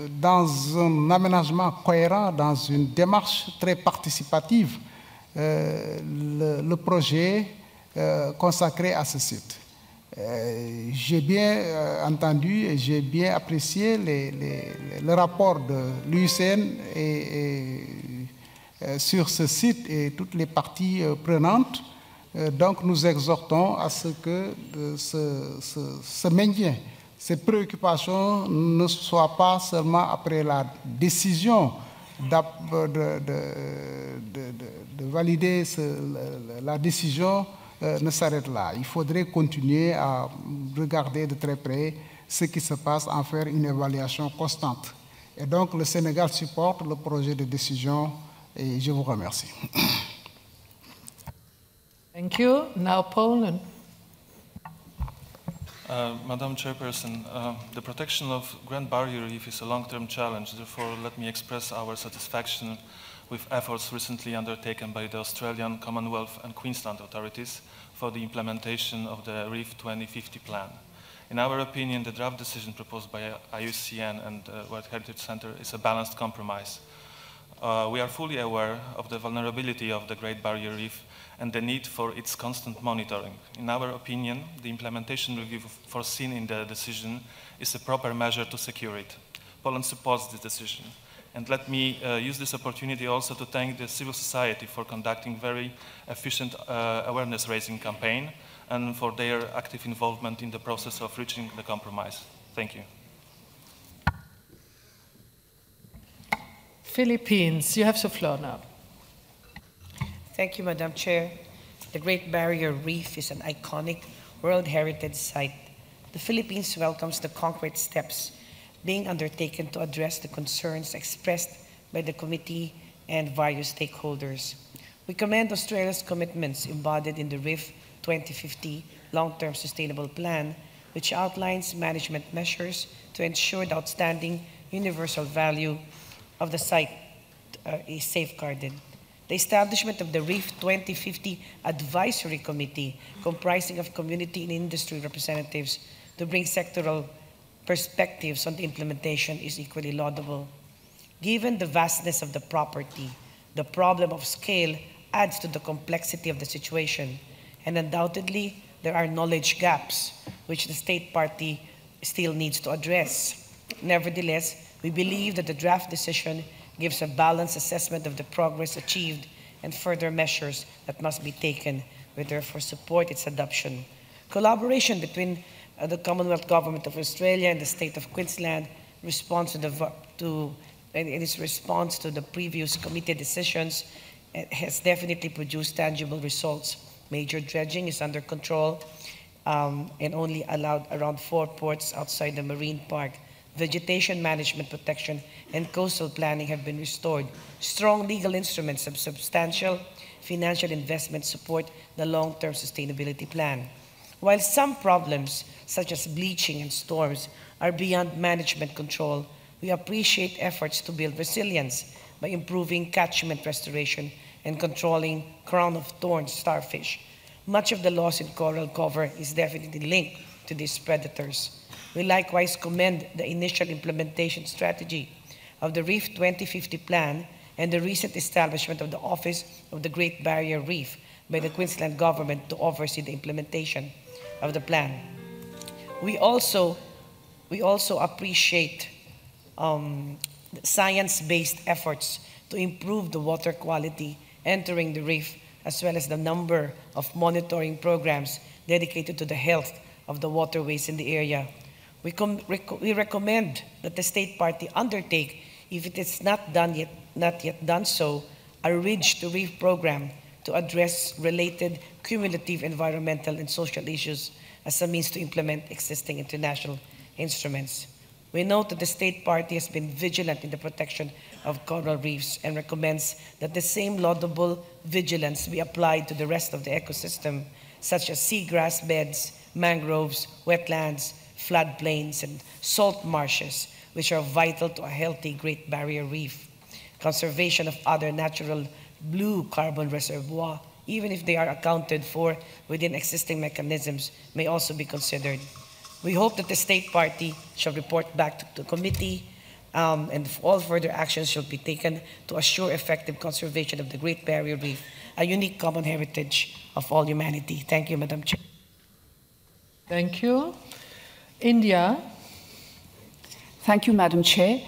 dans un aménagement cohérent, dans une démarche très participative, le projet consacré à ce site. J'ai bien entendu et j'ai bien apprécié le rapport de l'UICN sur ce site et toutes les parties prenantes. Donc nous exhortons à ce que ce maintien, ces préoccupations ne soient pas seulement après la décision de valider la décision ne s'arrête là. Il faudrait continuer à regarder de très près ce qui se passe, en faire une évaluation constante. Et donc le Sénégal supporte le projet de décision et je vous remercie. Thank you. Now Poland. Madam Chairperson, the protection of Grand Barrier Reef is a long-term challenge. Therefore, let me express our satisfaction with efforts recently undertaken by the Australian, Commonwealth and Queensland authorities for the implementation of the Reef 2050 plan. In our opinion, the draft decision proposed by IUCN and World Heritage Centre is a balanced compromise. We are fully aware of the vulnerability of the Great Barrier Reef and the need for its constant monitoring. In our opinion, the implementation review foreseen in the decision is a proper measure to secure it. Poland supports this decision. And let me use this opportunity also to thank the civil society for conducting very efficient awareness-raising campaign and for their active involvement in the process of reaching the compromise. Thank you. Philippines, you have the floor now. Thank you, Madam Chair. The Great Barrier Reef is an iconic World Heritage Site. The Philippines welcomes the concrete steps being undertaken to address the concerns expressed by the committee and various stakeholders. We commend Australia's commitments embodied in the Reef 2050 Long-Term Sustainable Plan, which outlines management measures to ensure the outstanding universal value of the site is safeguarded. The establishment of the Reef 2050 Advisory Committee, comprising of community and industry representatives to bring sectoral perspectives on the implementation, is equally laudable. Given the vastness of the property, the problem of scale adds to the complexity of the situation, and undoubtedly there are knowledge gaps which the state party still needs to address. Nevertheless, we believe that the draft decision gives a balanced assessment of the progress achieved and further measures that must be taken. We therefore support its adoption. Collaboration between the Commonwealth Government of Australia and the State of Queensland in its response to the previous committee decisions has definitely produced tangible results. Major dredging is under control and only allowed around 4 ports outside the marine park. Vegetation management protection and coastal planning have been restored. Strong legal instruments of substantial financial investment support the long-term sustainability plan. While some problems, such as bleaching and storms, are beyond management control, we appreciate efforts to build resilience by improving catchment restoration and controlling crown of thorns starfish. Much of the loss in coral cover is definitely linked to these predators. We likewise commend the initial implementation strategy of the Reef 2050 plan and the recent establishment of the Office of the Great Barrier Reef by the Queensland government to oversee the implementation of the plan. We also appreciate science-based efforts to improve the water quality entering the reef, as well as the number of monitoring programs dedicated to the health of the waterways in the area. We recommend that the state party undertake, if it is not yet done so, a Ridge to Reef program to address related cumulative environmental and social issues as a means to implement existing international instruments. We note that the state party has been vigilant in the protection of coral reefs and recommends that the same laudable vigilance be applied to the rest of the ecosystem, such as seagrass beds, mangroves, wetlands, floodplains, and salt marshes, which are vital to a healthy Great Barrier Reef. Conservation of other natural blue carbon reservoirs, even if they are accounted for within existing mechanisms, may also be considered. We hope that the state party shall report back to the committee and all further actions shall be taken to assure effective conservation of the Great Barrier Reef, a unique common heritage of all humanity. Thank you, Madam Chair. Thank you. India. Thank you, Madam Chair.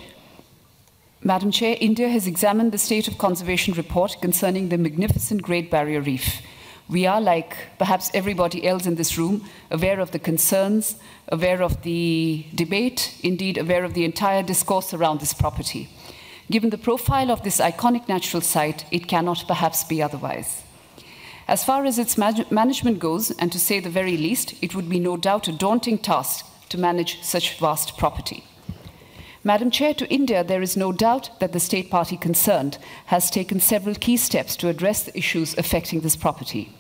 Madam Chair, India has examined the State of Conservation report concerning the magnificent Great Barrier Reef. We are, like perhaps everybody else in this room, aware of the concerns, aware of the debate, indeed aware of the entire discourse around this property. Given the profile of this iconic natural site, it cannot perhaps be otherwise. As far as its management goes, and to say the very least, it would be no doubt a daunting task to manage such vast property. Madam Chair, to India, there is no doubt that the state party concerned has taken several key steps to address the issues affecting this property.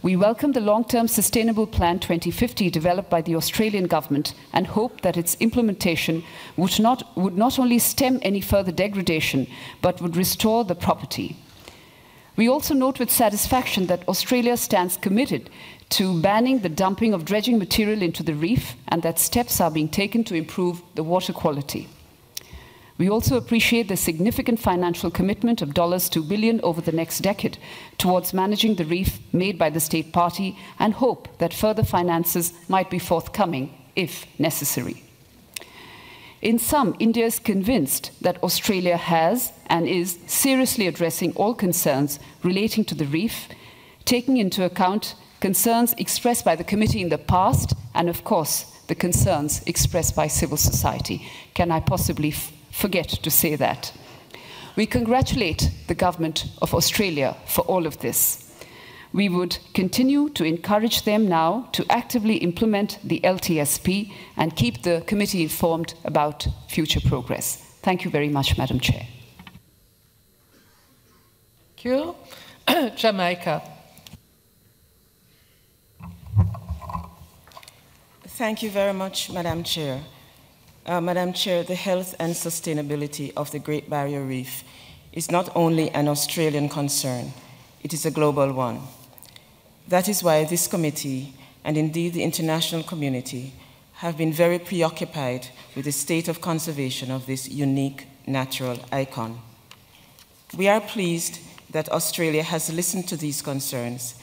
We welcome the long-term Sustainable Plan 2050 developed by the Australian government and hope that its implementation would not only stem any further degradation, but would restore the property. We also note with satisfaction that Australia stands committed to banning the dumping of dredging material into the reef and that steps are being taken to improve the water quality. We also appreciate the significant financial commitment of $2 billion over the next decade towards managing the reef made by the state party and hope that further finances might be forthcoming if necessary. In sum, India is convinced that Australia has and is seriously addressing all concerns relating to the reef, taking into account concerns expressed by the committee in the past and, of course, the concerns expressed by civil society. Can I possibly forget to say that? We congratulate the government of Australia for all of this. We would continue to encourage them now to actively implement the LTSP and keep the committee informed about future progress. Thank you very much, Madam Chair. Thank you. Jamaica. Thank you very much, Madam Chair. Madam Chair, the health and sustainability of the Great Barrier Reef is not only an Australian concern, it is a global one. That is why this committee, and indeed the international community, have been very preoccupied with the state of conservation of this unique natural icon. We are pleased that Australia has listened to these concerns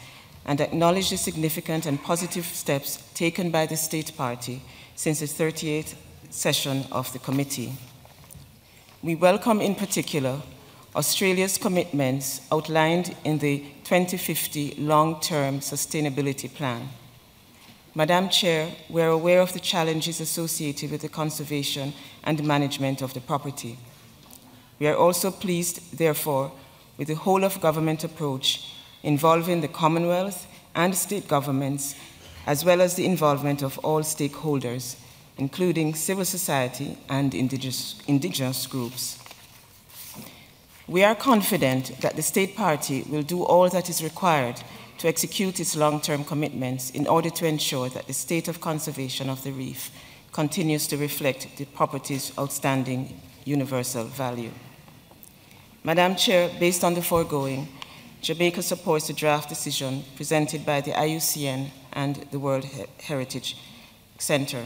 and acknowledged the significant and positive steps taken by the state party since the 38th session of the committee. We welcome in particular Australia's commitments outlined in the 2050 Long-Term Sustainability Plan. Madam Chair, we are aware of the challenges associated with the conservation and management of the property. We are also pleased, therefore, with the whole-of-government approach involving the Commonwealth and state governments, as well as the involvement of all stakeholders, including civil society and indigenous groups. We are confident that the state party will do all that is required to execute its long-term commitments in order to ensure that the state of conservation of the reef continues to reflect the property's outstanding universal value. Madam Chair, based on the foregoing, Jamaica supports the draft decision presented by the IUCN and the World Heritage Center.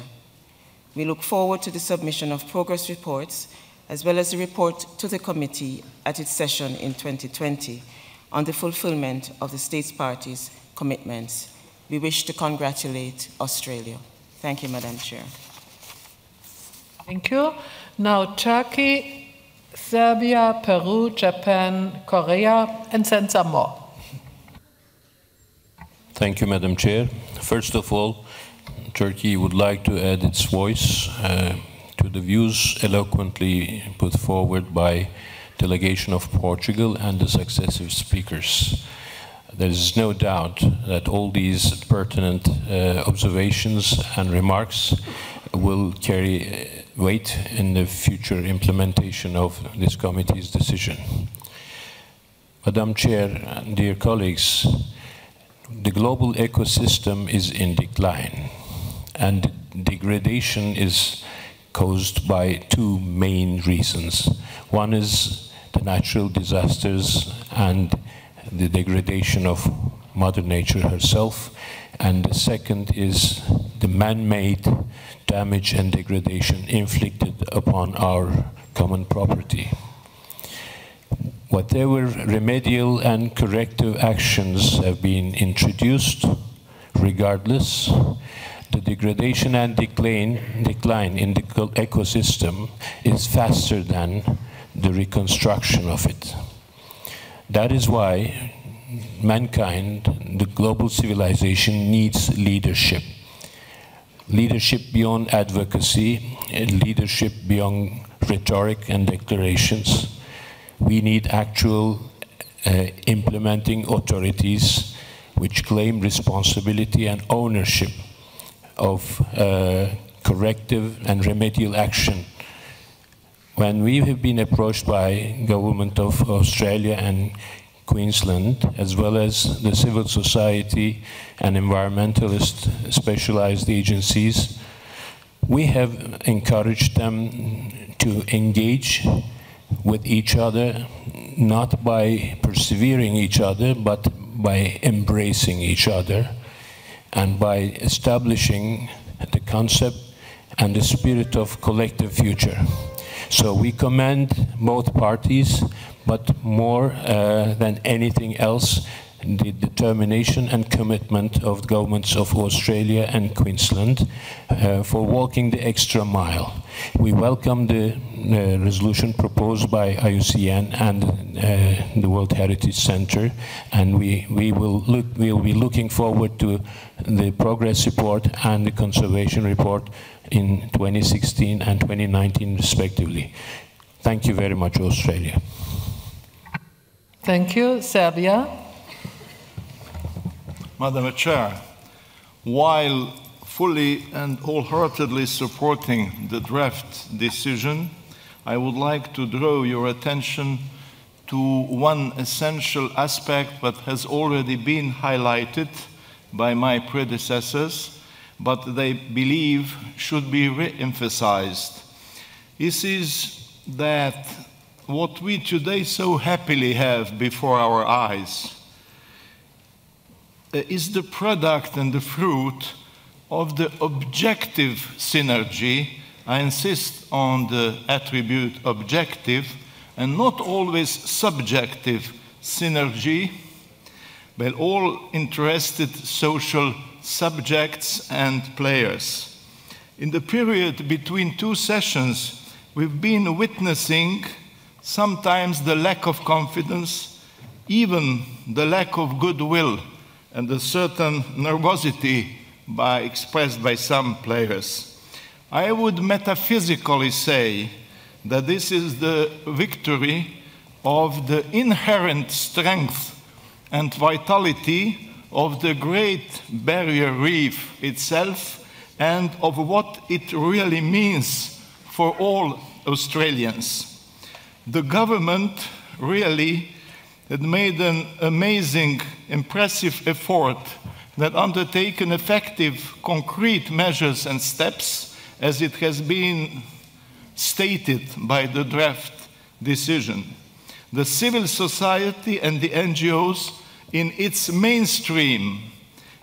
We look forward to the submission of progress reports, as well as the report to the committee at its session in 2020 on the fulfillment of the States Party's commitments. We wish to congratulate Australia. Thank you, Madam Chair. Thank you. Now Turkey, Serbia, Peru, Japan, Korea, and then some more. Thank you, Madam Chair. First of all, Turkey would like to add its voice to the views eloquently put forward by delegation of Portugal and the successive speakers. There is no doubt that all these pertinent observations and remarks will carry weight in the future implementation of this committee's decision. Madam Chair, dear colleagues, the global ecosystem is in decline, and degradation is caused by two main reasons. One is the natural disasters and the degradation of Mother Nature herself, and the second is the man-made damage and degradation inflicted upon our common property. Whatever remedial and corrective actions have been introduced, regardless, the degradation and decline in the ecosystem is faster than the reconstruction of it. That is why mankind, the global civilization, needs leadership. Leadership beyond advocacy, leadership beyond rhetoric and declarations. We need actual implementing authorities which claim responsibility and ownership of corrective and remedial action. When we have been approached by government of Australia and Queensland, as well as the civil society and environmentalist specialized agencies, we have encouraged them to engage with each other, not by persevering each other, but by embracing each other, and by establishing the concept and the spirit of collective future. So we commend both parties, but more than anything else, the determination and commitment of the governments of Australia and Queensland for walking the extra mile. We welcome the resolution proposed by IUCN and the World Heritage Center, and we will be looking forward to the progress report and the conservation report in 2016 and 2019 respectively. Thank you very much, Australia. Thank you. Serbia. Madam Chair, while fully and wholeheartedly supporting the draft decision, I would like to draw your attention to one essential aspect that has already been highlighted by my predecessors, but they believe should be re-emphasized. This is that what we today so happily have before our eyes is the product and the fruit of the objective synergy. I insist on the attribute objective and not always subjective synergy, but all interested social subjects and players. In the period between two sessions, we've been witnessing sometimes the lack of confidence, even the lack of goodwill, and a certain nervosity expressed by some players. I would metaphysically say that this is the victory of the inherent strength and vitality of the Great Barrier Reef itself and of what it really means for all Australians. The government really had made an amazing, impressive effort that undertaken effective, concrete measures and steps, as it has been stated by the draft decision. The civil society and the NGOs in its mainstream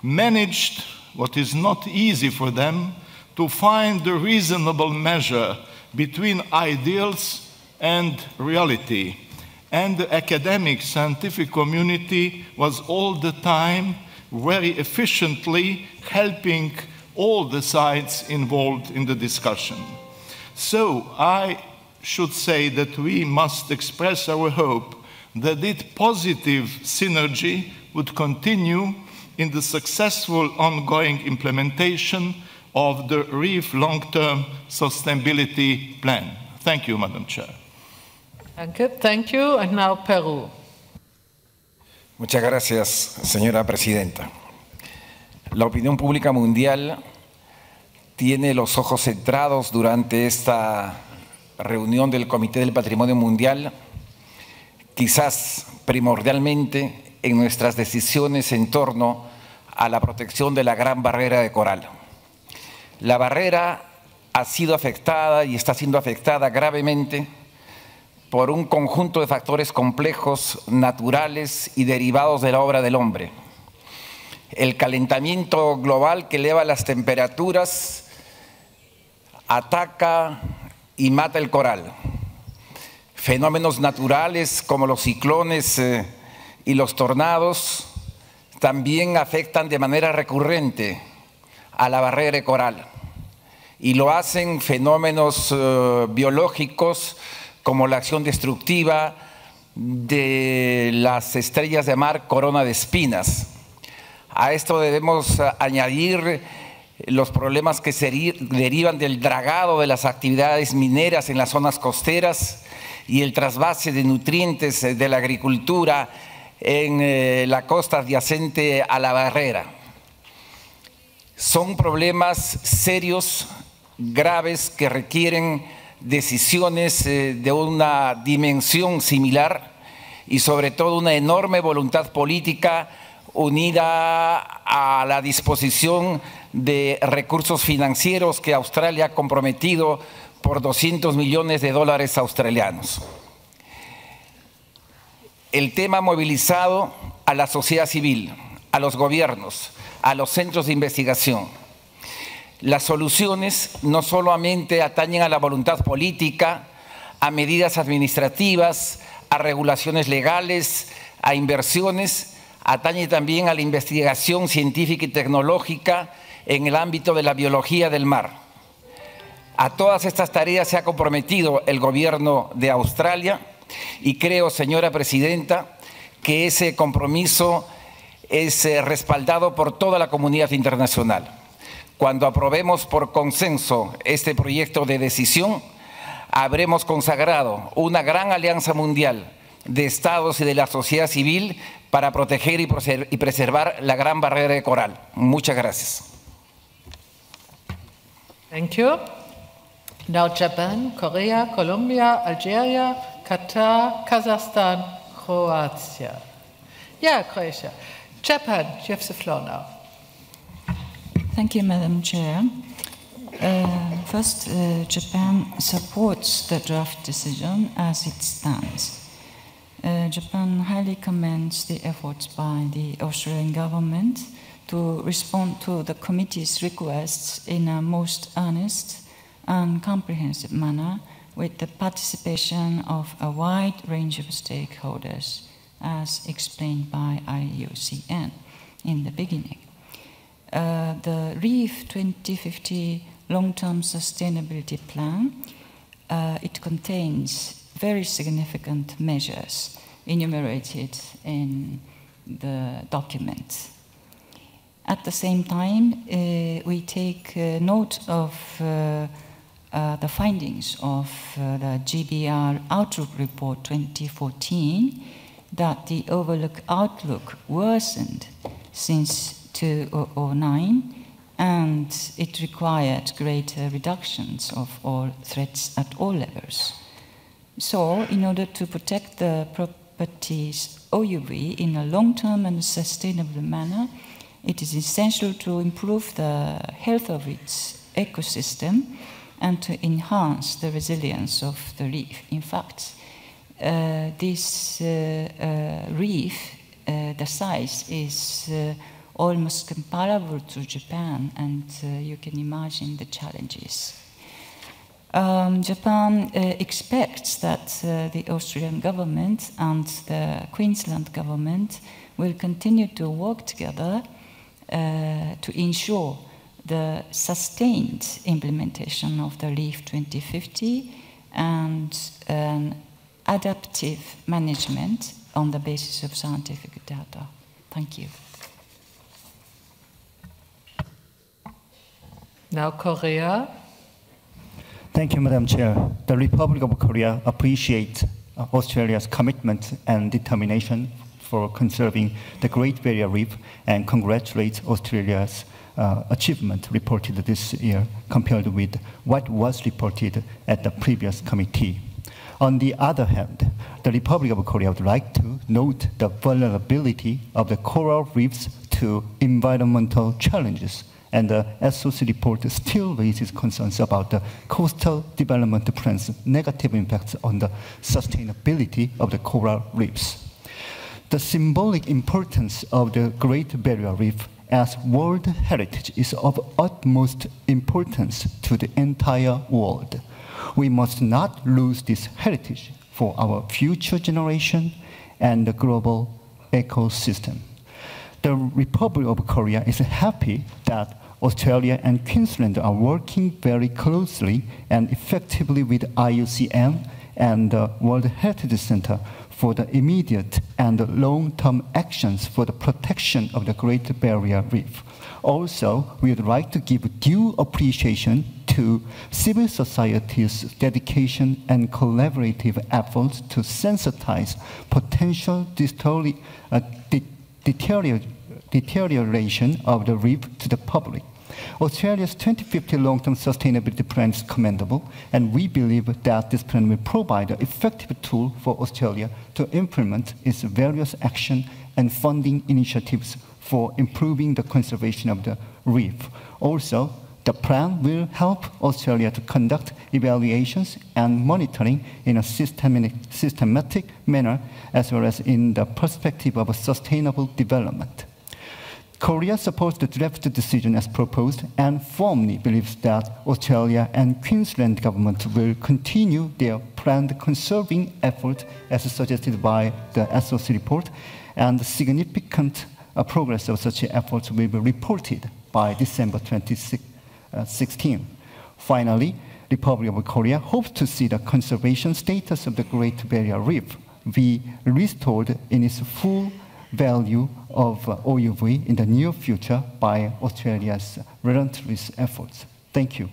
managed, what is not easy for them, to find the reasonable measure between ideals and reality. And the academic scientific community was all the time very efficiently helping all the sides involved in the discussion. So I should say that we must express our hope that this positive synergy would continue in the successful ongoing implementation of the Reef Long-Term Sustainability Plan. Thank you, Madam Chair. Thank you. And now Peru. Muchas gracias, señora presidenta. La opinión pública mundial tiene los ojos centrados durante esta reunión del Comité del Patrimonio Mundial, quizás primordialmente en nuestras decisiones en torno a la protección de la Gran Barrera de Coral. La barrera ha sido afectada y está siendo afectada gravemente por un conjunto de factores complejos, naturales y derivados de la obra del hombre. El calentamiento global que eleva las temperaturas ataca y mata el coral. Fenómenos naturales como los ciclones y los tornados también afectan de manera recurrente a la barrera de coral. Y lo hacen fenómenos biológicos como la acción destructiva de las estrellas de mar corona de espinas. A esto debemos añadir los problemas que se derivan del dragado de las actividades mineras en las zonas costeras y el trasvase de nutrientes de la agricultura en la costa adyacente a la barrera. Son problemas serios, graves, que requieren decisiones de una dimensión similar y sobre todo una enorme voluntad política unida a la disposición de recursos financieros que Australia ha comprometido por $200 millones australianos. El tema ha movilizado a la sociedad civil, a los gobiernos, a los centros de investigación. Las soluciones no solamente atañen a la voluntad política, a medidas administrativas, a regulaciones legales, a inversiones, atañe también a la investigación científica y tecnológica en el ámbito de la biología del mar. A todas estas tareas se ha comprometido el gobierno de Australia y creo, señora presidenta, que ese compromiso es respaldado por toda la comunidad internacional. Cuando aprobemos por consenso este proyecto de decisión, habremos consagrado una gran alianza mundial de estados y de la sociedad civil para proteger y preservar la Gran Barrera de Coral. Muchas gracias. Thank you. Now Japan, Korea, Colombia, Algeria, Qatar, Kazakhstan, Croatia. Yeah, Croatia. Japan, you have the floor now. Thank you, Madam Chair. First, Japan supports the draft decision as it stands. Japan highly commends the efforts by the Australian government to respond to the committee's requests in a most earnest and comprehensive manner with the participation of a wide range of stakeholders, as explained by IUCN in the beginning. The REEF 2050 long-term sustainability plan, it contains very significant measures enumerated in the document. At the same time, we take note of the findings of the GBR Outlook Report 2014 that the overlook outlook worsened since 2009 and it required greater reductions of all threats at all levels. So, in order to protect the property's OUV in a long-term and sustainable manner, it is essential to improve the health of its ecosystem and to enhance the resilience of the reef. In fact, this reef, the size is almost comparable to Japan, and you can imagine the challenges. Japan expects that the Australian government and the Queensland government will continue to work together to ensure the sustained implementation of the REEF 2050 and an adaptive management on the basis of scientific data. Thank you. Now Korea. Thank you, Madam Chair. The Republic of Korea appreciates Australia's commitment and determination for conserving the Great Barrier Reef and congratulate Australia's achievement reported this year compared with what was reported at the previous committee. On the other hand, the Republic of Korea would like to note the vulnerability of the coral reefs to environmental challenges, and the SOC report still raises concerns about the coastal development plan's negative impacts on the sustainability of the coral reefs. The symbolic importance of the Great Barrier Reef as World Heritage is of utmost importance to the entire world. We must not lose this heritage for our future generation and the global ecosystem. The Republic of Korea is happy that Australia and Queensland are working very closely and effectively with IUCN and the World Heritage Center for the immediate and long-term actions for the protection of the Great Barrier Reef. Also, we would like to give due appreciation to civil society's dedication and collaborative efforts to sensitize potential deterioration of the reef to the public. Australia's 2050 long-term sustainability plan is commendable, and we believe that this plan will provide an effective tool for Australia to implement its various action and funding initiatives for improving the conservation of the reef. Also, the plan will help Australia to conduct evaluations and monitoring in a systematic manner, as well as in the perspective of a sustainable development. Korea supports the draft decision as proposed and firmly believes that Australia and Queensland government will continue their planned conserving effort as suggested by the SOC report, and significant progress of such efforts will be reported by December 2016. Finally, the Republic of Korea hopes to see the conservation status of the Great Barrier Reef be restored in its full value of OUV in the near future by Australia's relentless efforts. Thank you.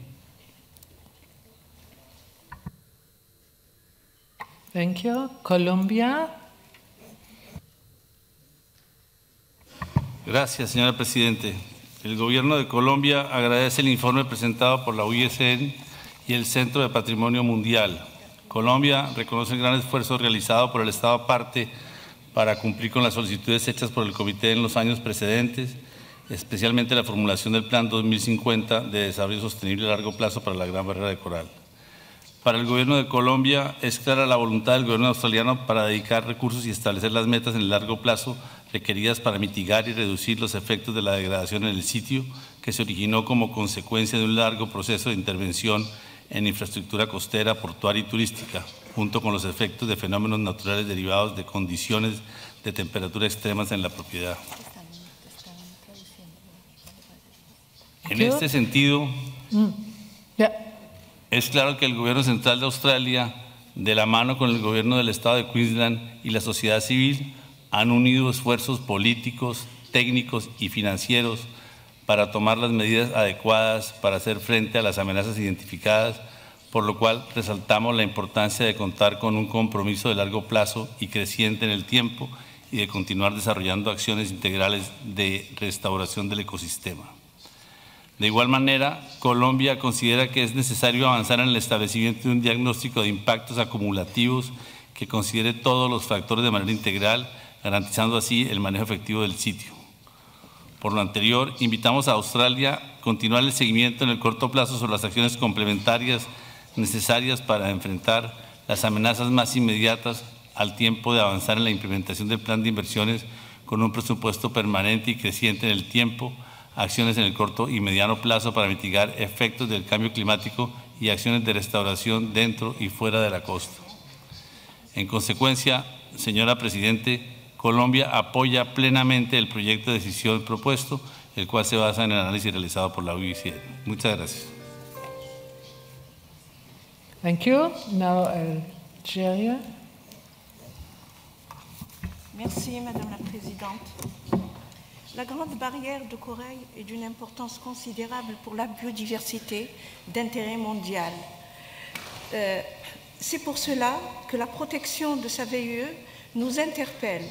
Thank you. Colombia. Gracias, señora Presidente. El Gobierno de Colombia agradece el informe presentado por la UISN y el Centro de Patrimonio Mundial. Colombia reconoce el gran esfuerzo realizado por el Estado parte para cumplir con las solicitudes hechas por el Comité en los años precedentes, especialmente la formulación del Plan 2050 de Desarrollo Sostenible a Largo Plazo para la Gran Barrera de Coral. Para el Gobierno de Colombia es clara la voluntad del Gobierno australiano para dedicar recursos y establecer las metas en el largo plazo requeridas para mitigar y reducir los efectos de la degradación en el sitio que se originó como consecuencia de un largo proceso de intervención en infraestructura costera, portuaria y turística, junto con los efectos de fenómenos naturales derivados de condiciones de temperatura extremas en la propiedad. En este sentido, es claro que el Gobierno Central de Australia, de la mano con el Gobierno del Estado de Queensland y la sociedad civil, han unido esfuerzos políticos, técnicos y financieros para tomar las medidas adecuadas para hacer frente a las amenazas identificadas, por lo cual resaltamos la importancia de contar con un compromiso de largo plazo y creciente en el tiempo y de continuar desarrollando acciones integrales de restauración del ecosistema. De igual manera, Colombia considera que es necesario avanzar en el establecimiento de un diagnóstico de impactos acumulativos que considere todos los factores de manera integral, garantizando así el manejo efectivo del sitio. Por lo anterior, invitamos a Australia a continuar el seguimiento en el corto plazo sobre las acciones complementarias necesarias para enfrentar las amenazas más inmediatas al tiempo de avanzar en la implementación del plan de inversiones con un presupuesto permanente y creciente en el tiempo, acciones en el corto y mediano plazo para mitigar efectos del cambio climático y acciones de restauración dentro y fuera de la costa. En consecuencia, señora Presidente, Colombia apoya plenamente el proyecto de decisión propuesto, el cual se basa en el análisis realizado por la UICN. Muchas gracias. Thank you. Now, Algeria. Merci, Madame la Présidente. La Grande Barrière de corail est d'une importance considérable pour la biodiversité d'intérêt mondial. C'est pour cela que la protection de sa VUE nous interpelle.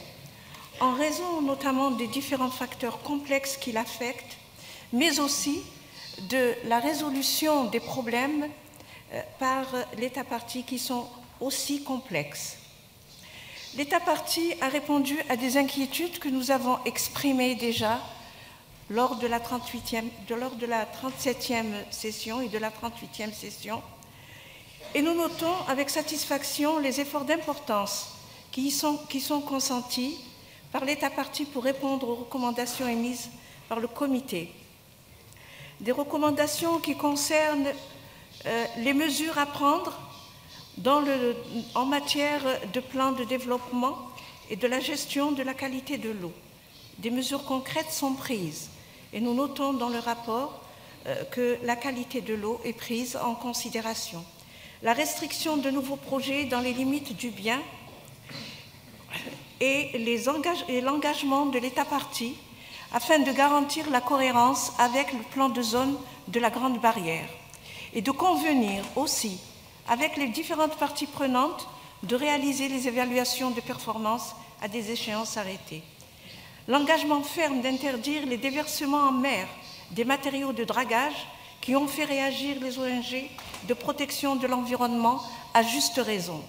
en raison notamment des différents facteurs complexes qui l'affectent, mais aussi de la résolution des problèmes par l'État partie qui sont aussi complexes. L'État partie a répondu à des inquiétudes que nous avons exprimées déjà lors de la 37e session et de la 38e session, et nous notons avec satisfaction les efforts d'importance qui sont consentis par l'État partie pour répondre aux recommandations émises par le comité. Des recommandations qui concernent les mesures à prendre en matière de plan de développement et de la gestion de la qualité de l'eau. Des mesures concrètes sont prises et nous notons dans le rapport que la qualité de l'eau est prise en considération. La restriction de nouveaux projets dans les limites du bien et l'engagement de l'État partie afin de garantir la cohérence avec le plan de zone de la Grande Barrière et de convenir aussi avec les différentes parties prenantes de réaliser les évaluations de performance à des échéances arrêtées. L'engagement ferme d'interdire les déversements en mer des matériaux de dragage qui ont fait réagir les ONG de protection de l'environnement à juste raison.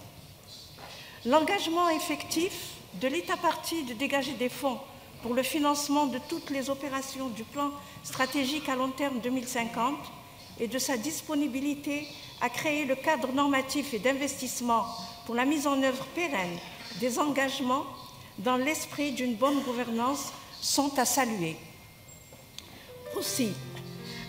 L'engagement effectif de l'État partie de dégager des fonds pour le financement de toutes les opérations du plan stratégique à long terme 2050 et de sa disponibilité à créer le cadre normatif et d'investissement pour la mise en œuvre pérenne des engagements dans l'esprit d'une bonne gouvernance sont à saluer. Aussi,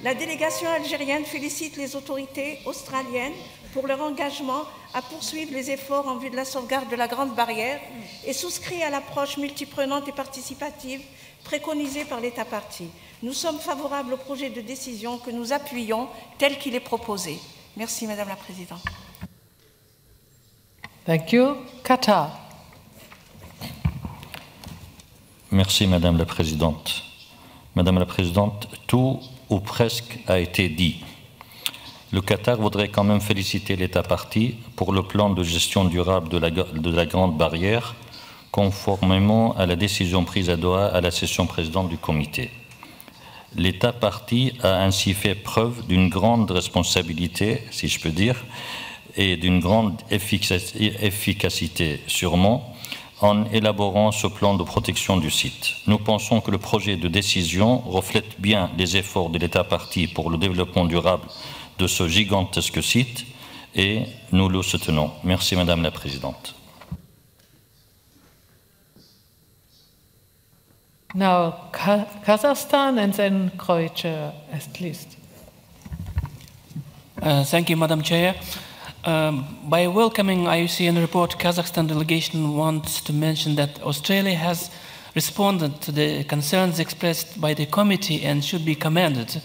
la délégation algérienne félicite les autorités australiennes pour leur engagement à poursuivre les efforts en vue de la sauvegarde de la Grande Barrière et souscrit à l'approche multiprenante et participative préconisée par l'État partie. Nous sommes favorables au projet de décision que nous appuyons tel qu'il est proposé. Merci, Madame la Présidente. Thank you. Qatar. Merci, Madame la Présidente. Madame la Présidente, tout ou presque a été dit. Le Qatar voudrait quand même féliciter l'État partie pour le plan de gestion durable de la Grande Barrière, conformément à la décision prise à Doha à la session présidente du comité. L'État partie a ainsi fait preuve d'une grande responsabilité, si je peux dire, et d'une grande efficacité sûrement, en élaborant ce plan de protection du site. Nous pensons que le projet de décision reflète bien les efforts de l'État partie pour le développement durable de ce gigantesque site et nous le soutenons. Merci Madame la Présidente. Now Kazakhstan and then Croatia at least. Thank you, Madam Chair. By welcoming IUCN report, Kazakhstan delegation wants to mention that Australia has responded to the concerns expressed by the committee and should be commended.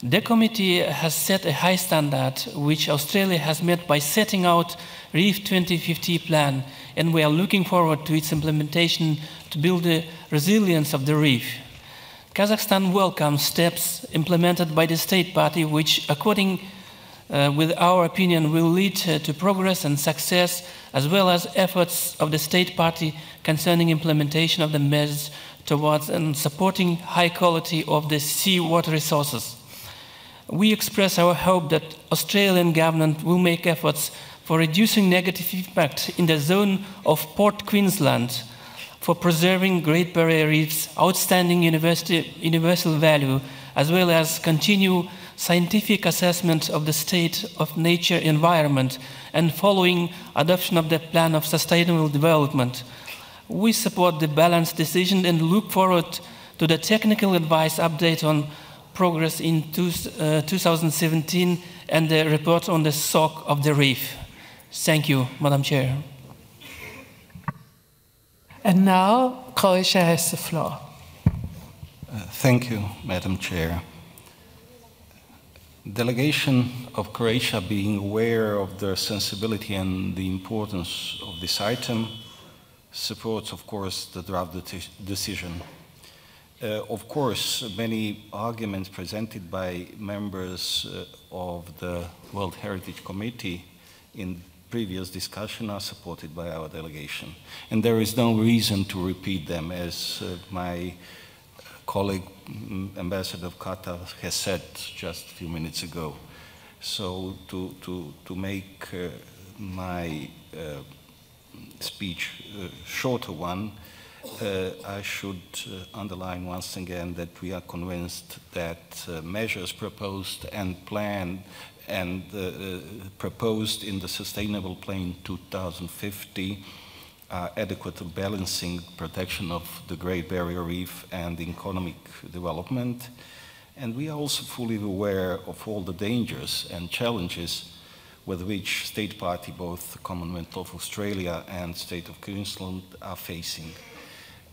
The committee has set a high standard, which Australia has met by setting out REEF 2050 plan, and we are looking forward to its implementation to build the resilience of the reef. Kazakhstan welcomes steps implemented by the state party, which, according with our opinion, will lead to progress and success, as well as efforts of the state party concerning implementation of the measures towards and supporting high quality of the seawater resources. We express our hope that Australian government will make efforts for reducing negative impact in the zone of Port Queensland, for preserving Great Barrier Reef's outstanding universal value, as well as continue scientific assessment of the state of nature environment and following adoption of the plan of sustainable development. We support the balanced decision and look forward to the technical advice update on progress in 2017 and the report on the SOC of the reef. Thank you, Madam Chair. And now Croatia has the floor. Thank you, Madam Chair. Delegation of Croatia, being aware of the sensibility and the importance of this item, supports, of course, the draft decision. Of course, many arguments presented by members of the World Heritage Committee in previous discussion are supported by our delegation. And there is no reason to repeat them, as my colleague, Ambassador of Qatar, has said just a few minutes ago. So to make my speech shorter one, I should underline once again that we are convinced that measures proposed and planned and proposed in the Sustainable Plan 2050 are adequate to balancing protection of the Great Barrier Reef and economic development. And we are also fully aware of all the dangers and challenges with which state party, both the Commonwealth of Australia and State of Queensland, are facing.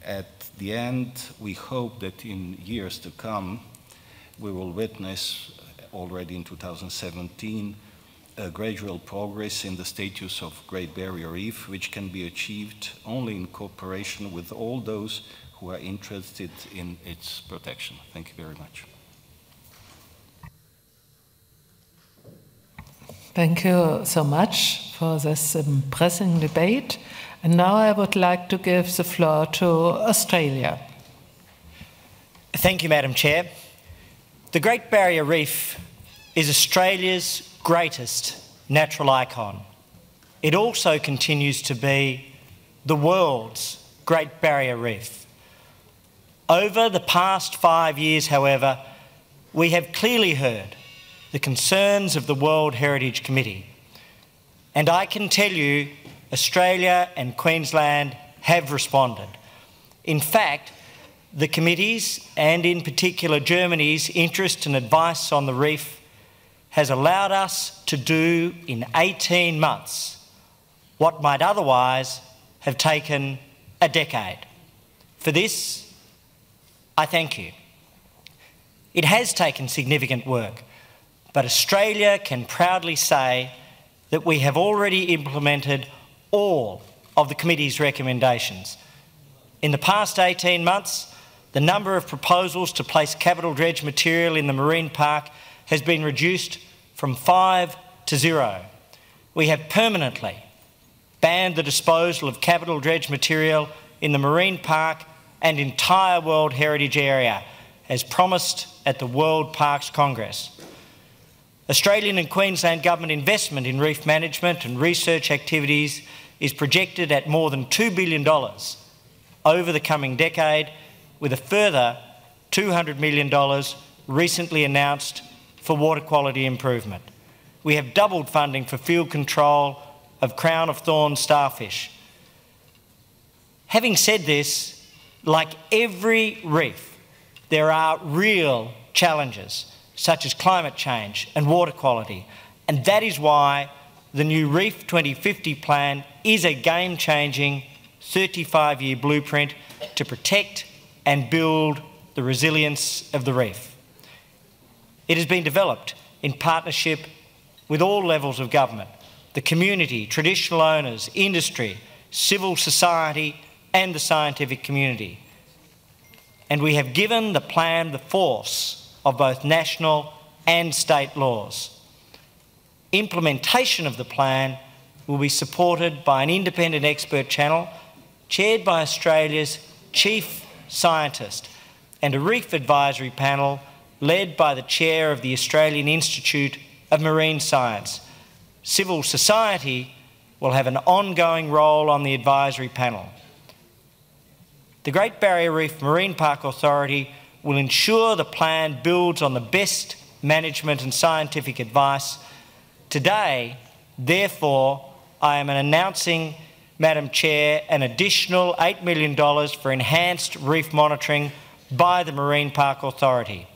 At the end, we hope that in years to come, we will witness already in 2017 a gradual progress in the status of Great Barrier Reef, which can be achieved only in cooperation with all those who are interested in its protection. Thank you very much. Thank you so much for this pressing debate. And now I would like to give the floor to Australia. Thank you, Madam Chair. The Great Barrier Reef is Australia's greatest natural icon. It also continues to be the world's Great Barrier Reef. Over the past 5 years, however, we have clearly heard the concerns of the World Heritage Committee. And I can tell you, Australia and Queensland have responded. In fact, the committee's, and in particular Germany's, interest and advice on the reef has allowed us to do in 18 months what might otherwise have taken a decade. For this, I thank you. It has taken significant work, but Australia can proudly say that we have already implemented all of the committee's recommendations. In the past 18 months, the number of proposals to place capital dredge material in the marine park has been reduced from 5 to 0. We have permanently banned the disposal of capital dredge material in the marine park and entire World Heritage Area, as promised at the World Parks Congress. Australian and Queensland government investment in reef management and research activities is projected at more than $2 billion over the coming decade, with a further $200 million recently announced for water quality improvement. We have doubled funding for field control of crown of thorns starfish. Having said this, like every reef, there are real challenges such as climate change and water quality, and that is why the new Reef 2050 plan is a game-changing 35-year blueprint to protect and build the resilience of the reef. It has been developed in partnership with all levels of government, the community, traditional owners, industry, civil society and the scientific community. And we have given the plan the force of both national and state laws. Implementation of the plan will be supported by an independent expert panel chaired by Australia's chief scientist and a reef advisory panel led by the chair of the Australian Institute of Marine Science. Civil society will have an ongoing role on the advisory panel. The Great Barrier Reef Marine Park Authority will ensure the plan builds on the best management and scientific advice. Today, therefore, I am announcing, Madam Chair, an additional $8 million for enhanced reef monitoring by the Marine Park Authority.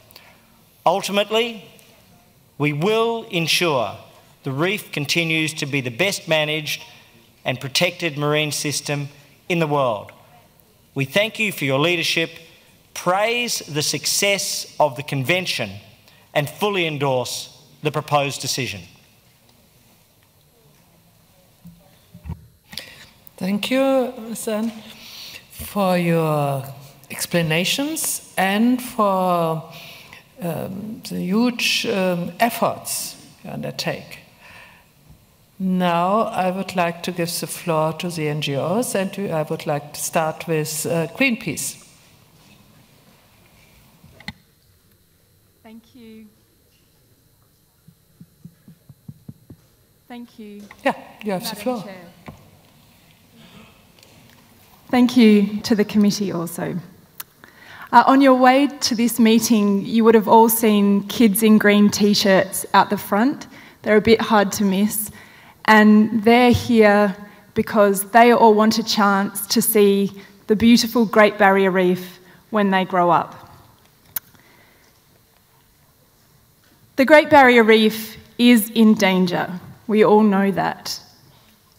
Ultimately, we will ensure the reef continues to be the best managed and protected marine system in the world. We thank you for your leadership, praise the success of the Convention, and fully endorse the proposed decision. Thank you, Sen, for your explanations and for the huge efforts you undertake. Now I would like to give the floor to the NGOs, and I would like to start with Greenpeace. Thank you. Thank you. Yeah, you have the floor. Chair. Thank you to the committee also. On your way to this meeting, you would have all seen kids in green t-shirts out the front. They're a bit hard to miss. And they're here because they all want a chance to see the beautiful Great Barrier Reef when they grow up. The Great Barrier Reef is in danger. We all know that.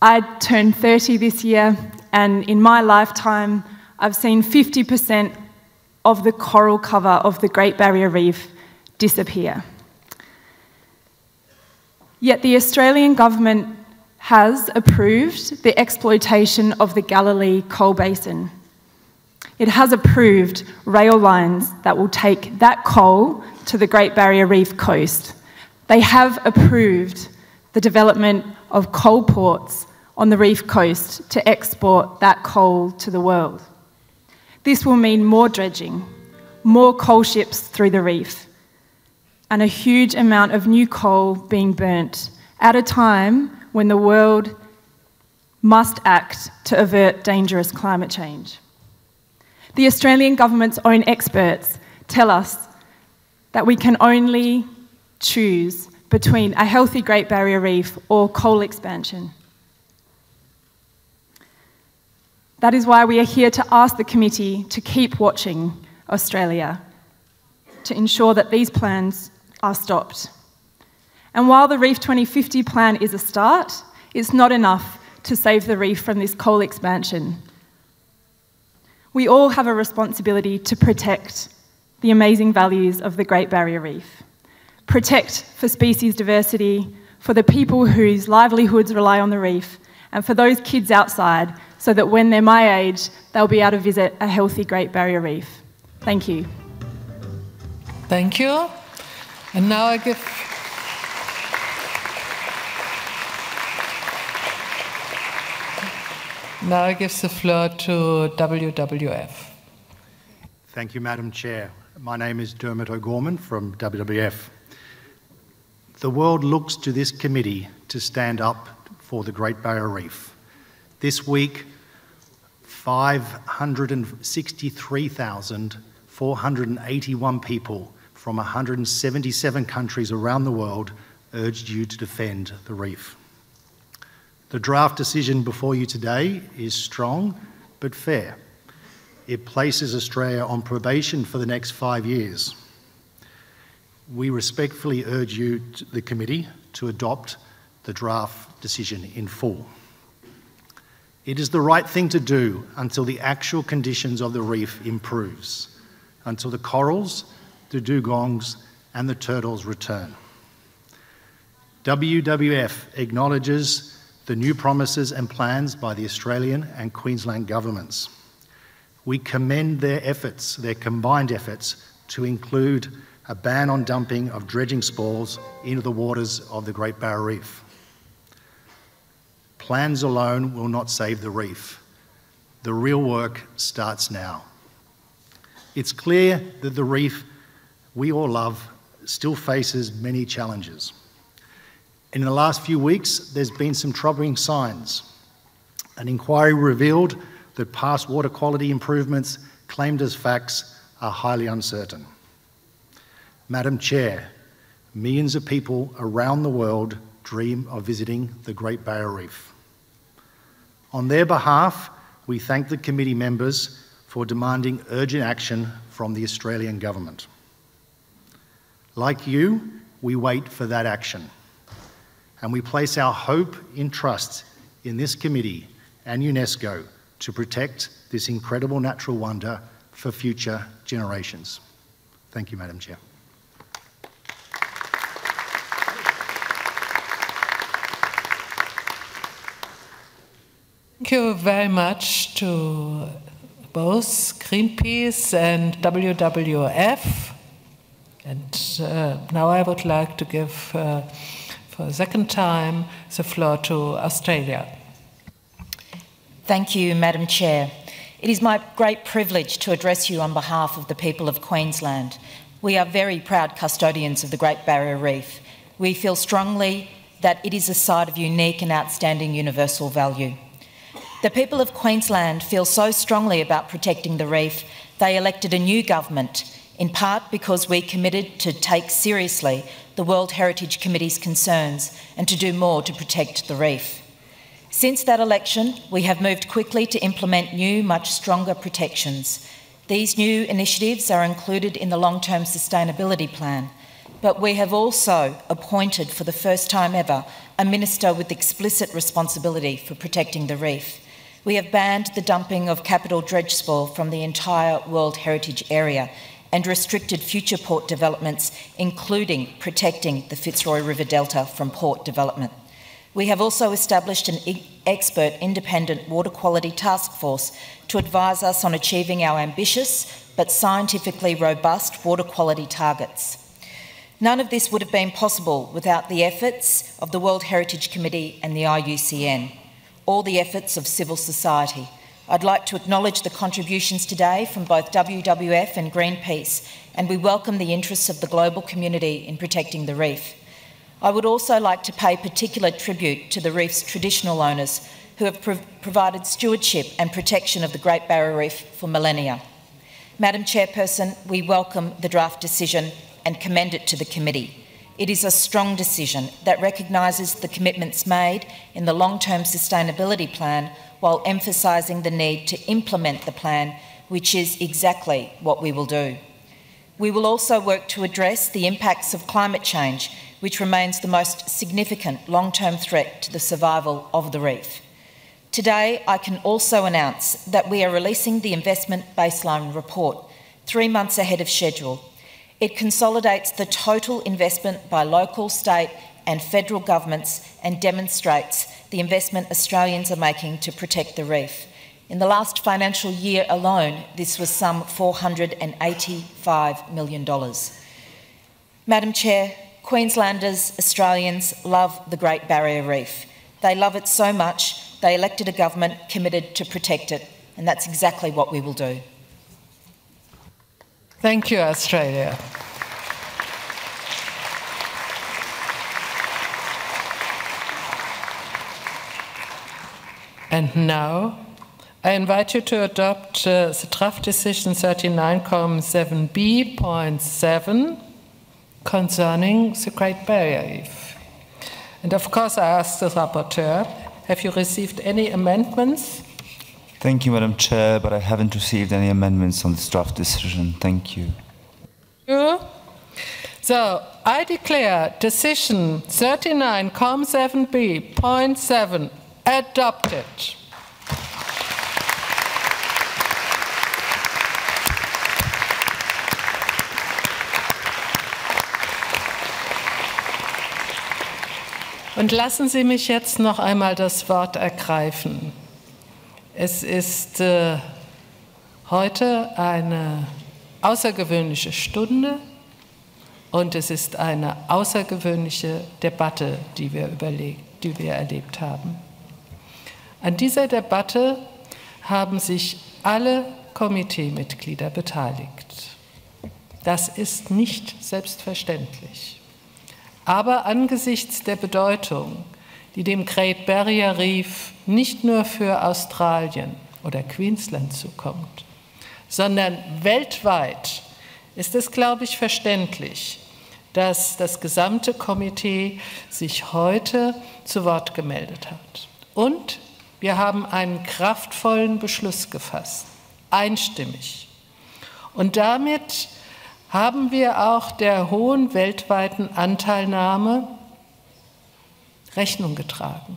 I turned 30 this year, and in my lifetime, I've seen 50% of the coral cover of the Great Barrier Reef disappear. Yet the Australian government has approved the exploitation of the Galilee coal basin. It has approved rail lines that will take that coal to the Great Barrier Reef coast. They have approved the development of coal ports on the reef coast to export that coal to the world. This will mean more dredging, more coal ships through the reef, and a huge amount of new coal being burnt at a time when the world must act to avert dangerous climate change. The Australian government's own experts tell us that we can only choose between a healthy Great Barrier Reef or coal expansion. That is why we are here to ask the committee to keep watching Australia to ensure that these plans are stopped. And while the Reef 2050 plan is a start, it's not enough to save the reef from this coal expansion. We all have a responsibility to protect the amazing values of the Great Barrier Reef. Protect for species diversity, for the people whose livelihoods rely on the reef, and for those kids outside, so that when they're my age, they'll be able to visit a healthy Great Barrier Reef. Thank you. Thank you. And now I give... Now I give the floor to WWF. Thank you, Madam Chair. My name is Dermot O'Gorman from WWF. The world looks to this committee to stand up for the Great Barrier Reef. This week, 563,481 people from 177 countries around the world urged you to defend the reef. The draft decision before you today is strong but fair. It places Australia on probation for the next 5 years. We respectfully urge you, the committee, to adopt the draft decision in full. It is the right thing to do until the actual conditions of the reef improves, until the corals, the dugongs, and the turtles return. WWF acknowledges the new promises and plans by the Australian and Queensland governments. We commend their efforts, their combined efforts, to include a ban on dumping of dredging spoils into the waters of the Great Barrier Reef. Plans alone will not save the reef. The real work starts now. It's clear that the reef we all love still faces many challenges. In the last few weeks, there's been some troubling signs. An inquiry revealed that past water quality improvements claimed as facts are highly uncertain. Madam Chair, millions of people around the world dream of visiting the Great Barrier Reef. On their behalf, we thank the committee members for demanding urgent action from the Australian government. Like you, we wait for that action, and we place our hope and trust in this committee and UNESCO to protect this incredible natural wonder for future generations. Thank you, Madam Chair. Thank you very much to both Greenpeace and WWF. And now I would like to give for a second time the floor to Australia. Thank you, Madam Chair. It is my great privilege to address you on behalf of the people of Queensland. We are very proud custodians of the Great Barrier Reef. We feel strongly that it is a site of unique and outstanding universal value. The people of Queensland feel so strongly about protecting the reef, they elected a new government, in part because we committed to take seriously the World Heritage Committee's concerns and to do more to protect the reef. Since that election, we have moved quickly to implement new, much stronger protections. These new initiatives are included in the long-term sustainability plan, but we have also appointed, for the first time ever, a minister with explicit responsibility for protecting the reef. We have banned the dumping of capital dredge spoil from the entire World Heritage Area and restricted future port developments, including protecting the Fitzroy River Delta from port development. We have also established an expert independent water quality task force to advise us on achieving our ambitious but scientifically robust water quality targets. None of this would have been possible without the efforts of the World Heritage Committee and the IUCN, or the efforts of civil society. I'd like to acknowledge the contributions today from both WWF and Greenpeace, and we welcome the interests of the global community in protecting the reef. I would also like to pay particular tribute to the reef's traditional owners who have provided stewardship and protection of the Great Barrier Reef for millennia. Madam Chairperson, we welcome the draft decision and commend it to the committee. It is a strong decision that recognises the commitments made in the long-term sustainability plan while emphasising the need to implement the plan, which is exactly what we will do. We will also work to address the impacts of climate change, which remains the most significant long-term threat to the survival of the reef. Today, I can also announce that we are releasing the Investment Baseline Report 3 months ahead of schedule. It consolidates the total investment by local, state and federal governments and demonstrates the investment Australians are making to protect the reef. In the last financial year alone, this was some $485 million. Madam Chair, Queenslanders, Australians love the Great Barrier Reef. They love it so much, they elected a government committed to protect it, and that's exactly what we will do. Thank you, Australia. And now, I invite you to adopt the draft decision 39.7b.7 concerning the Great Barrier Reef. And of course, I ask the rapporteur, have you received any amendments? Thank you, Madam Chair, but I haven't received any amendments on this draft decision. Thank you. So, I declare decision 39.7b.7 adopted. Und lassen Sie mich jetzt noch einmal das Wort ergreifen. Es ist heute eine außergewöhnliche Stunde und es ist eine außergewöhnliche Debatte, die wir erlebt haben. An dieser Debatte haben sich alle Komiteemitglieder beteiligt. Das ist nicht selbstverständlich. Aber angesichts der Bedeutung, die dem Great Barrier Reef nicht nur für Australien oder Queensland zukommt, sondern weltweit, ist es, glaube ich, verständlich, dass das gesamte Komitee sich heute zu Wort gemeldet hat. Und wir haben einen kraftvollen Beschluss gefasst, einstimmig. Und damit haben wir auch der hohen weltweiten Anteilnahme Rechnung getragen.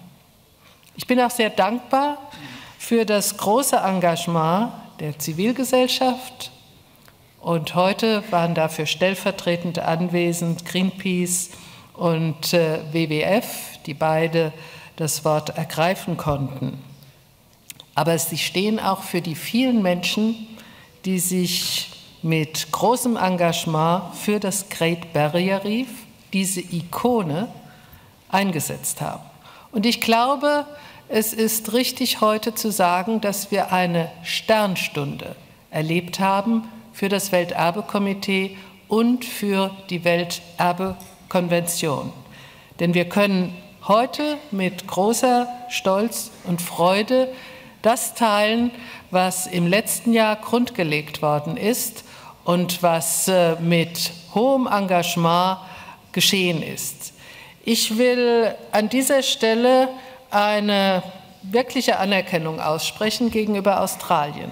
Ich bin auch sehr dankbar für das große Engagement der Zivilgesellschaft. Und heute waren dafür stellvertretend anwesend Greenpeace und WWF, die beide das Wort ergreifen konnten. Aber sie stehen auch für die vielen Menschen, die sich mit großem Engagement für das Great Barrier Reef, diese Ikone, eingesetzt haben. Und ich glaube, es ist richtig heute zu sagen, dass wir eine Sternstunde erlebt haben für das Welterbekomitee und für die Welterbekonvention. Denn wir können heute mit großer Stolz und Freude das teilen, was im letzten Jahr grundgelegt worden ist und was mit hohem Engagement geschehen ist. Ich will an dieser Stelle eine wirkliche Anerkennung aussprechen gegenüber Australien.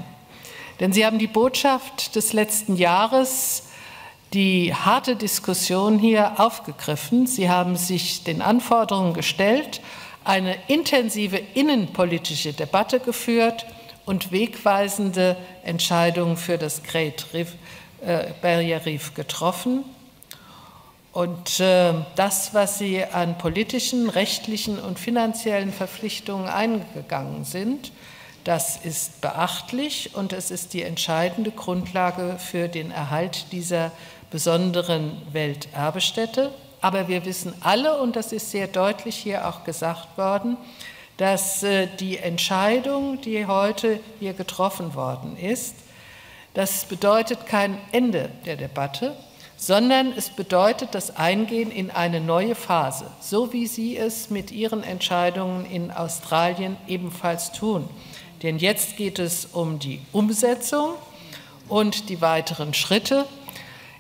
Denn Sie haben die Botschaft des letzten Jahres, die harte Diskussion hier aufgegriffen. Sie haben sich den Anforderungen gestellt, eine intensive innenpolitische Debatte geführt und wegweisende Entscheidungen für das Great Barrier Reef getroffen. Und das, was Sie an politischen, rechtlichen und finanziellen Verpflichtungen eingegangen sind, das ist beachtlich und es ist die entscheidende Grundlage für den Erhalt dieser besonderen Welterbestätte. Aber wir wissen alle, und das ist sehr deutlich hier auch gesagt worden, dass die Entscheidung, die heute hier getroffen worden ist, das bedeutet kein Ende der Debatte, sondern es bedeutet das Eingehen in eine neue Phase, so wie Sie es mit Ihren Entscheidungen in Australien ebenfalls tun. Denn jetzt geht es um die Umsetzung und die weiteren Schritte.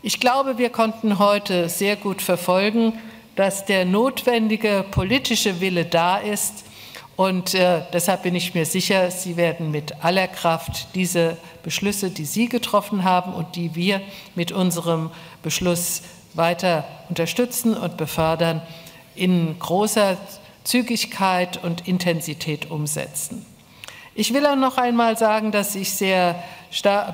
Ich glaube, wir konnten heute sehr gut verfolgen, dass der notwendige politische Wille da ist. Und deshalb bin ich mir sicher, Sie werden mit aller Kraft diese Beschlüsse, die Sie getroffen haben und die wir mit unserem Beschluss weiter unterstützen und befördern, in großer Zügigkeit und Intensität umsetzen. Ich will auch noch einmal sagen, dass ich sehr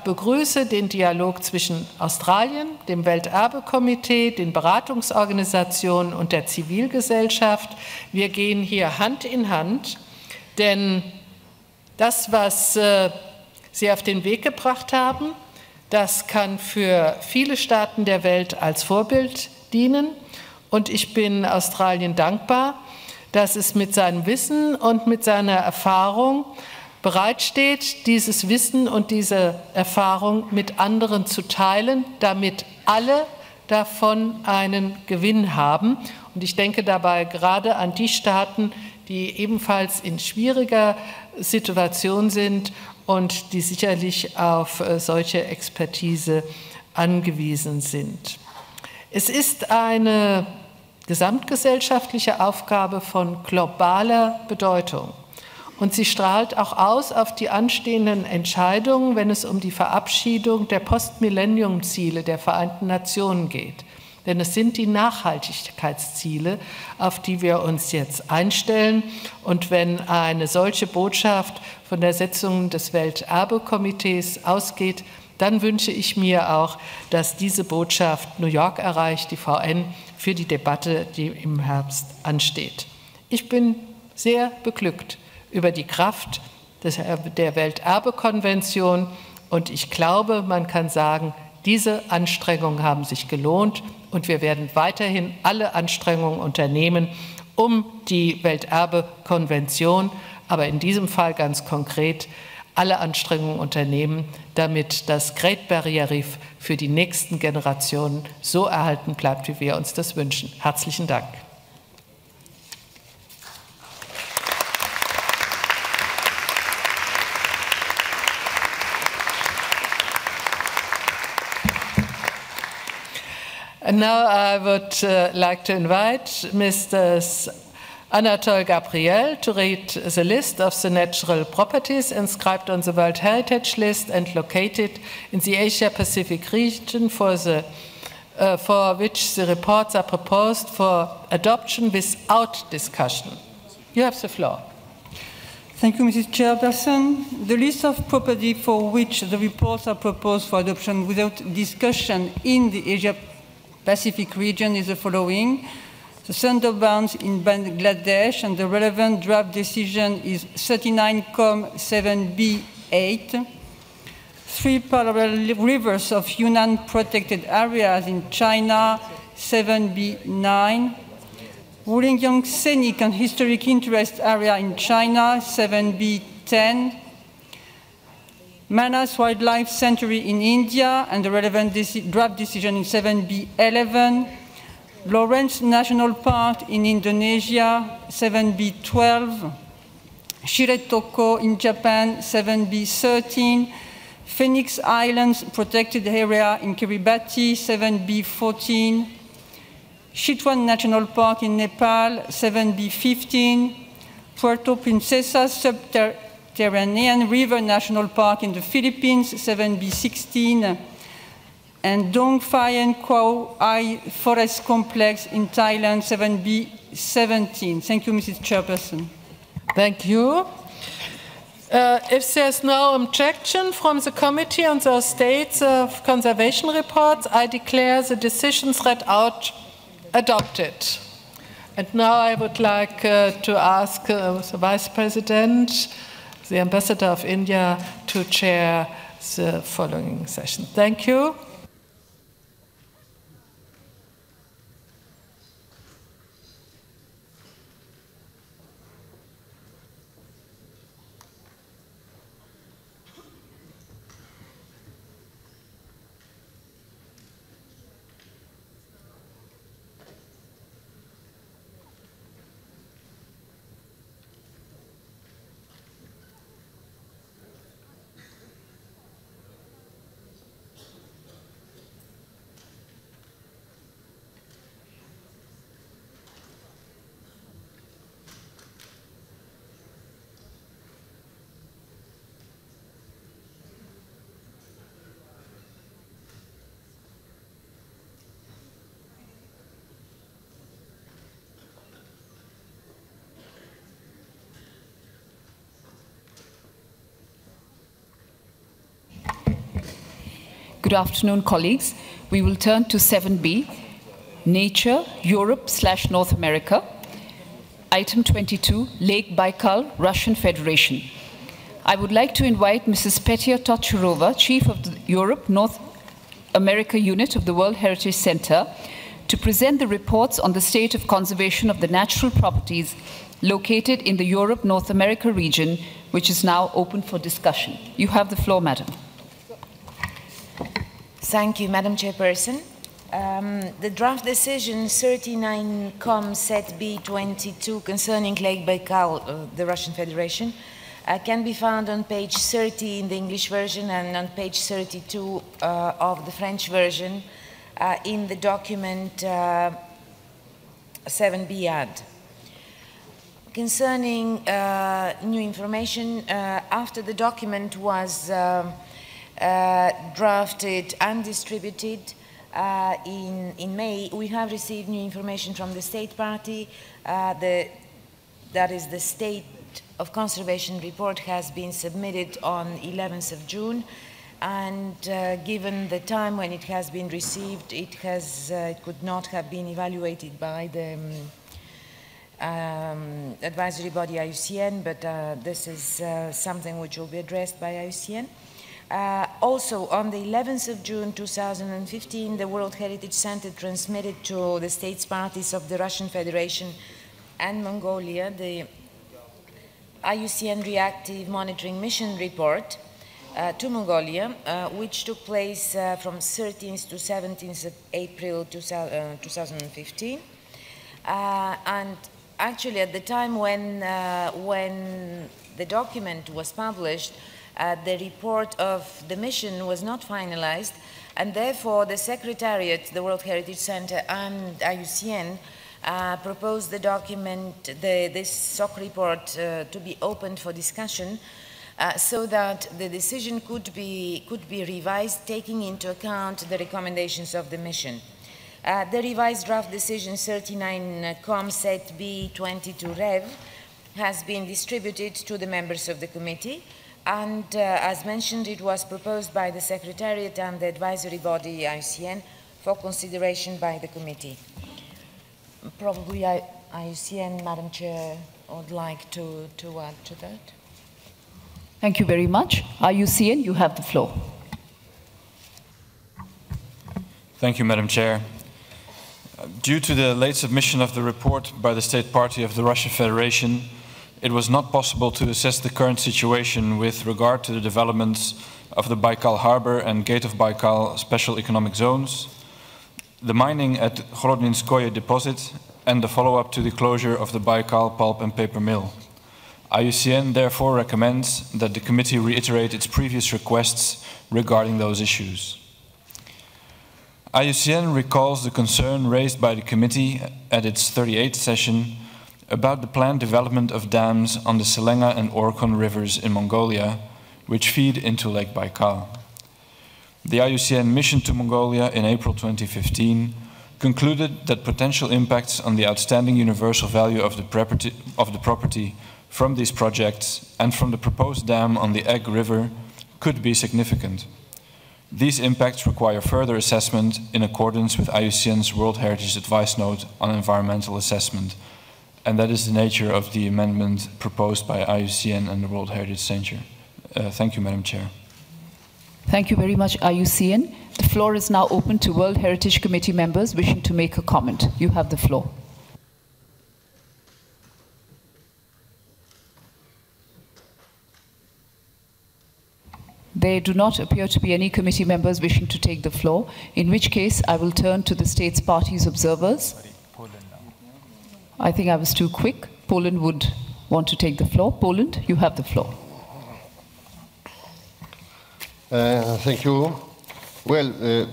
begrüße den Dialog zwischen Australien, dem Welterbekomitee, den Beratungsorganisationen und der Zivilgesellschaft. Wir gehen hier Hand in Hand, denn das, was Sie auf den Weg gebracht haben, das kann für viele Staaten der Welt als Vorbild dienen. Und ich bin Australien dankbar, dass es mit seinem Wissen und mit seiner Erfahrung bereitsteht, dieses Wissen und diese Erfahrung mit anderen zu teilen, damit alle davon einen Gewinn haben. Und ich denke dabei gerade an die Staaten, die ebenfalls in schwieriger Situation sind und die sicherlich auf solche Expertise angewiesen sind. Es ist eine gesamtgesellschaftliche Aufgabe von globaler Bedeutung. Und sie strahlt auch aus auf die anstehenden Entscheidungen, wenn es um die Verabschiedung der Postmillennium-Ziele der Vereinten Nationen geht. Denn es sind die Nachhaltigkeitsziele, auf die wir uns jetzt einstellen. Und wenn eine solche Botschaft von der Sitzung des Welterbekomitees ausgeht, dann wünsche ich mir auch, dass diese Botschaft New York erreicht, die VN, für die Debatte, die im Herbst ansteht. Ich bin sehr beglückt über die Kraft der Welterbekonvention und ich glaube, man kann sagen, diese Anstrengungen haben sich gelohnt und wir werden weiterhin alle Anstrengungen unternehmen, um die Welterbekonvention, aber in diesem Fall ganz konkret alle Anstrengungen unternehmen, damit das Great Barrier Reef für die nächsten Generationen so erhalten bleibt, wie wir uns das wünschen. Herzlichen Dank. And now I would like to invite Mr. Anatole Gabriel to read the list of the natural properties inscribed on the World Heritage List and located in the Asia-Pacific region for which the reports are proposed for adoption without discussion. You have the floor. Thank you, Mrs. Chairperson. The list of property for which the reports are proposed for adoption without discussion in the Asia-Pacific region is the following. The Sundarbans in Bangladesh, and the relevant draft decision is 39.7b8. 3 parallel rivers of Yunnan protected areas in China, 7b9. Wulingyang Scenic and Historic Interest Area in China, 7B10. Manas Wildlife Sanctuary in India and the relevant draft decision in 7B11. Lawrence National Park in Indonesia, 7B12. Shiretoko in Japan, 7B13. Phoenix Islands Protected Area in Kiribati, 7B14. Chitwan National Park in Nepal, 7B15. Puerto Princesa Subterranean River National Park in the Philippines, 7B16. And Dong Phayan Quao Ai Forest Complex in Thailand, 7B17. Thank you, Mrs. Chairperson. Thank you. If there's no objection from the committee on the states of conservation reports, I declare the decisions read out adopted. And now I would like to ask the Vice President, the Ambassador of India, to chair the following session. Thank you. Good afternoon, colleagues. We will turn to 7B, Nature, Europe/North America. Item 22, Lake Baikal, Russian Federation. I would like to invite Mrs. Petya Totcherova, Chief of the Europe-North America Unit of the World Heritage Center, to present the reports on the state of conservation of the natural properties located in the Europe-North America region, which is now open for discussion. You have the floor, Madam. Thank you, Madam Chairperson. The draft decision 39-COM-SET-B22 concerning Lake Baikal, the Russian Federation, can be found on page 30 in the English version and on page 32 of the French version in the document 7B-AD. Concerning new information, after the document was drafted and distributed in May, we have received new information from the State Party. That is, the State of Conservation report has been submitted on 11th of June, and given the time when it has been received, it could not have been evaluated by the advisory body IUCN, but this is something which will be addressed by IUCN. Also, on the 11th of June 2015, the World Heritage Center transmitted to the states parties of the Russian Federation and Mongolia the IUCN Reactive Monitoring Mission report to Mongolia, which took place from 13th to 17th of April 2015. And actually, at the time when the document was published, the report of the mission was not finalized, and therefore the Secretariat, the World Heritage Center, and IUCN proposed the document, this SOC report, to be opened for discussion, so that the decision could be revised, taking into account the recommendations of the mission. The revised draft decision 39-COM-SET-B22-REV has been distributed to the members of the committee, and as mentioned, it was proposed by the Secretariat and the advisory body IUCN for consideration by the committee. Probably IUCN, Madam Chair, would like to add to that. Thank you very much. IUCN, you have the floor. Thank you, Madam Chair. Due to the late submission of the report by the State Party of the Russian Federation, it was not possible to assess the current situation with regard to the developments of the Baikal Harbor and Gate of Baikal special economic zones, the mining at Grodninskoye deposit, and the follow-up to the closure of the Baikal pulp and paper mill. IUCN therefore recommends that the committee reiterate its previous requests regarding those issues. IUCN recalls the concern raised by the committee at its 38th session about the planned development of dams on the Selenga and Orkhon rivers in Mongolia, which feed into Lake Baikal. The IUCN mission to Mongolia in April 2015 concluded that potential impacts on the outstanding universal value of the property from these projects and from the proposed dam on the Egg River could be significant. These impacts require further assessment in accordance with IUCN's World Heritage Advice Note on environmental assessment, and that is the nature of the amendment proposed by IUCN and the World Heritage Center. Thank you, Madam Chair. Thank you very much, IUCN. The floor is now open to World Heritage Committee members wishing to make a comment. You have the floor. There do not appear to be any committee members wishing to take the floor, in which case I will turn to the States Party's observers. I think I was too quick. Poland would want to take the floor. Poland, you have the floor. Thank you. Well,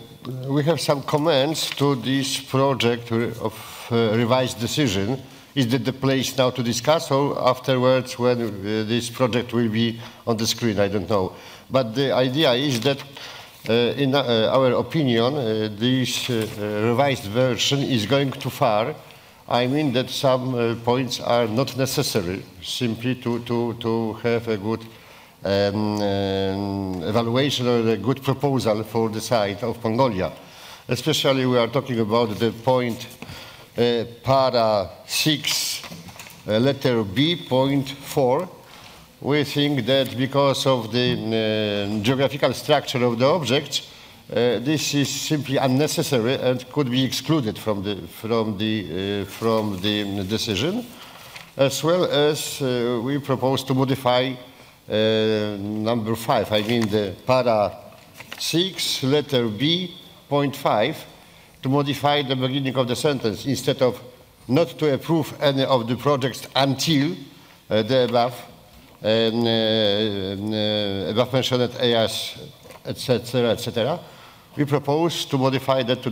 we have some comments to this project of revised decision. Is that the place now to discuss, or afterwards when this project will be on the screen? I don't know. But the idea is that, in our opinion, this revised version is going too far. I mean that some points are not necessary, simply to have a good evaluation or a good proposal for the site of Mongolia. Especially we are talking about the point para 6, letter B, point 4. We think that because of the geographical structure of the objects, this is simply unnecessary and could be excluded from the decision, as well as we propose to modify number 5. I mean the para 6, letter B, point 5, to modify the beginning of the sentence instead of not to approve any of the projects until the above mentioned areas, etc., etc. We propose to modify that to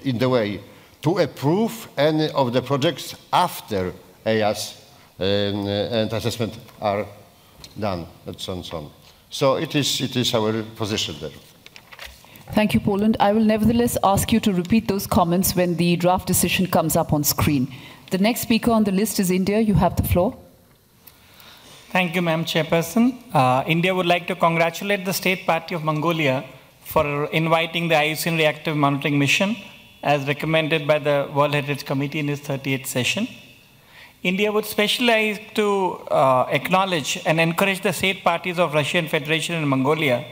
in the way to approve any of the projects after areas and assessment are done, and so on, so on. So it is our position there. Thank you, Poland. I will nevertheless ask you to repeat those comments when the draft decision comes up on screen. The next speaker on the list is India. You have the floor. Thank you, Madam Chairperson. India would like to congratulate the State Party of Mongolia for inviting the IUCN Reactive Monitoring Mission as recommended by the World Heritage Committee in its 38th session. India would especially like to acknowledge and encourage the state parties of Russian Federation and Mongolia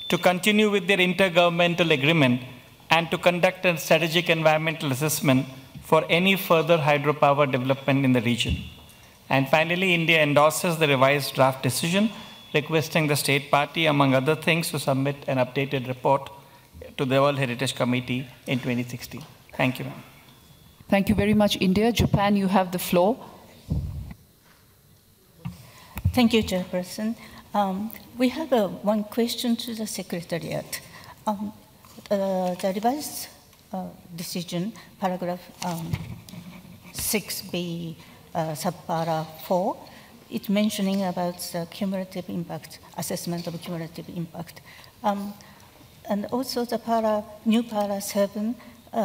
to continue with their intergovernmental agreement and to conduct a strategic environmental assessment for any further hydropower development in the region. And finally, India endorses the revised draft decision, requesting the State Party, among other things, to submit an updated report to the World Heritage Committee in 2016. Thank you, ma'am. Thank you very much, India. Japan, you have the floor. Thank you, Chairperson. We have one question to the Secretariat. The revised decision, paragraph 6b, subpara 4, it's mentioning about the cumulative impact, assessment of cumulative impact. And also the new para 7,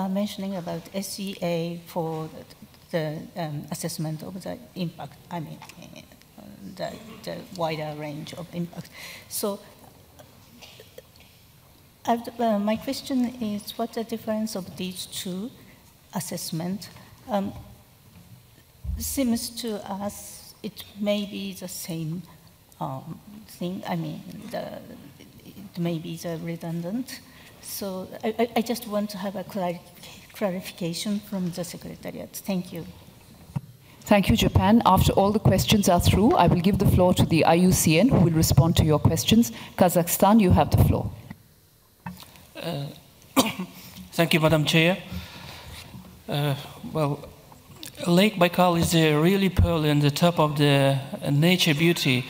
mentioning about SEA for the assessment of the impact, I mean, the wider range of impact. So my question is, what's the difference of these two assessments? Seems to us it may be the same thing. I mean, it may be redundant. So I just want to have a clarification from the Secretariat. Thank you. Thank you, Japan. After all the questions are through, I will give the floor to the IUCN, who will respond to your questions. Kazakhstan, you have the floor. Thank you, Madam Chair. Well, Lake Baikal is a really pearl in the top of the nature beauty.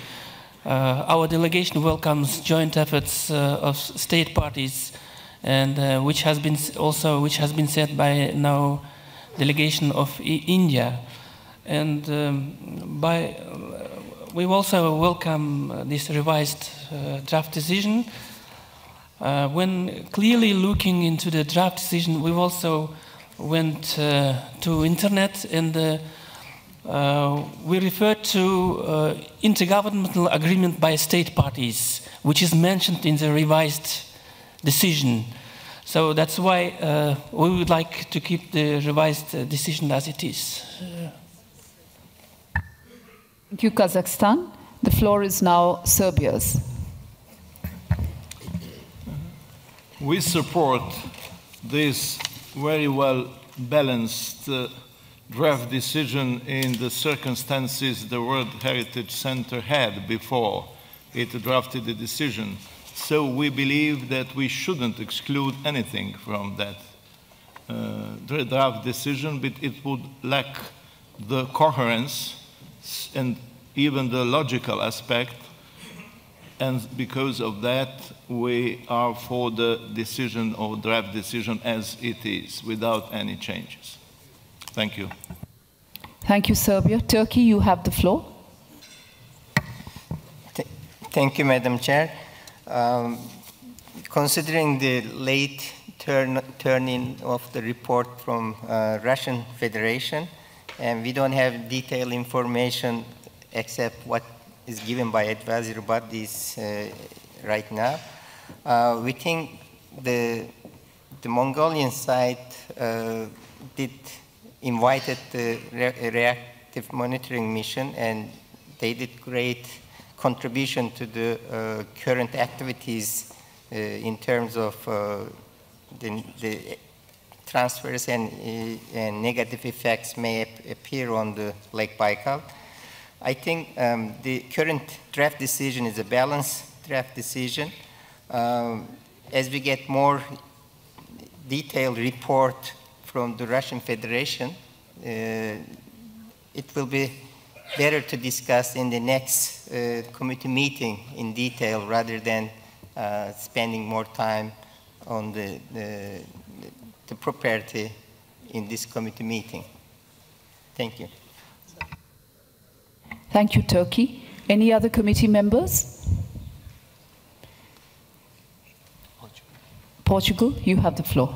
Our delegation welcomes joint efforts of state parties, and which has been said by now delegation of India. And we also welcome this revised draft decision. When clearly looking into the draft decision, we also went to internet, and we referred to intergovernmental agreement by state parties, which is mentioned in the revised decision. So that's why we would like to keep the revised decision as it is. Thank you, Kazakhstan. The floor is now Serbia's. We support this very well balanced draft decision in the circumstances the World Heritage Center had before it drafted the decision. So we believe that we shouldn't exclude anything from that draft decision, but it would lack the coherence and even the logical aspect, and because of that we are for the decision or draft decision as it is, without any changes. Thank you. Thank you, Serbia. Turkey, you have the floor. Thank you, Madam Chair. Considering the late turn-in of the report from Russian Federation, and we don't have detailed information except what is given by advisory bodies right now. We think the Mongolian side invited the reactive monitoring mission, and they did great contribution to the current activities in terms of the transfers and negative effects may appear on the Lake Baikal. I think the current draft decision is a balanced draft decision. As we get more detailed report from the Russian Federation, it will be better to discuss in the next committee meeting in detail rather than spending more time on the property in this committee meeting. Thank you. Thank you, Turkey. Any other committee members? Portugal, you have the floor.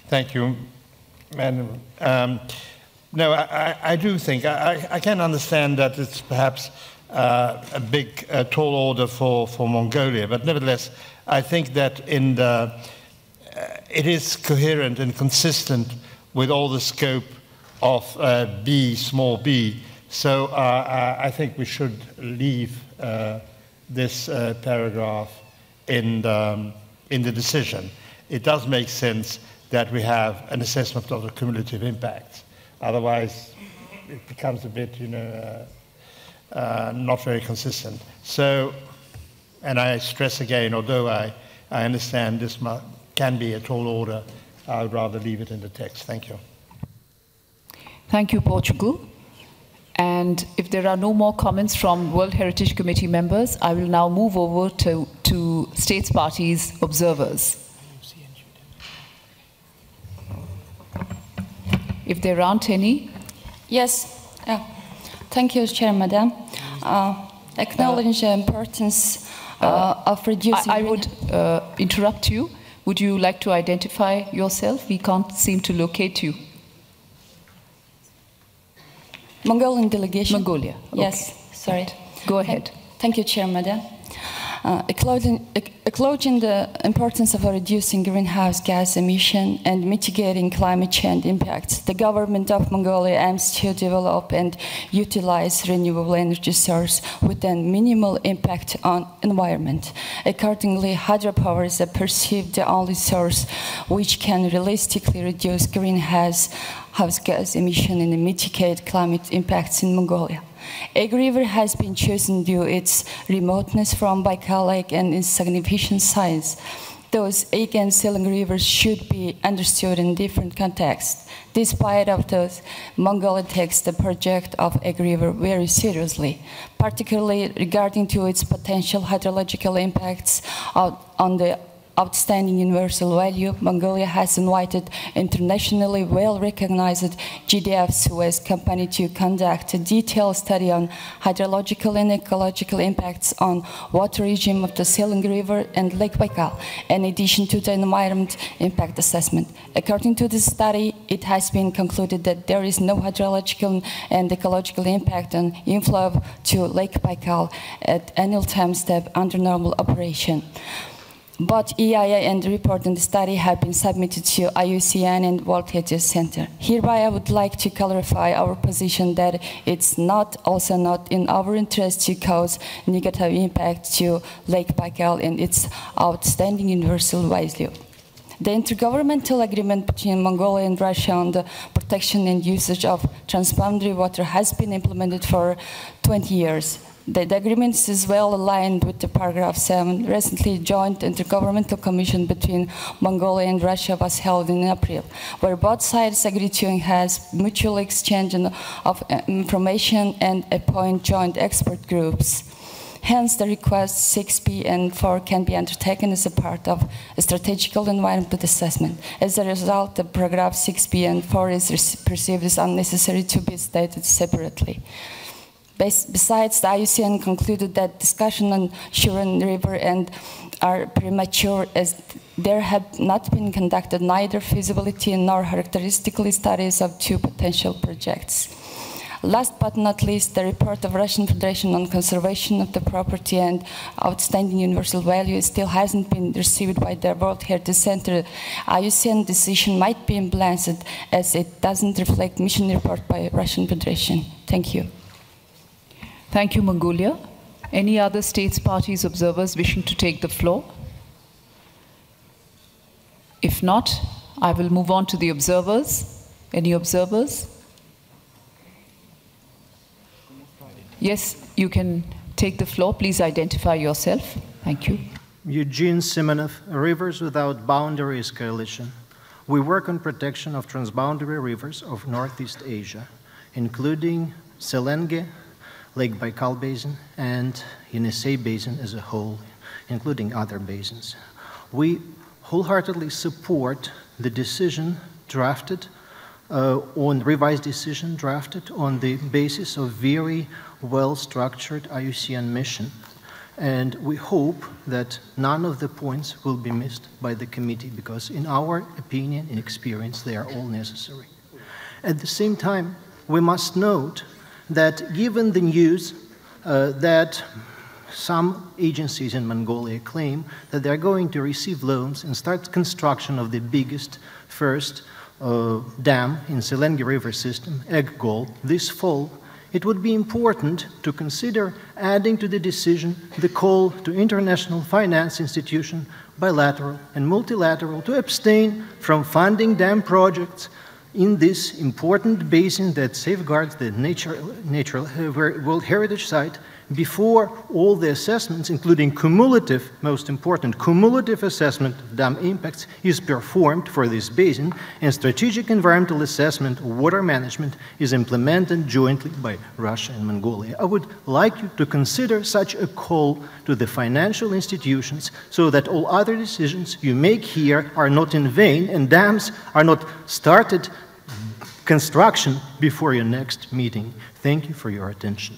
Thank you, Madam. No, I do think, I can understand that it's perhaps a big, tall order for Mongolia, but nevertheless, I think that it is coherent and consistent with all the scope of small b. So I think we should leave this paragraph in the decision. It does make sense that we have an assessment of the cumulative impacts. Otherwise, it becomes a bit, not very consistent. So, and I stress again, although I understand this can be a tall order, I would rather leave it in the text. Thank you. Thank you, Portugal. And if there are no more comments from World Heritage Committee members, I will now move over to States Parties observers. If there aren't any. Yes. Thank you, Chair, Madam. Acknowledge the importance of reducing... I would interrupt you. Would you like to identify yourself? We can't seem to locate you. Mongolian delegation. Mongolia. Yes, okay. sorry. Go ahead. Thank you, Chair, Madam. Acknowledging the importance of reducing greenhouse gas emission and mitigating climate change impacts, the government of Mongolia aims to develop and utilize renewable energy source with a minimal impact on environment. Accordingly, hydropower is perceived the only source which can realistically reduce greenhouse gas emission and mitigate climate impacts in Mongolia. Egg River has been chosen due to its remoteness from Baikal Lake and its significant size. Those Egg and Seling rivers should be understood in different contexts. Despite of those, Mongolia takes the project of Egg River very seriously, particularly regarding to its potential hydrological impacts on the outstanding universal value. Mongolia has invited internationally well-recognized GDF Suez company to conduct a detailed study on hydrological and ecological impacts on water regime of the Seling River and Lake Baikal, in addition to the environment impact assessment. According to this study, it has been concluded that there is no hydrological and ecological impact on inflow to Lake Baikal at any time step under normal operation. Both EIA and the report and the study have been submitted to IUCN and World Heritage Center. Hereby, I would like to clarify our position that it's also not in our interest to cause negative impact to Lake Baikal and its outstanding universal value. The intergovernmental agreement between Mongolia and Russia on the protection and usage of transboundary water has been implemented for 20 years. The agreement is well aligned with the paragraph 7. Recently, joint intergovernmental commission between Mongolia and Russia was held in April, where both sides agreed to enhance mutual exchange of information and appoint joint expert groups. Hence, the request 6B and 4 can be undertaken as a part of a strategical environmental assessment. As a result, the paragraph 6B and 4 is perceived as unnecessary to be stated separately. Besides, the IUCN concluded that discussion on Shuren River are premature, as there have not been conducted neither feasibility nor characteristically studies of two potential projects. Last but not least, the report of Russian Federation on conservation of the property and outstanding universal value still hasn't been received by the World Heritage Center. IUCN decision might be implemented as it doesn't reflect mission report by Russian Federation. Thank you. Thank you, Mongolia. Any other states, parties, observers wishing to take the floor? If not, I will move on to the observers. Any observers? Yes, you can take the floor. Please identify yourself. Thank you. Eugene Simonov, Rivers Without Boundaries Coalition. We work on protection of transboundary rivers of Northeast Asia, including Selenge, Lake Baikal Basin, and Yenisei Basin as a whole, including other basins. We wholeheartedly support the decision drafted revised decision drafted on the basis of very well-structured IUCN mission. And we hope that none of the points will be missed by the committee, because in our opinion and experience, they are all necessary. At the same time, we must note that given the news that some agencies in Mongolia claim that they're going to receive loans and start construction of the biggest first dam in Selenge River system, Eggol, this fall, it would be important to consider adding to the decision the call to international finance institutions, bilateral and multilateral, to abstain from funding dam projects in this important basin that safeguards the natural World Heritage Site before all the assessments, including cumulative, most important, cumulative assessment of dam impacts is performed for this basin, and strategic environmental assessment of water management is implemented jointly by Russia and Mongolia. I would like you to consider such a call to the financial institutions so that all other decisions you make here are not in vain and dams are not started construction before your next meeting. Thank you for your attention.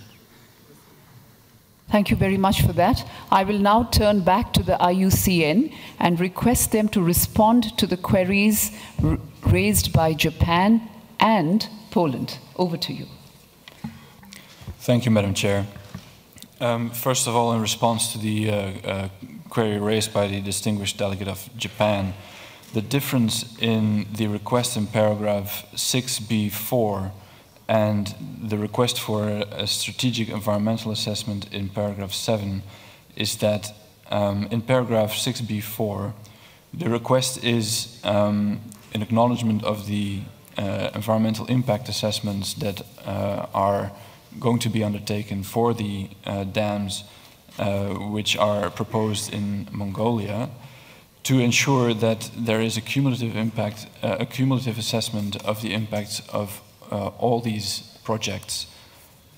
Thank you very much for that. I will now turn back to the IUCN and request them to respond to the queries raised by Japan and Poland. Over to you. Thank you, Madam Chair. First of all, in response to the query raised by the distinguished delegate of Japan, the difference in the request in paragraph 6b4 and the request for a strategic environmental assessment in paragraph 7 is that in paragraph 6b4, the request is an acknowledgement of the environmental impact assessments that are going to be undertaken for the dams which are proposed in Mongolia, to ensure that there is a cumulative impact, a cumulative assessment of the impacts of all these projects,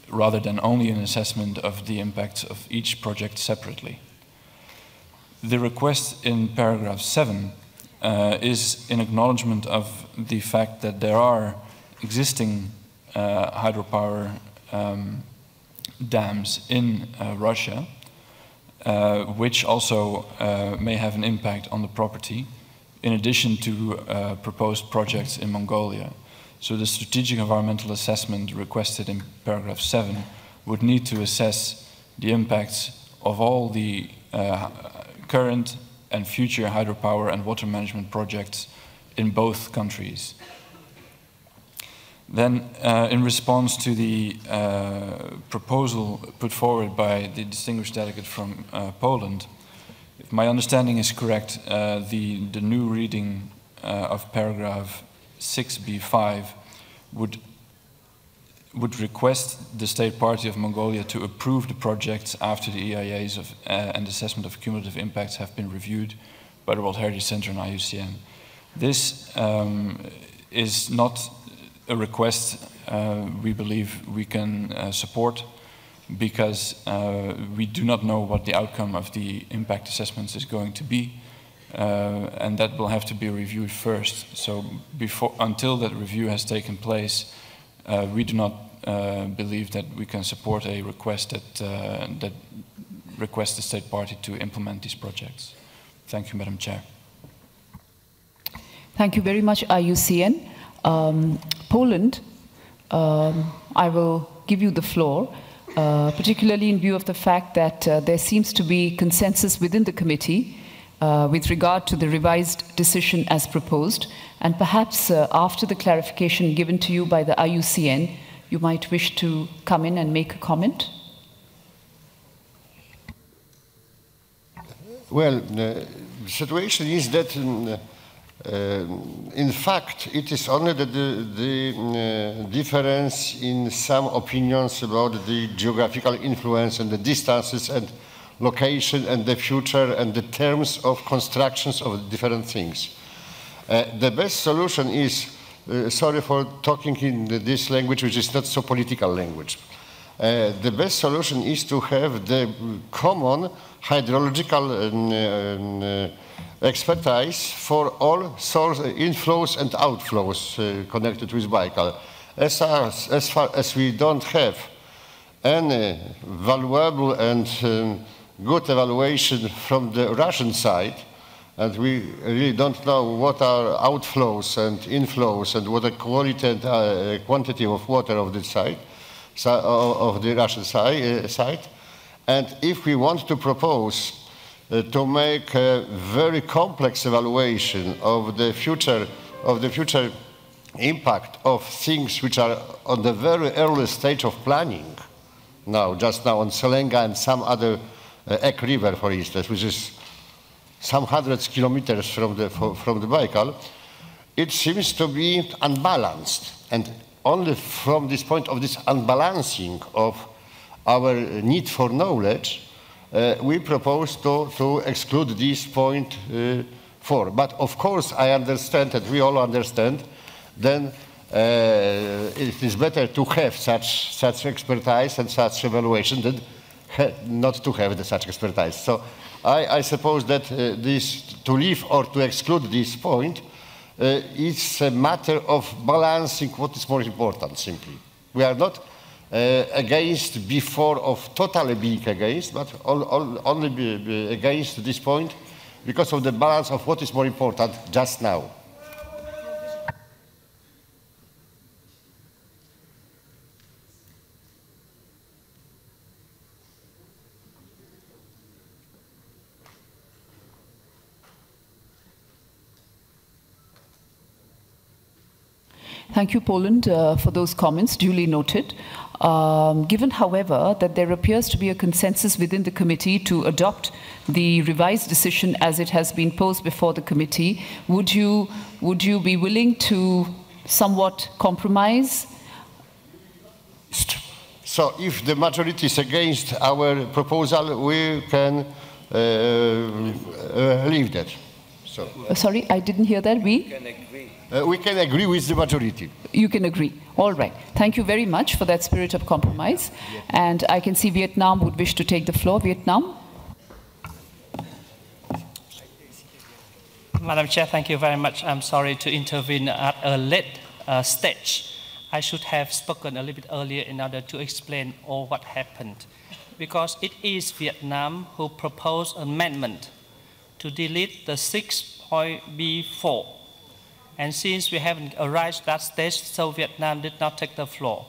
rather than only an assessment of the impacts of each project separately. The request in paragraph 7 is in acknowledgement of the fact that there are existing hydropower dams in Russia, which also may have an impact on the property, in addition to proposed projects in Mongolia. So the strategic environmental assessment requested in paragraph 7 would need to assess the impacts of all the current and future hydropower and water management projects in both countries. Then, in response to the proposal put forward by the distinguished delegate from Poland, if my understanding is correct, the new reading of paragraph 6b5 would request the State Party of Mongolia to approve the projects after the EIAs and assessment of cumulative impacts have been reviewed by the World Heritage Center and IUCN. This is not a request we believe we can support, because we do not know what the outcome of the impact assessments is going to be, and that will have to be reviewed first. So until that review has taken place, we do not believe that we can support a request that requests the State Party to implement these projects. Thank you, Madam Chair. Thank you very much, IUCN. Poland, I will give you the floor, particularly in view of the fact that there seems to be consensus within the committee with regard to the revised decision as proposed, and perhaps after the clarification given to you by the IUCN, you might wish to come in and make a comment. Well, the situation is that in fact, it is only the difference in some opinions about the geographical influence and the distances and location and the future and the terms of constructions of different things. The best solution is, sorry for talking in this language which is not so political language, the best solution is to have the common hydrological expertise for all source inflows and outflows connected with Baikal. As far as we don't have any valuable and good evaluation from the Russian side, and we really don't know what are outflows and inflows and what the quality and quantity of water of the side, of the Russian side. And if we want to propose to make a very complex evaluation of the future impact of things which are on the very early stage of planning, just now on Selenga and some other Ek River, for instance, which is some hundreds of kilometers from the Baikal, it seems to be unbalanced. And only from this point of this unbalancing of our need for knowledge, we propose to exclude this point 4. But of course, I understand that we all understand, then it is better to have such expertise and such evaluation than not to have such expertise. So I suppose that this to leave or to exclude this point is a matter of balancing what is more important, simply. We are not against before of totally being against, but only be against this point because of the balance of what is more important just now. Thank you, Poland, for those comments, duly noted. Given, however, that there appears to be a consensus within the committee to adopt the revised decision as it has been posed before the committee, would you be willing to somewhat compromise? So if the majority is against our proposal, we can leave that. So. Sorry, I didn't hear that. We can agree with the majority. You can agree. All right. Thank you very much for that spirit of compromise. And I can see Vietnam would wish to take the floor. Vietnam. Madam Chair, thank you very much. I'm sorry to intervene at a late stage. I should have spoken a little bit earlier in order to explain all what happened. Because it is Vietnam who proposed an amendment to delete the 6.B4. And since we haven't arrived at that stage, so Vietnam did not take the floor.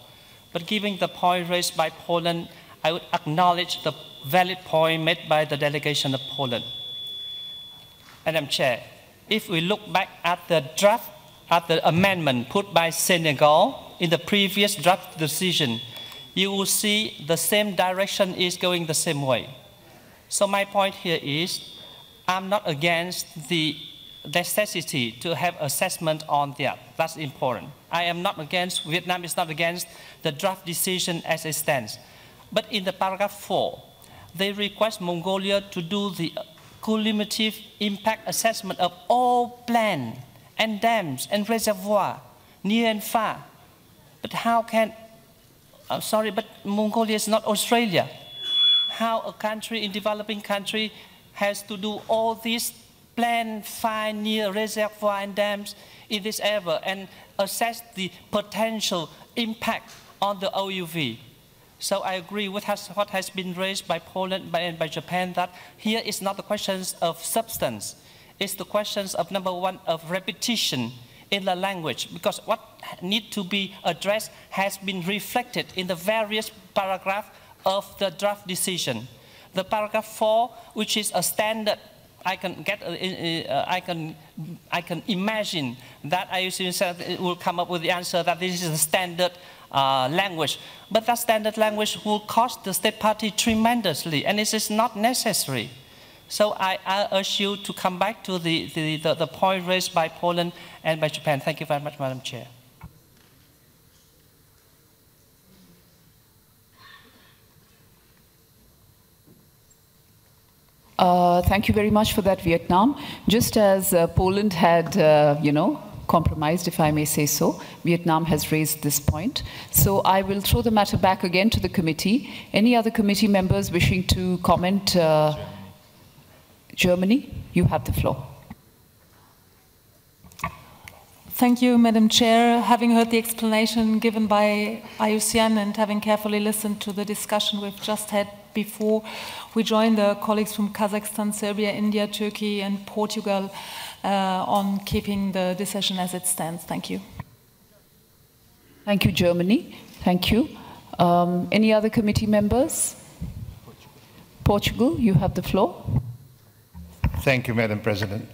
But given the point raised by Poland, I would acknowledge the valid point made by the delegation of Poland. Madam Chair, if we look back at the draft, at the amendment put by Senegal in the previous draft decision, you will see the same direction is going the same way. So my point here is, I'm not against the necessity to have assessment on that. That's important. I am not against, Vietnam is not against the draft decision as it stands. But in the paragraph 4, they request Mongolia to do the cumulative impact assessment of all plants and dams and reservoirs near and far. But how can, I'm sorry, but Mongolia is not Australia. How a country in developing country has to do all these plan, find near reservoir and dams in this area and assess the potential impact on the OUV. So I agree with what has been raised by Poland and by Japan, that here is not the questions of substance. It's the questions of, number one, of repetition in the language, because what needs to be addressed has been reflected in the various paragraphs of the draft decision. The paragraph 4, which is a standard, I can imagine that IUCN will come up with the answer that this is a standard language. But that standard language will cost the state party tremendously, and this is not necessary. So I urge you to come back to the point raised by Poland and by Japan. Thank you very much, Madam Chair. Thank you very much for that, Vietnam. Just as Poland had, compromised, if I may say so, Vietnam has raised this point. So I will throw the matter back again to the committee. Any other committee members wishing to comment? Germany, you have the floor. Thank you, Madam Chair. Having heard the explanation given by IUCN and having carefully listened to the discussion we've just had before, we join the colleagues from Kazakhstan, Serbia, India, Turkey, and Portugal on keeping the decision as it stands. Thank you. Thank you, Germany. Thank you. Any other committee members? Portugal, you have the floor. Thank you, Madam President.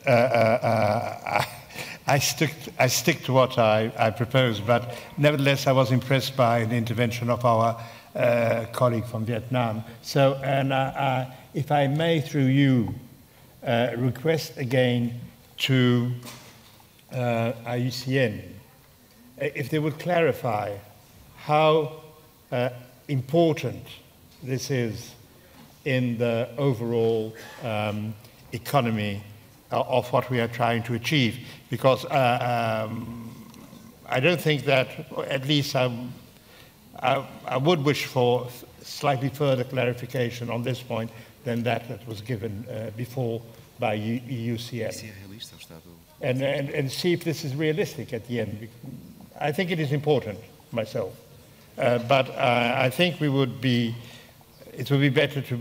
I stick to what I proposed, but nevertheless, I was impressed by the intervention of our colleague from Vietnam. So, and if I may, through you, request again to IUCN, if they would clarify how important this is in the overall economy of what we are trying to achieve, because I don't think that, at least I would wish for slightly further clarification on this point than that was given before by EUCN. And see if this is realistic at the end. I think it is important myself, but I think it would be better to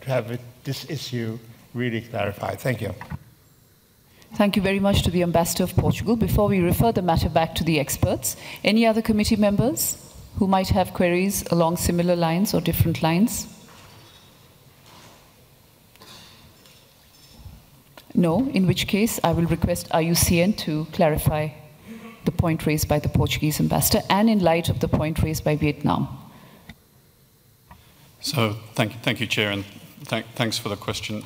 have this issue really clarified. Thank you. Thank you very much to the Ambassador of Portugal. Before we refer the matter back to the experts, any other committee members who might have queries along similar lines or different lines? No, in which case I will request IUCN to clarify the point raised by the Portuguese ambassador and in light of the point raised by Vietnam? So thank you, Chair, and thanks for the question.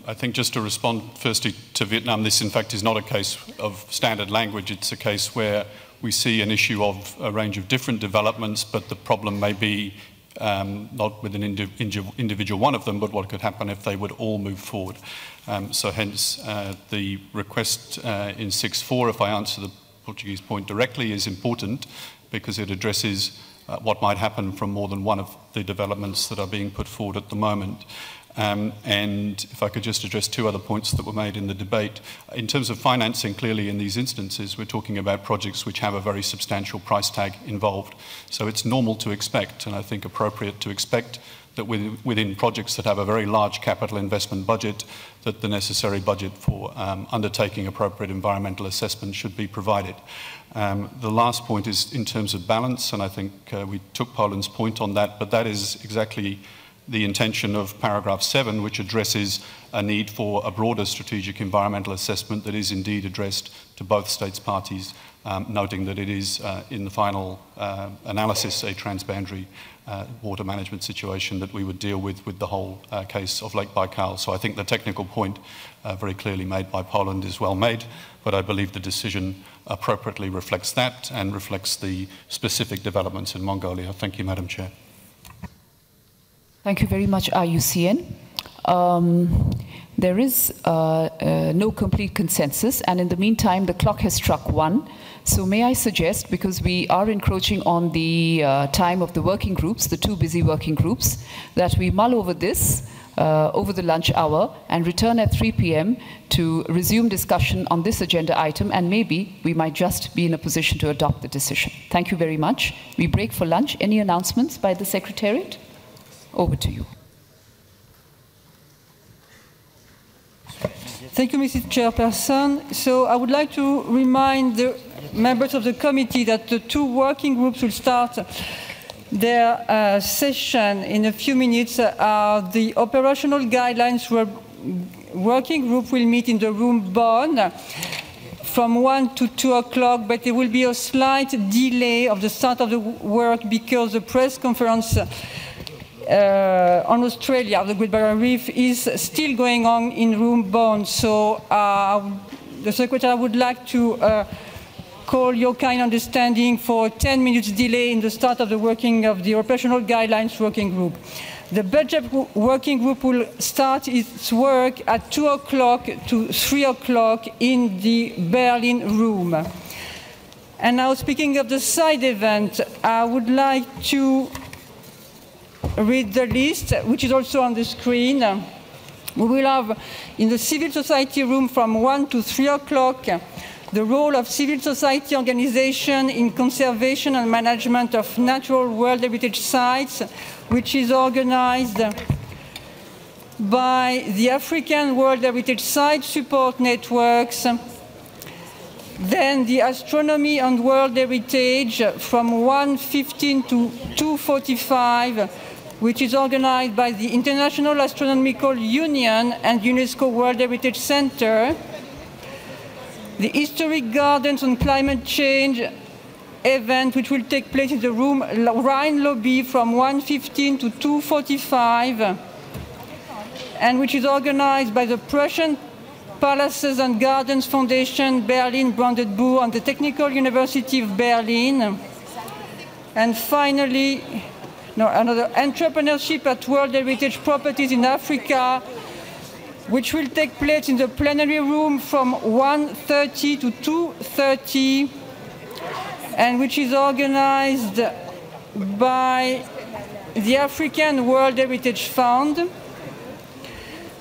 I think just to respond firstly to Vietnam, this in fact is not a case of standard language. It's a case where we see an issue of a range of different developments, but the problem may be not with an individual one of them, but what could happen if they would all move forward. So hence the request in 6.4, if I answer the Portuguese point directly, is important because it addresses what might happen from more than one of the developments that are being put forward at the moment. And if I could just address two other points that were made in the debate. In terms of financing, clearly in these instances, we're talking about projects which have a very substantial price tag involved. So it's normal to expect, and I think appropriate to expect, that within projects that have a very large capital investment budget, that the necessary budget for undertaking appropriate environmental assessment should be provided. The last point is in terms of balance, and I think we took Poland's point on that, but that is exactly the intention of paragraph 7, which addresses a need for a broader strategic environmental assessment that is indeed addressed to both states parties, noting that it is in the final analysis a transboundary water management situation that we would deal with the whole case of Lake Baikal. So I think the technical point very clearly made by Poland is well made, but I believe the decision appropriately reflects that and reflects the specific developments in Mongolia. Thank you, Madam Chair. Thank you very much, IUCN. There is no complete consensus, and in the meantime, the clock has struck 1. So may I suggest, because we are encroaching on the time of the working groups, the 2 busy working groups, that we mull over this over the lunch hour and return at 3 p.m. to resume discussion on this agenda item, and maybe we might just be in a position to adopt the decision. Thank you very much. We break for lunch. Any announcements by the Secretariat? Over to you. Thank you, Mrs. Chairperson. So I would like to remind the members of the committee that the 2 working groups will start their session in a few minutes. The operational guidelines working group will meet in the room Bonn from 1 to 2 o'clock, but there will be a slight delay of the start of the work because the press conference on Australia, the Great Barrier Reef, is still going on in room Bonn. So the Secretary would like to call your kind understanding for a 10 minutes delay in the start of the working of the operational guidelines working group. The budget working group will start its work at 2 o'clock to 3 o'clock in the Berlin room. And now, speaking of the side event, I would like to read the list, which is also on the screen. We will have in the civil society room from 1 to 3 o'clock the role of civil society organization in conservation and management of natural World Heritage sites, which is organized by the African World Heritage Site Support Networks. Then the Astronomy and World Heritage from 1:15 to 2:45, which is organized by the International Astronomical Union and UNESCO World Heritage Center. The Historic Gardens on Climate Change event, which will take place in the room Rhine Lobby from 1:15 to 2:45, and which is organized by the Prussian Palaces and Gardens Foundation, Berlin, Brandenburg, and the Technical University of Berlin. And finally, another entrepreneurship at World Heritage Properties in Africa, which will take place in the plenary room from 1:30 to 2:30, and which is organized by the African World Heritage Fund.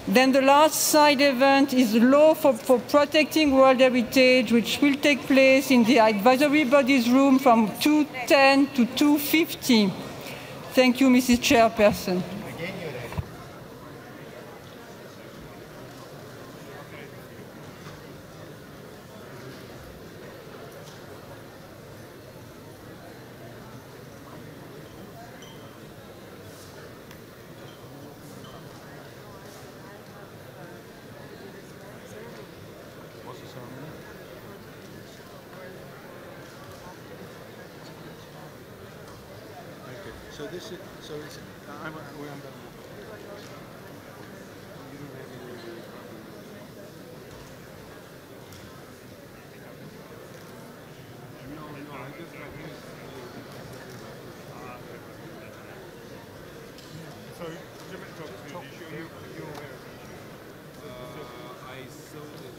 Then the last side event is Law for Protecting World Heritage, which will take place in the advisory bodies room from 2:10 to 2:50. Thank you, Mrs. Chairperson. Okay. So this is I'm where I'm going. So, different topics. You're aware of it? I saw the